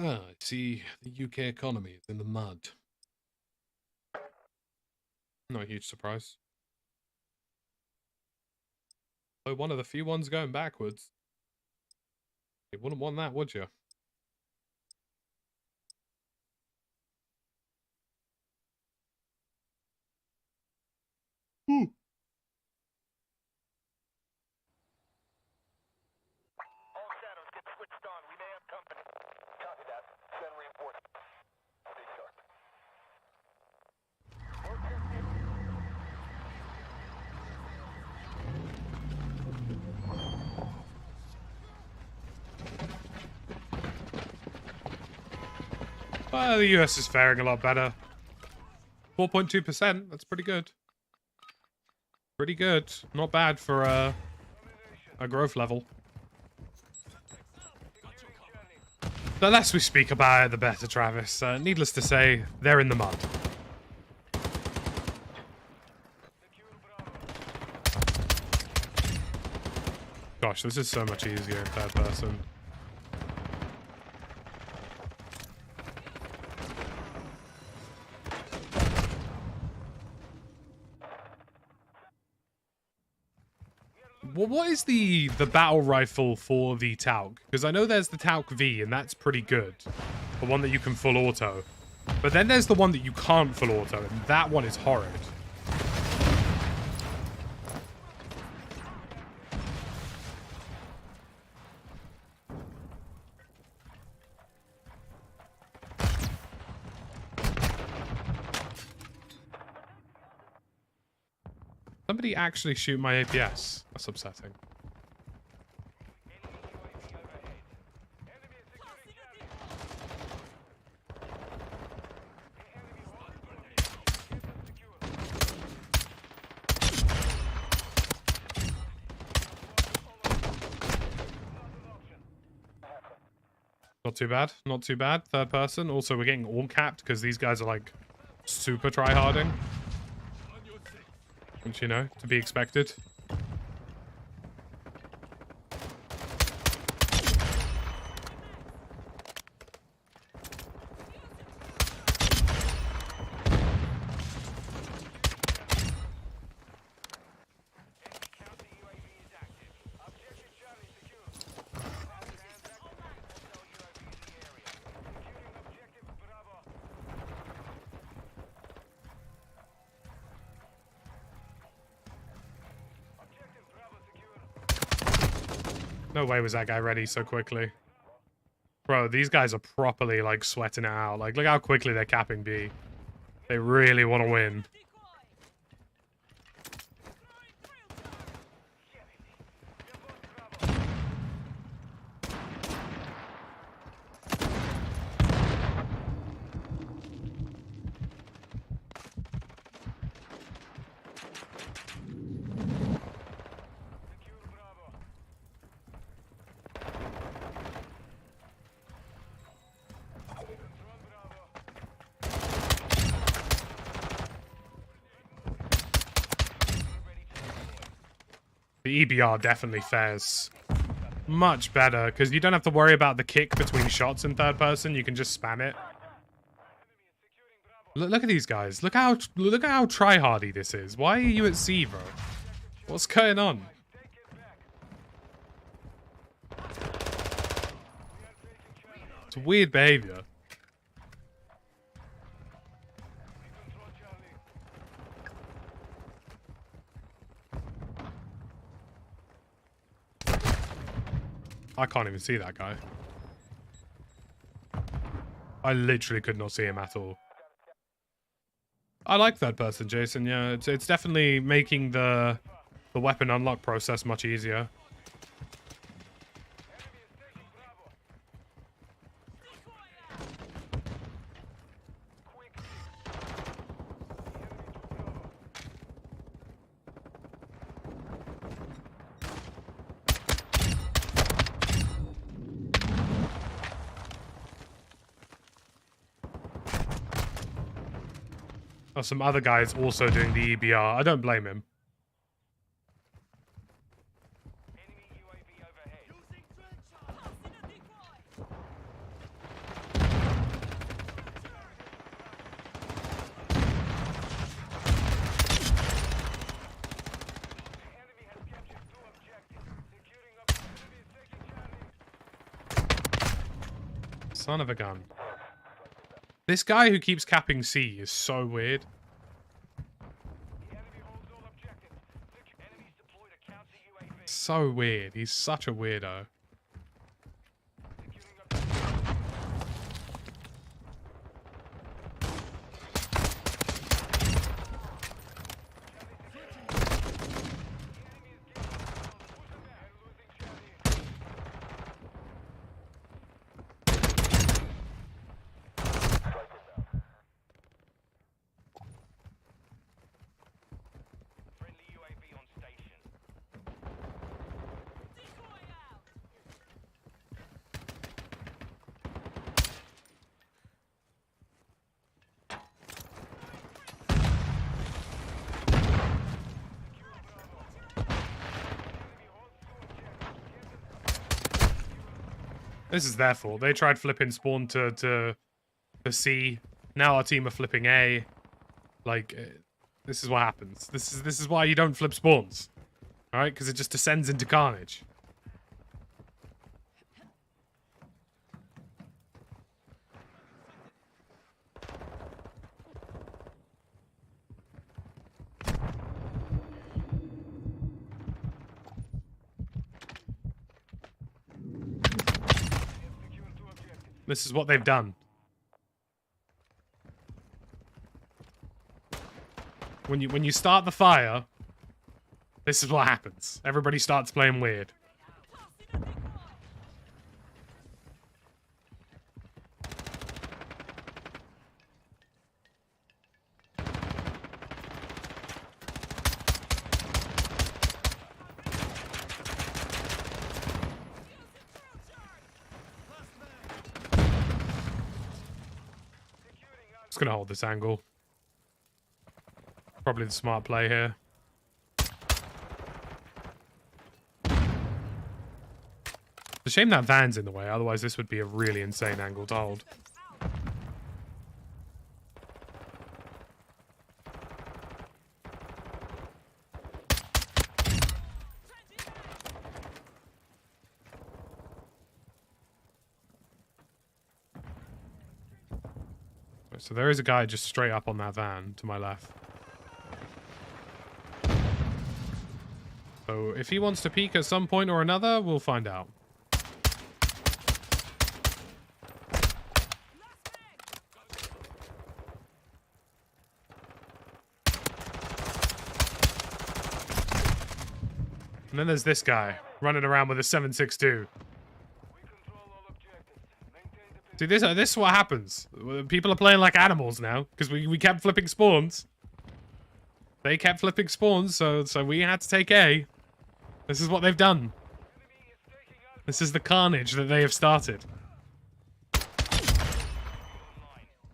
Speaker 1: Ah, I see the UK economy is in the mud. Not a huge surprise. Oh, one of the few ones going backwards. You wouldn't want that, would you? Ooh.
Speaker 4: All shadows get switched on. We may have company. Copy that. Send reinforcements. Stay sharp.
Speaker 1: Well, the US is faring a lot better. 4.2%, that's pretty good. Pretty good. Not bad for a growth level. The less we speak about it, the better, Travis. Needless to say, they're in the mud. Gosh, this is so much easier in third person. Well, what is the battle rifle for the Tauk? Because I know there's the Tauk V, and that's pretty good. The one that you can full auto. But then there's the one that you can't full auto, and that one is horrid. Somebody actually shoot my APS. That's upsetting. Not too bad. Not too bad. Third person. Also, we're getting all capped because these guys are like super try-harding. Which, you know, to be expected. No way was that guy ready so quickly. Bro, these guys are properly, like, sweating it out. Like, look how quickly they're capping B. They really want to win. The EBR definitely fares much better because you don't have to worry about the kick between shots in third person. You can just spam it. Look at these guys. Look how tryhardy this is. Why are you at C, bro? What's going on? It's weird behavior. I can't even see that guy. I literally could not see him at all. I like third person, Jason. Yeah, it's definitely making the weapon unlock process much easier. Oh, some other guys also doing the EBR. I don't blame him. Son of a gun. This guy who keeps capping C is so weird. So weird. He's such a weirdo. This is their fault. They tried flipping spawn to C. Now our team are flipping A. Like, this is what happens. This is why you don't flip spawns. Alright? Because it just descends into carnage. This is what they've done. When you start the fire, this is what happens. Everybody starts playing weird. Just gonna hold this angle. Probably the smart play here. It's a shame that van's in the way, otherwise this would be a really insane angle to hold. So there is a guy just straight up on that van to my left. So if he wants to peek at some point or another, we'll find out. And then there's this guy running around with a 7.62. See, this is what happens. People are playing like animals now because we kept flipping spawns. They kept flipping spawns, so we had to take A. This is what they've done. This is the carnage that they have started.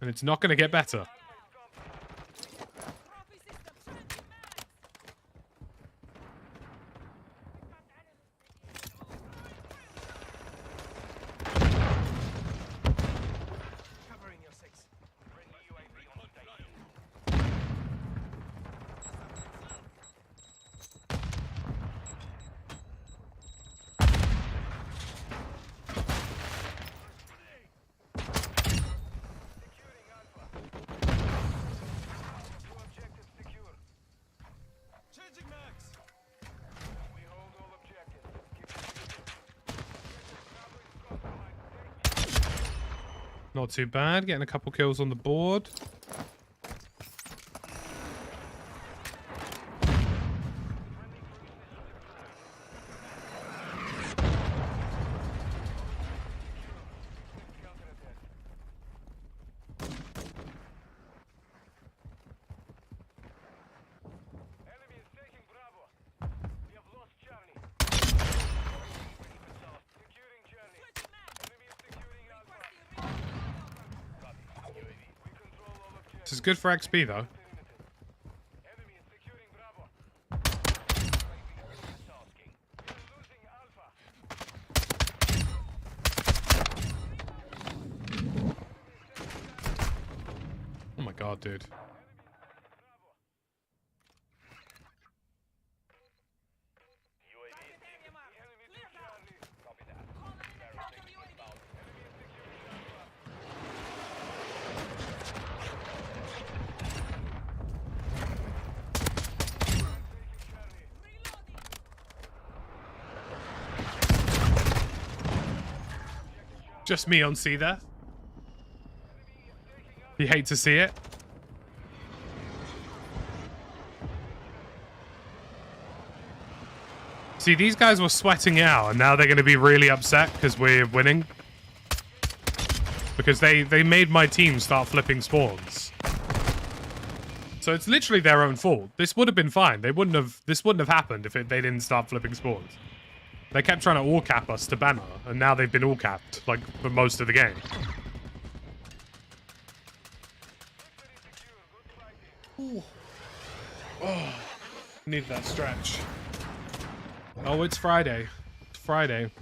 Speaker 1: And it's not going to get better. Not too bad. Getting a couple kills on the board. This is good for XP though. Oh my god, dude. Just me on C there. You hate to see it. See, these guys were sweating it out, and now they're going to be really upset because we're winning. Because they made my team start flipping spawns. So it's literally their own fault. This would have been fine. This wouldn't have happened if they didn't start flipping spawns. They kept trying to all-cap us to banner, and now they've been all-capped, like, for most of the game. Ooh. Oh, need that stretch. Oh, it's Friday. It's Friday.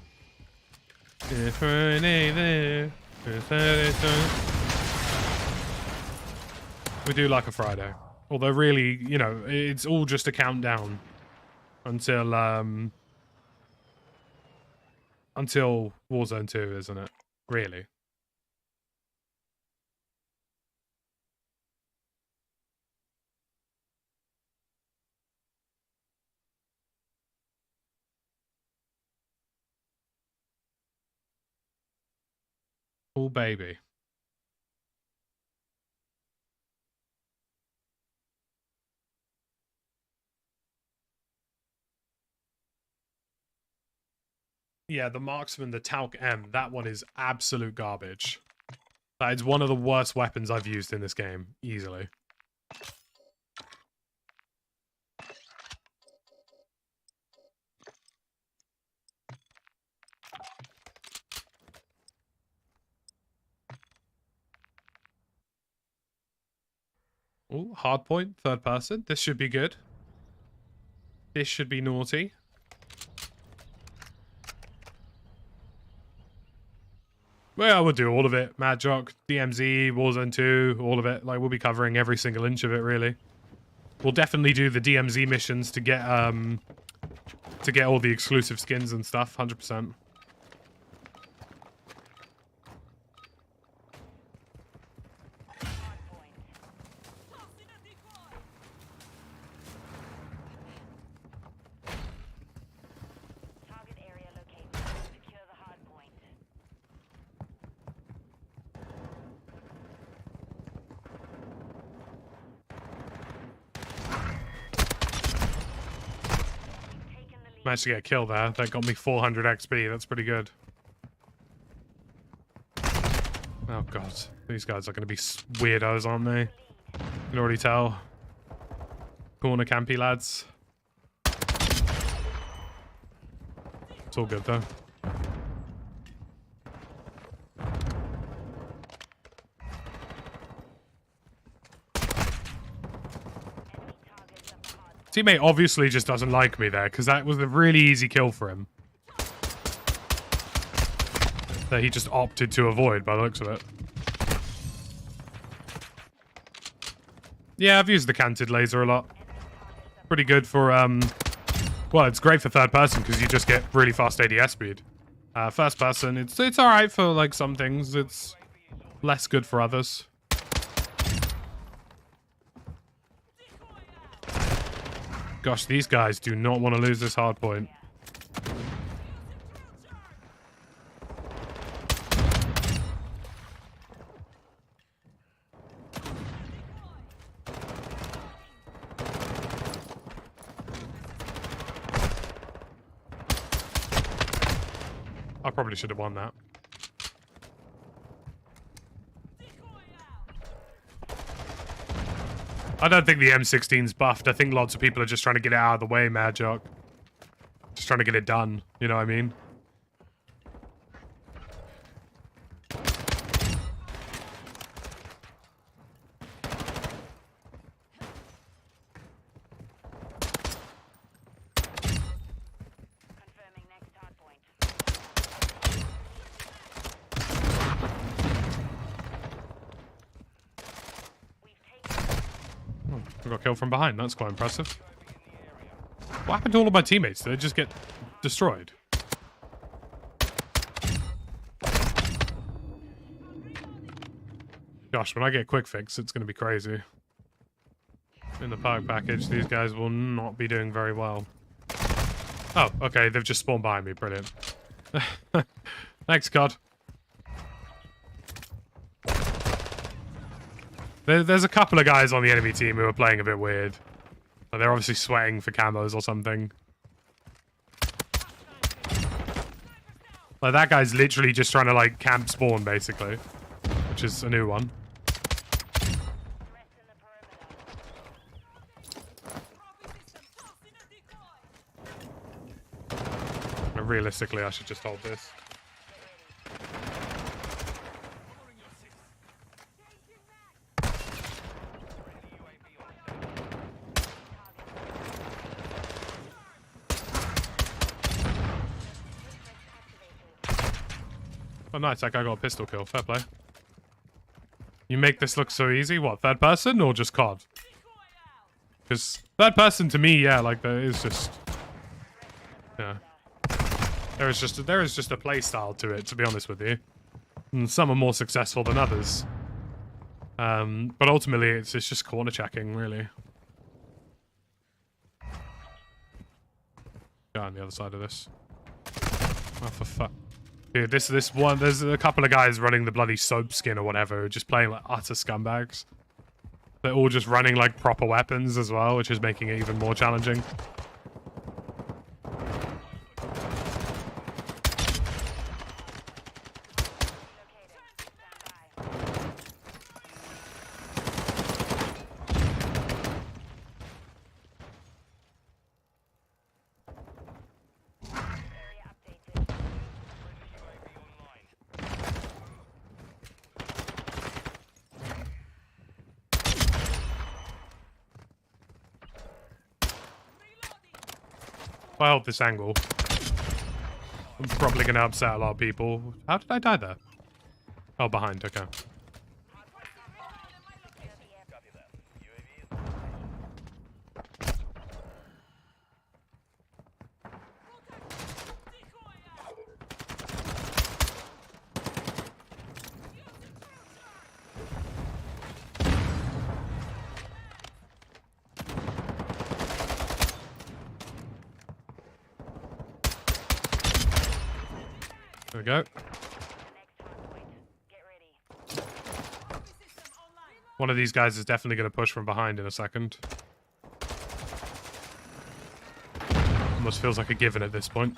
Speaker 1: It's Friday there. It's Friday. We do like a Friday. Although really, you know, it's all just a countdown until Warzone 2, isn't it? Really. Oh, baby. Yeah, the marksman, the Talc M, that one is absolute garbage. That is one of the worst weapons I've used in this game, easily. Oh, hard point, third person. This should be good. This should be naughty. Well, we'll do all of it. Mad Jock, DMZ, Warzone 2, all of it. Like, we'll be covering every single inch of it, really. We'll definitely do the DMZ missions to get all the exclusive skins and stuff, 100%. Managed to get a kill there. That got me 400 XP. That's pretty good. Oh god. These guys are going to be weirdos, aren't they? You can already tell. Corner campy lads. It's all good though. Teammate obviously just doesn't like me there, because that was a really easy kill for him. That he just opted to avoid by the looks of it. Yeah, I've used the canted laser a lot. Pretty good for, well, it's great for third person, because you just get really fast ADS speed. First person, it's alright for, like, some things. It's less good for others. Gosh, these guys do not want to lose this hard point. I probably should have won that. I don't think the M16's buffed. I think lots of people are just trying to get it out of the way, Madjock. Just trying to get it done. You know what I mean?
Speaker 3: Confirming next hard point. We've taken
Speaker 1: Oh, I got killed from behind. That's quite impressive. What happened to all of my teammates? Did they just get destroyed? Gosh, when I get quick fix, it's going to be crazy. In the park package, these guys will not be doing very well. Oh, okay, they've just spawned behind me. Brilliant. Thanks, God. There's a couple of guys on the enemy team who are playing a bit weird. They're obviously sweating for camos or something. Like, that guy's literally just trying to, like, camp spawn, basically. Which is a new one. And realistically, I should just hold this. Oh, nice. That guy got a pistol kill. Fair play. You make this look so easy. What, third person or just COD? Because third person to me, yeah, like, there is just... Yeah. There is just a play style to it, to be honest with you. And some are more successful than others. But ultimately, it's just corner checking, really. Guy on the other side of this. Oh, for fuck. Dude, this one, there's a couple of guys running the bloody soap skin or whatever, just playing like utter scumbags. They're all just running like proper weapons as well, which is making it even more challenging. If I hold this angle, I'm probably going to upset a lot of people. How did I die there? Oh, behind, okay. There we go. One of these guys is definitely going to push from behind in a second. Almost feels like a given at this point.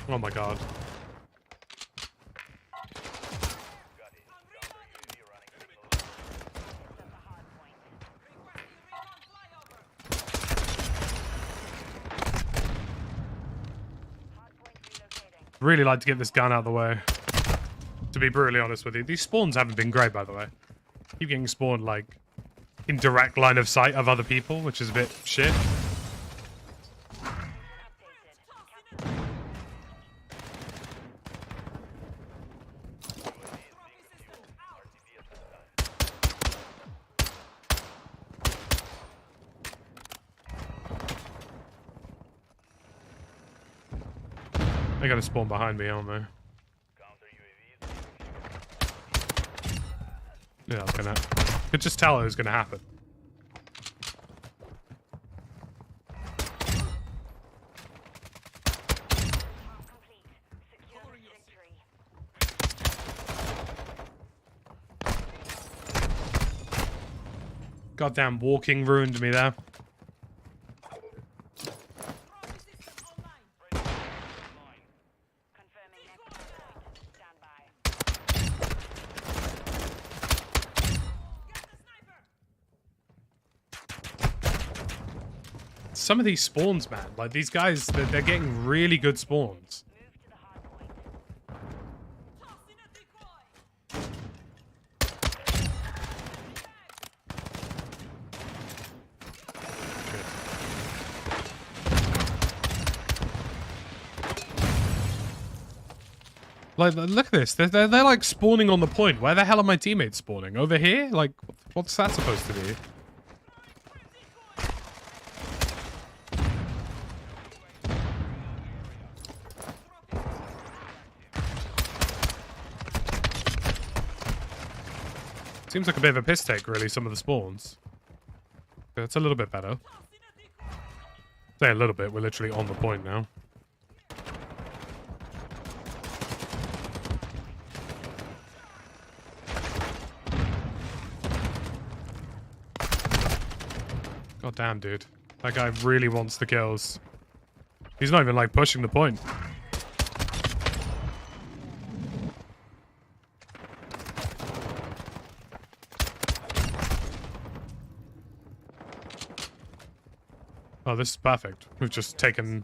Speaker 1: Oh my god. Really like to get this gun out of the way. To be brutally honest with you. These spawns haven't been great, by the way. Keep getting spawned, like, in direct line of sight of other people, which is a bit shit. They gotta spawn behind me, aren't they? Yeah, I was gonna... Could just tell it was gonna happen.
Speaker 3: Complete. Secure victory.
Speaker 1: Goddamn walking ruined me there.
Speaker 3: Confirming next point. Stand by.
Speaker 1: Some of these spawns, man. Like, these guys, they're getting really good spawns.
Speaker 3: Move to the hard point.
Speaker 1: Like, look at this. They're like spawning on the point. Where the hell are my teammates spawning? Over here? Like, what's that supposed to be? Seems like a bit of a piss take, really, some of the spawns. Okay, that's a little bit better. Say a little bit, we're literally on the point now. God damn, dude. That guy really wants the kills. He's not even, like, pushing the point. Oh, this is perfect. We've just taken...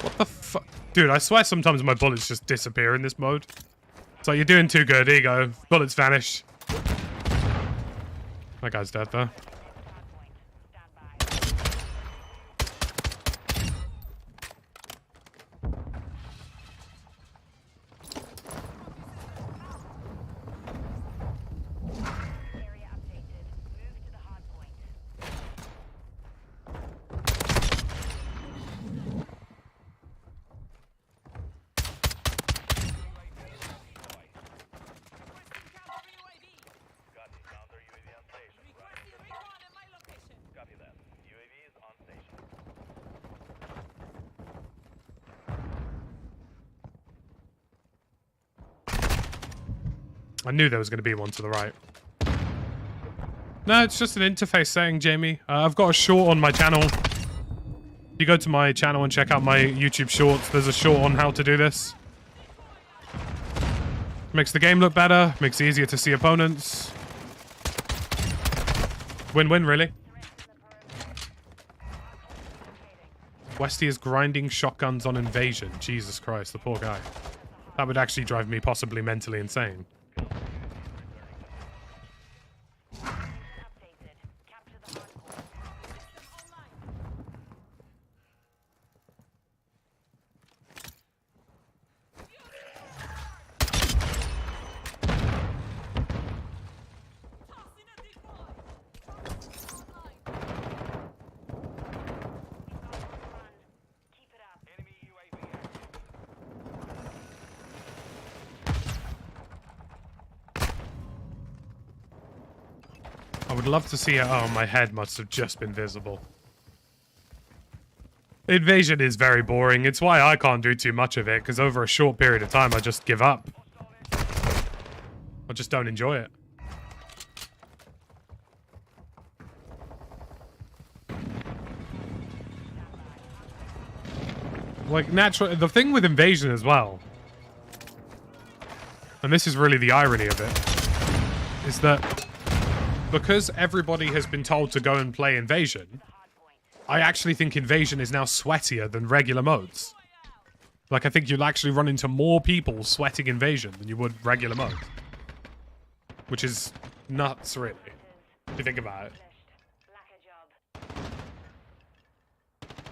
Speaker 1: What the fuck? Dude, I swear sometimes my bullets just disappear in this mode. So you're doing too good. Here you go. Bullets vanish. That guy's dead, though.
Speaker 3: Area updated. Move to the hard point.
Speaker 1: I knew there was going to be one to the right. No, it's just an interface saying, Jamie. I've got a short on my channel. If you go to my channel and check out my YouTube shorts, there's a short on how to do this. Makes the game look better, makes it easier to see opponents. Win-win, really. Westy is grinding shotguns on invasion. Jesus Christ, the poor guy. That would actually drive me possibly mentally insane.
Speaker 3: Updated. Capture the hard point. Keep it up.
Speaker 4: Enemy UAV active.
Speaker 1: I would love to see it. Oh, my head must have just been visible. Invasion is very boring. It's why I can't do too much of it, because over a short period of time, I just give up. I just don't enjoy it. Like, naturally, the thing with Invasion as well, and this is really the irony of it, is that because everybody has been told to go and play Invasion, I actually think Invasion is now sweatier than regular modes. Like, I think you'll actually run into more people sweating Invasion than you would regular mode. which is nuts, really, if you think about it.
Speaker 3: Lack a job.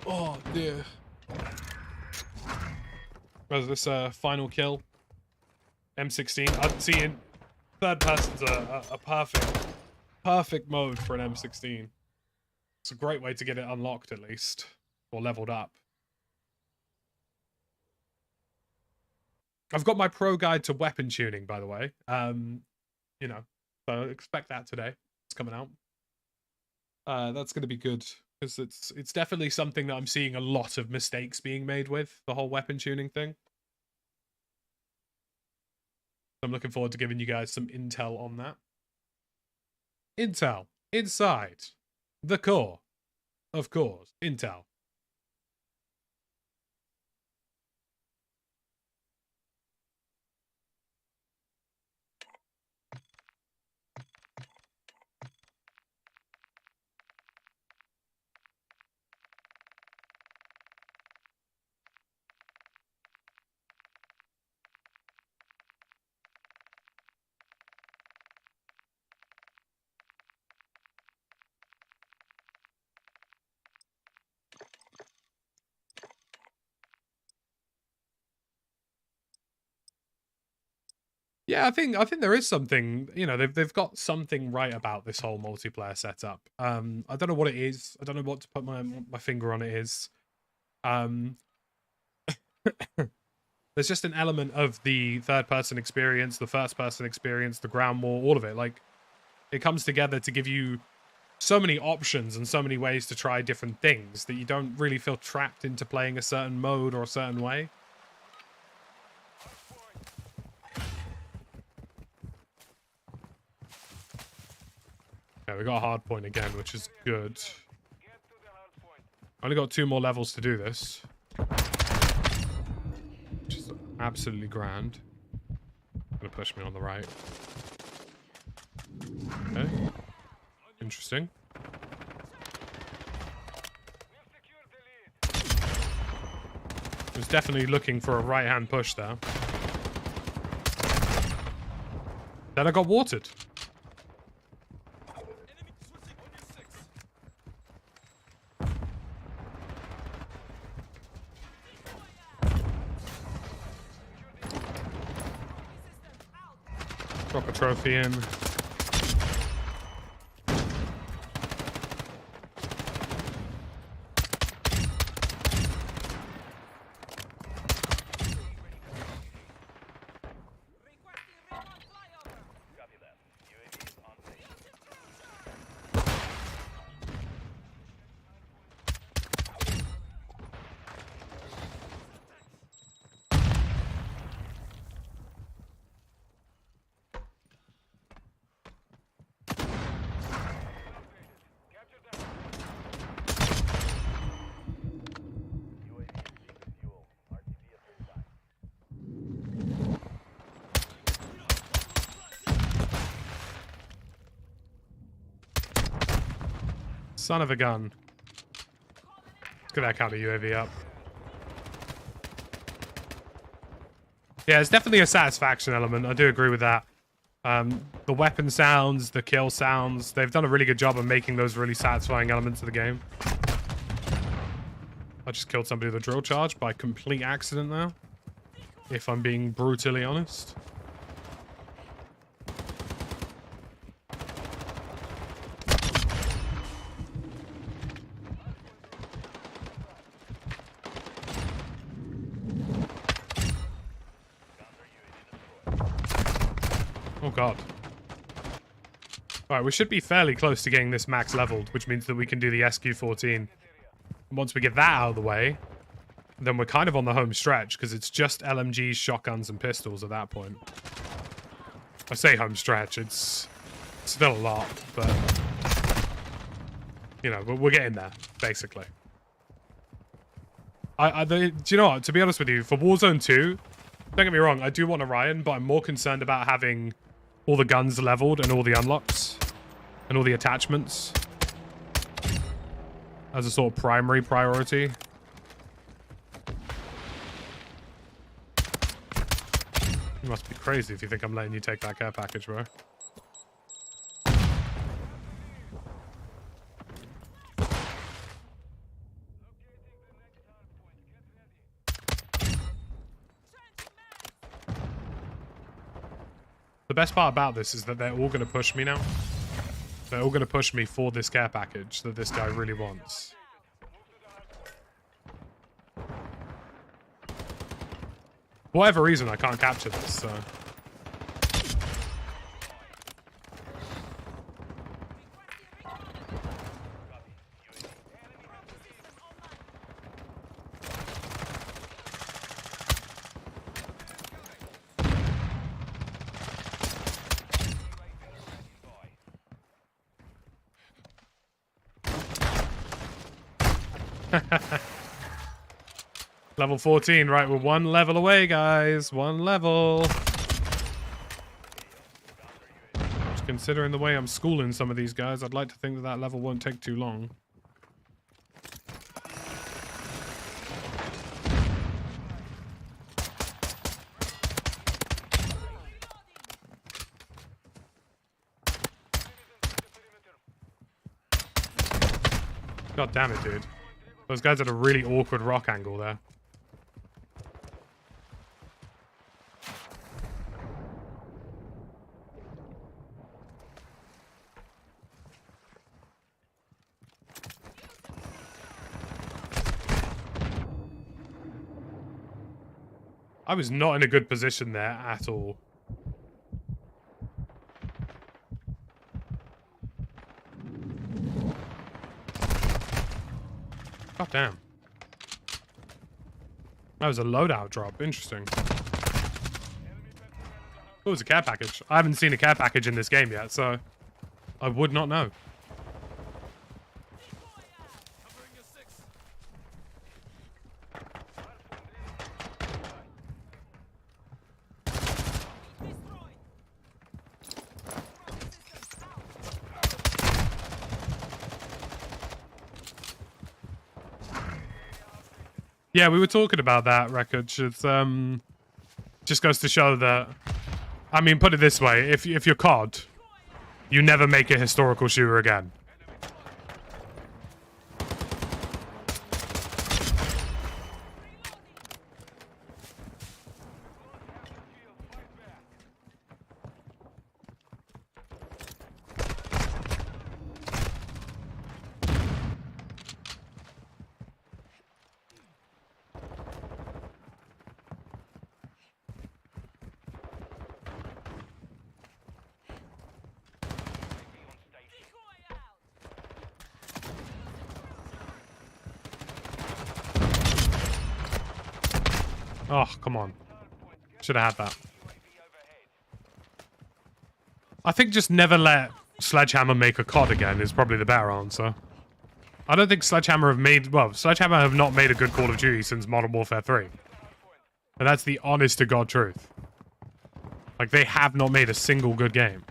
Speaker 1: Oh, dear. Was this final kill? M16. I'd see in third person's a perfect mode for an M16. It's a great way to get it unlocked, at least, or leveled up. I've got my pro guide to weapon tuning, by the way. You know, so expect that today. It's coming out. That's going to be good, because it's definitely something that I'm seeing a lot of mistakes being made with, the whole weapon tuning thing. I'm looking forward to giving you guys some intel on that. Intel inside the core, of course. Intel. Yeah, I think there is something, you know, they've got something right about this whole multiplayer setup. I don't know what it is. I don't know what to put my finger on it is. There's just an element of the third person experience, the first person experience, the ground war, all of it. Like, it comes together to give you so many options and so many ways to try different things that you don't really feel trapped into playing a certain mode or a certain way. Okay, we got a hard point again, which is good. Only got 2 more levels to do this, which is absolutely grand. Gonna push me on the right. Okay. Interesting. Was definitely looking for a right-hand push there. Then I got watered. Drop a trophy in. Son of a gun. Let's get that counter UAV up. Yeah, it's definitely a satisfaction element. I do agree with that. The weapon sounds, the kill sounds, they've done a really good job of making those really satisfying elements of the game. I just killed somebody with a drill charge by complete accident now, if I'm being brutally honest. Oh god. Alright, we should be fairly close to getting this max leveled, which means that we can do the SQ-14. And once we get that out of the way, then we're kind of on the home stretch, because it's just LMGs, shotguns, and pistols at that point. I say home stretch, it's still a lot, but... You know, we're getting there, basically. Do you know what? To be honest with you, for Warzone 2, don't get me wrong, I do want Orion, but I'm more concerned about having all the guns leveled and all the unlocks and all the attachments as a sort of primary priority. You must be crazy if you think I'm letting you take that care package, bro. The best part about this is that they're all going to push me now. They're all going to push me for this care package that this guy really wants. For whatever reason, I can't capture this, so... Level 14, right, we're one level away, guys. One level. Just considering the way I'm schooling some of these guys, I'd like to think that that level won't take too long. God damn it, dude. Those guys had a really awkward rock angle there. I was not in a good position there at all. God damn. That was a loadout drop. Interesting. Oh, it was a care package. I haven't seen a care package in this game yet, so I would not know. Yeah, we were talking about that, Wreckage. It's, just goes to show that... I mean, put it this way. If you're COD, you never make a historical shooter again. Oh, come on. Should have had that. I think just never let Sledgehammer make a COD again is probably the better answer. I don't think Sledgehammer have made... Well, Sledgehammer have not made a good Call of Duty since Modern Warfare 3. And that's the honest-to-God truth. Like, they have not made a single good game.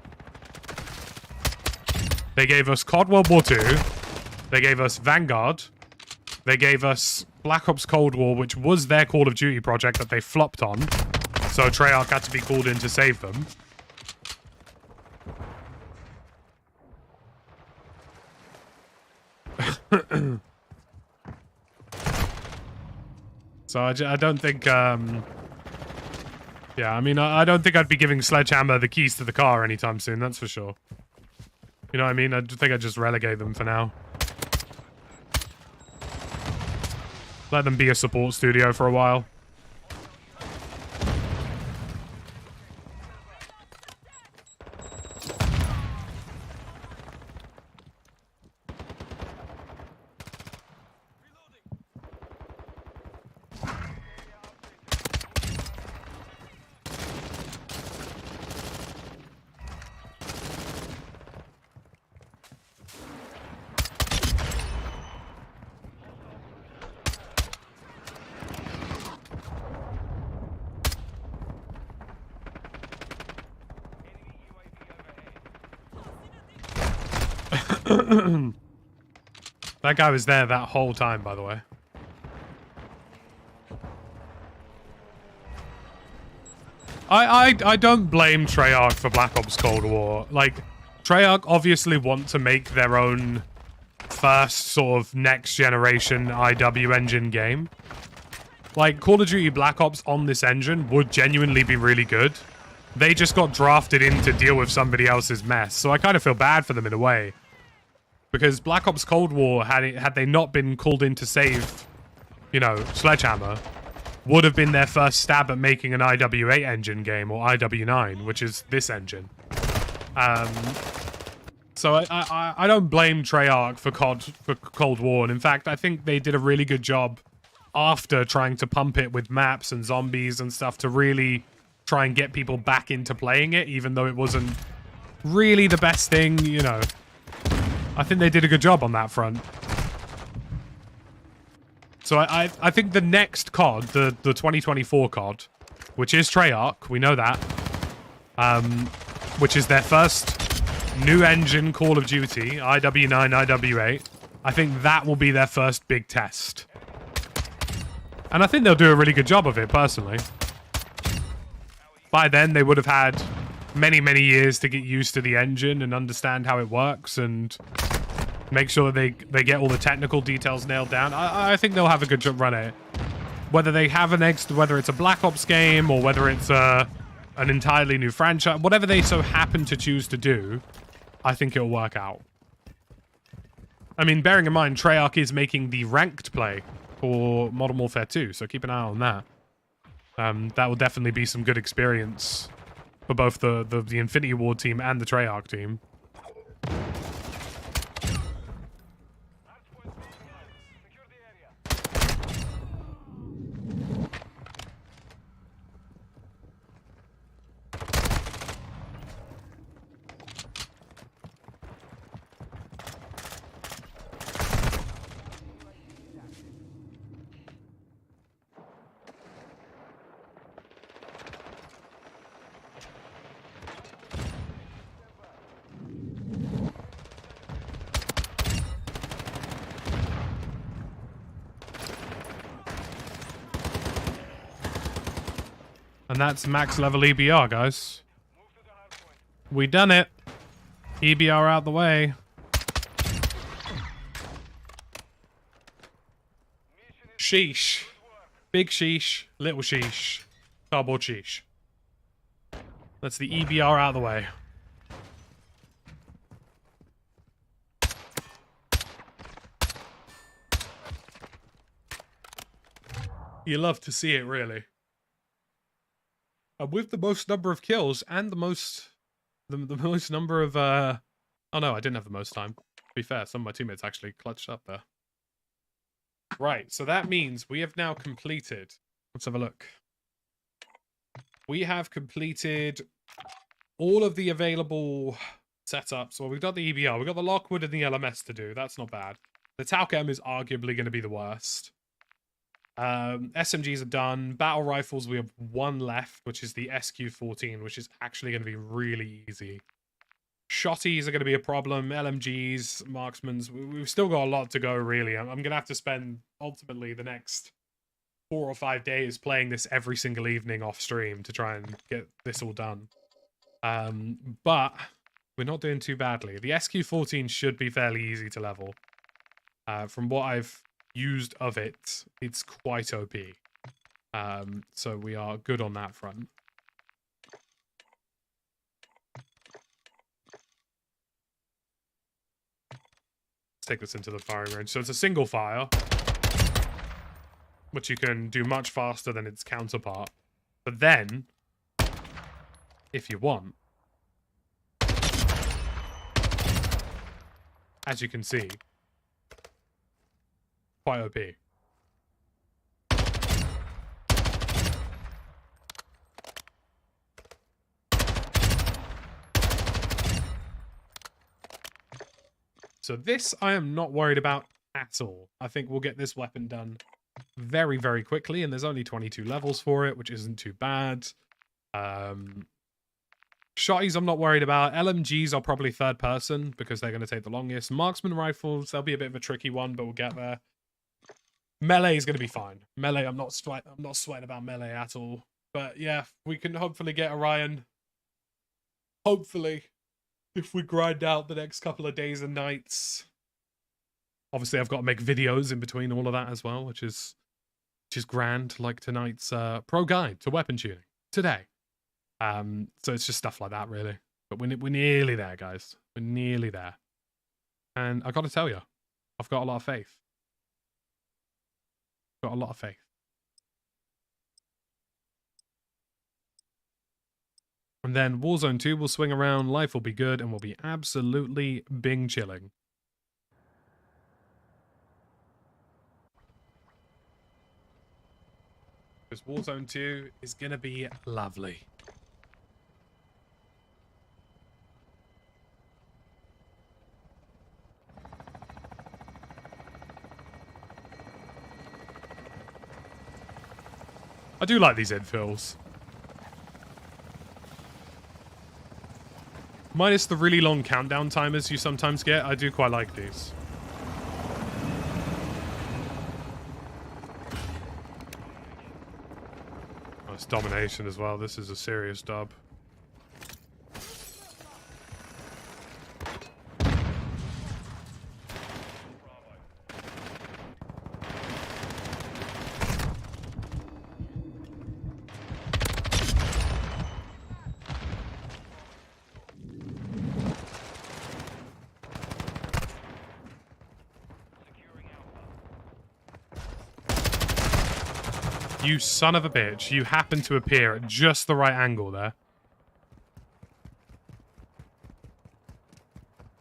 Speaker 1: They gave us COD World War 2. They gave us Vanguard. They gave us Black Ops Cold War, which was their Call of Duty project that they flopped on. So Treyarch had to be called in to save them. So I don't think... Yeah, I mean, I don't think I'd be giving Sledgehammer the keys to the car anytime soon, that's for sure. You know what I mean? I think I'd just relegate them for now. Let them be a support studio for a while. That guy was there that whole time, by the way. I don't blame Treyarch for Black Ops Cold War. Like, Treyarch obviously want to make their own first sort of next generation IW engine game. Like, Call of Duty Black Ops on this engine would genuinely be really good. They just got drafted in to deal with somebody else's mess. So I kind of feel bad for them in a way. Because Black Ops Cold War, had they not been called in to save, you know, Sledgehammer, would have been their first stab at making an IW8 engine game, or IW9, which is this engine. So I don't blame Treyarch for Cold War, and in fact, I think they did a really good job after trying to pump it with maps and zombies and stuff to really try and get people back into playing it, even though it wasn't really the best thing, you know. I think they did a good job on that front. So I think the next COD, the 2024 COD, which is Treyarch, we know that, which is their first new engine Call of Duty, IW9, IW8, I think that will be their first big test. And I think they'll do a really good job of it, personally. By then, they would have had many, many years to get used to the engine and understand how it works and make sure that they get all the technical details nailed down. I think they'll have a good run at it. Whether they have whether it's a Black Ops game or whether it's an entirely new franchise, whatever they so happen to choose to do, I think it'll work out. I mean, bearing in mind, Treyarch is making the ranked play for Modern Warfare 2, so keep an eye on that. That will definitely be some good experience for both the Infinity Ward team and the Treyarch team. And that's max level EBR, guys. We done it. EBR out the way. Sheesh. Big sheesh. Little sheesh. Cardboard sheesh. That's the EBR out of the way. You love to see it, really. With the most number of kills and the most number of oh no, I didn't have the most time. To be fair, some of my teammates actually clutched up there. Right, so that means we have now completed. Let's have a look. We have completed all of the available setups. Well, we've got the EBR, we've got the Lockwood and the LMS to do. That's not bad. The Talc M is arguably going to be the worst. SMGs are done. Battle rifles, we have one left, which is the SQ-14, which is actually going to be really easy. Shotties are going to be a problem. LMGs, marksmans, we've still got a lot to go, really. I'm going to have to spend, ultimately, the next 4 or 5 days playing this every single evening off stream to try and get this all done. But we're not doing too badly. The SQ-14 should be fairly easy to level. From what I've used of it, it's quite OP. So we are good on that front. Let's take this into the firing range. So it's a single fire, which you can do much faster than its counterpart. But then, if you want, as you can see, quite OP. So this I am not worried about at all. I think we'll get this weapon done very, very quickly, and there's only 22 levels for it, which isn't too bad. Shotties I'm not worried about. LMGs are probably third person because they're going to take the longest. Marksman rifles, they'll be a bit of a tricky one, but we'll get there. Melee is going to be fine. Melee, I'm not sweating about melee at all. But yeah, we can hopefully get Orion. Hopefully, if we grind out the next couple of days and nights. Obviously, I've got to make videos in between all of that as well, which is grand, like tonight's pro guide to weapon tuning today. So it's just stuff like that, really. But we're nearly there, guys. We're nearly there. And I got to tell you, I've got a lot of faith. Got a lot of faith. And then Warzone 2 will swing around, life will be good, and we'll be absolutely bing chilling. Because Warzone 2 is going to be lovely. I do like these infills. Minus the really long countdown timers you sometimes get, I do quite like these. Oh, it's domination as well. This is a serious dub. You son of a bitch. You happen to appear at just the right angle there.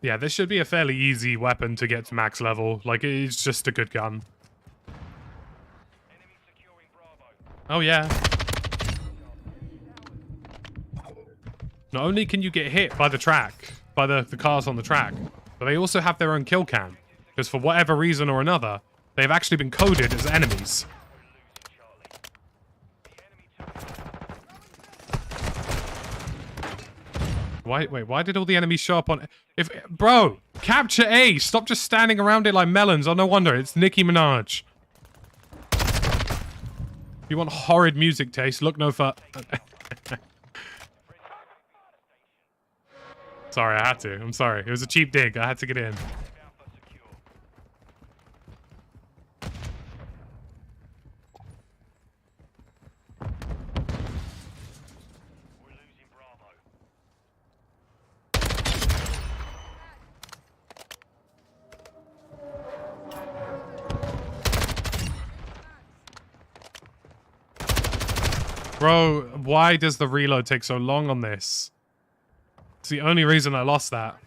Speaker 1: Yeah, this should be a fairly easy weapon to get to max level. Like, it's just a good gun. Oh, yeah. Not only can you get hit by the track, by the cars on the track, but they also have their own kill cam. Because for whatever reason or another, they've actually been coded as enemies. Why did all the enemies show up on... Bro, capture A! Stop just standing around it like melons. Oh, no wonder. It's Nicki Minaj. If you want horrid music taste, look no further. Sorry, I had to. I'm sorry. It was a cheap dig. I had to get in. Bro, why does the reload take so long on this? It's the only reason I lost that.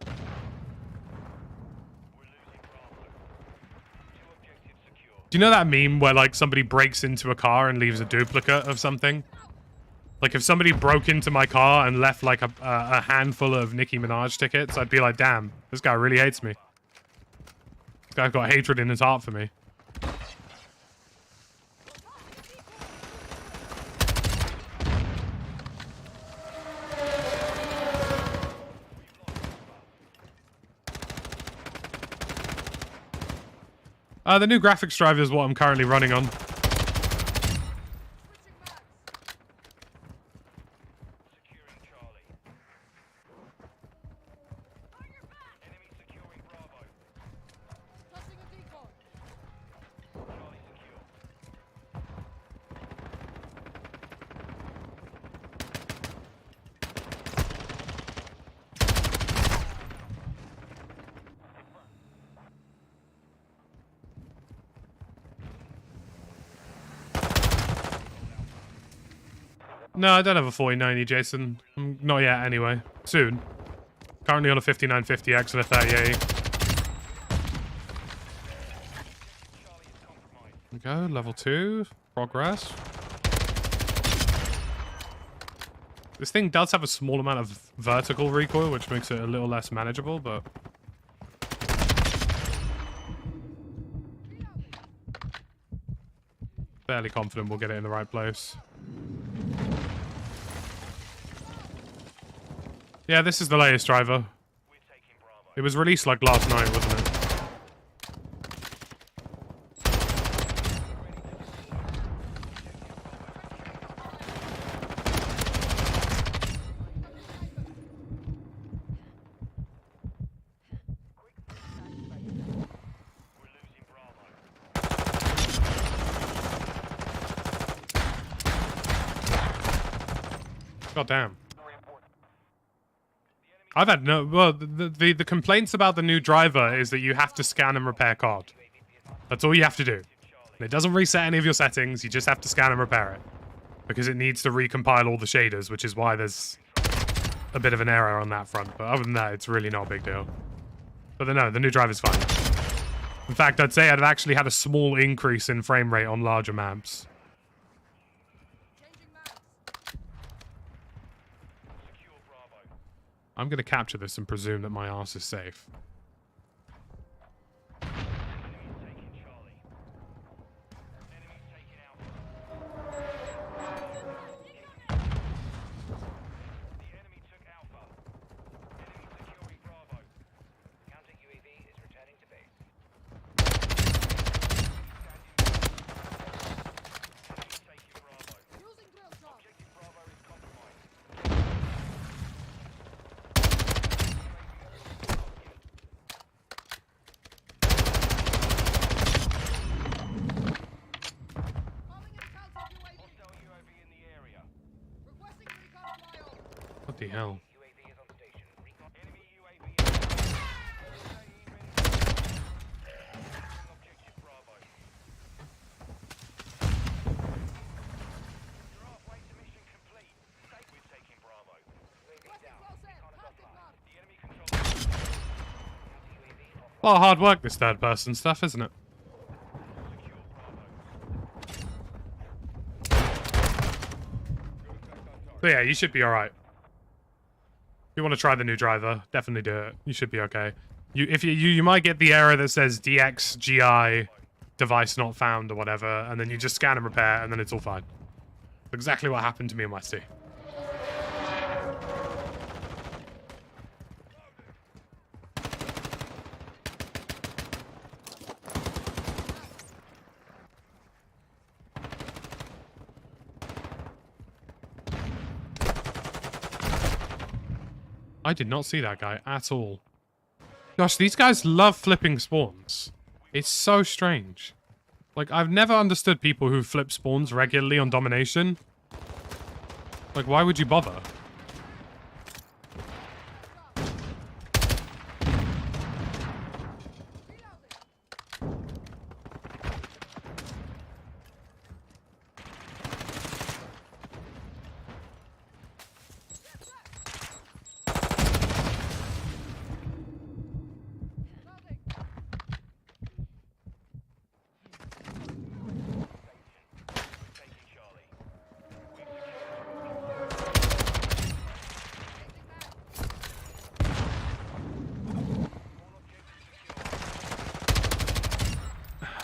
Speaker 1: Do you know that meme where, like, somebody breaks into a car and leaves a duplicate of something? Like, if somebody broke into my car and left, like, a handful of Nicki Minaj tickets, I'd be like, damn, this guy really hates me. This guy's got hatred in his heart for me. The new graphics driver is what I'm currently running on. No, I don't have a 4090, Jason. Not yet, anyway. Soon. Currently on a 5950X and a 3080. There we go, level 2. Progress. This thing does have a small amount of vertical recoil, which makes it a little less manageable, but... fairly confident we'll get it in the right place. Yeah, this is the latest driver. It was released like last night, wasn't it? God damn. I've had no... Well, the complaints about the new driver is that you have to scan and repair COD. That's all you have to do. And it doesn't reset any of your settings, you just have to scan and repair it. Because it needs to recompile all the shaders, which is why there's a bit of an error on that front. But other than that, it's really not a big deal. But no, the new driver's fine. In fact, I'd say I'd actually had a small increase in frame rate on larger maps. I'm going to capture this and presume that my arse is safe. What the hell? A lot of hard work, this third-person stuff, isn't it? But yeah, you should be alright. If you want to try the new driver, definitely do it. You should be okay. You might get the error that says DXGI device not found or whatever, and then you just scan and repair, and then it's all fine. Exactly what happened to me in my Westie. I did not see that guy at all. Gosh, these guys love flipping spawns. It's so strange. Like, I've never understood people who flip spawns regularly on domination. Like, why would you bother?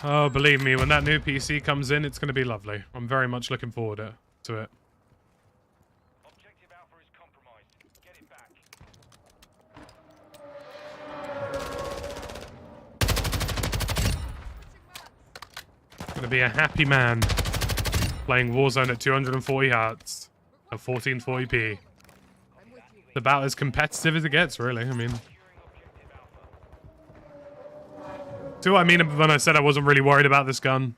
Speaker 1: Oh, believe me, when that new PC comes in, it's going to be lovely. I'm very much looking forward to it.
Speaker 4: Objective Alpha is compromised. Get it back.
Speaker 1: Going to be a happy man playing Warzone at 240 Hz at 1440p. It's about as competitive as it gets, really. I mean... See what I mean when I said I wasn't really worried about this gun?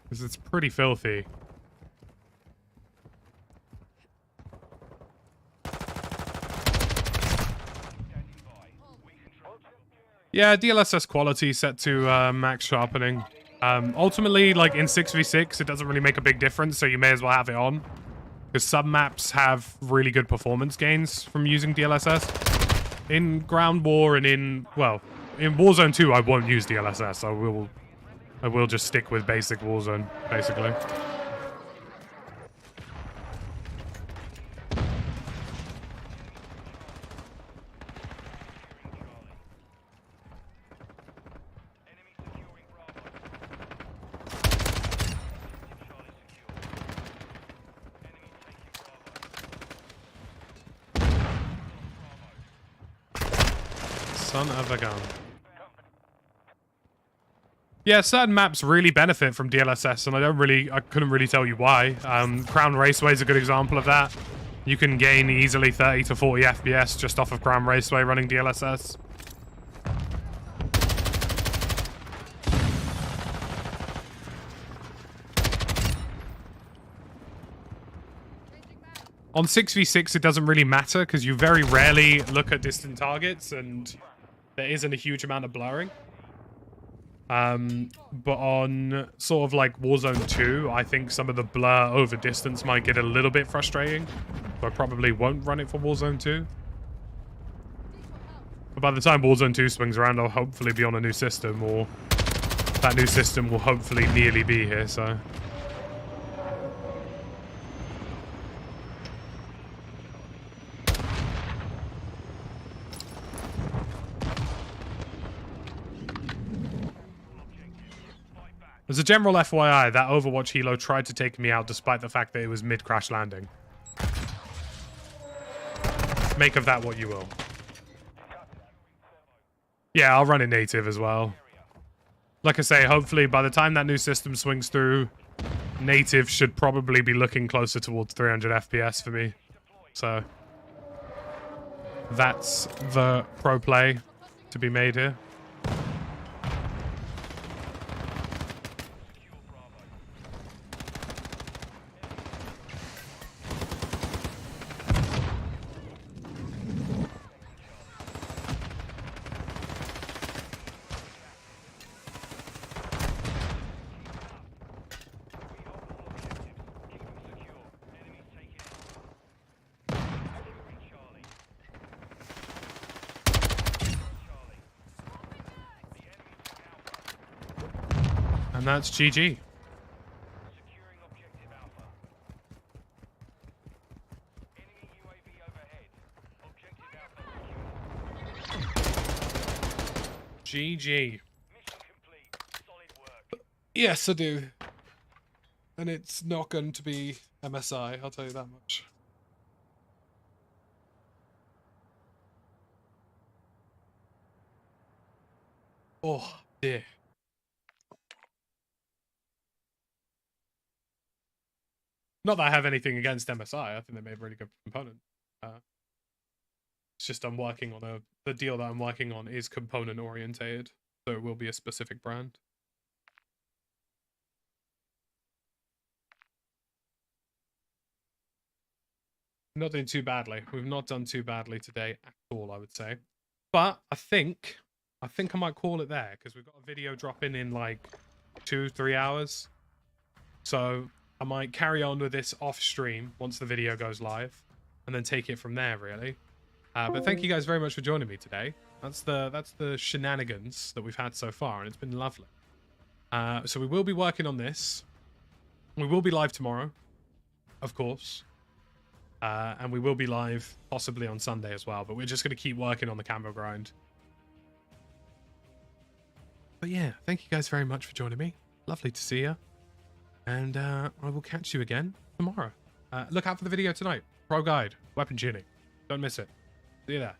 Speaker 1: Because it's pretty filthy. Yeah, DLSS quality set to max sharpening. Ultimately, like in 6v6, it doesn't really make a big difference, so you may as well have it on. Because some maps have really good performance gains from using DLSS. In Ground War and in, well... In Warzone 2, I won't use DLSS. I will just stick with basic Warzone, basically. Son of a gun. Yeah, certain maps really benefit from DLSS, and I couldn't really tell you why. Crown Raceway is a good example of that. You can gain easily 30 to 40 FPS just off of Crown Raceway running DLSS. On 6v6, it doesn't really matter because you very rarely look at distant targets and there isn't a huge amount of blurring. But on sort of like Warzone 2, I think some of the blur over distance might get a little bit frustrating. So I probably won't run it for Warzone 2. But by the time Warzone 2 swings around, I'll hopefully be on a new system, or that new system will hopefully nearly be here, so... As a general FYI, that Overwatch helo tried to take me out despite the fact that it was mid-crash landing. Make of that what you will. Yeah, I'll run it native as well. Like I say, hopefully by the time that new system swings through, native should probably be looking closer towards 300 FPS for me. So, that's the pro play to be made here. And that's GG.
Speaker 4: Securing objective Alpha. Enemy UAV overhead. Objective Alpha secure.
Speaker 1: GG.
Speaker 4: Mission complete. Solid work.
Speaker 1: Yes, I do. And it's not going to be MSI, I'll tell you that much. Oh, dear. Not that I have anything against MSI. I think they made a really good component. It's just I'm working on the deal that I'm working on is component orientated, so it will be a specific brand. Not doing too badly. We've not done too badly today at all, I would say. But I think I might call it there because we've got a video dropping in like 2-3 hours. So I might carry on with this off stream once the video goes live and then take it from there, really. But thank you guys very much for joining me today. That's the shenanigans that we've had so far, and it's been lovely. So we will be working on this. We will be live tomorrow, of course. And we will be live possibly on Sunday as well, but we're just going to keep working on the camo grind. But yeah, thank you guys very much for joining me. Lovely to see you. And I will catch you again tomorrow. Look out for the video tonight. Pro guide, weapon tuning. Don't miss it. See you there.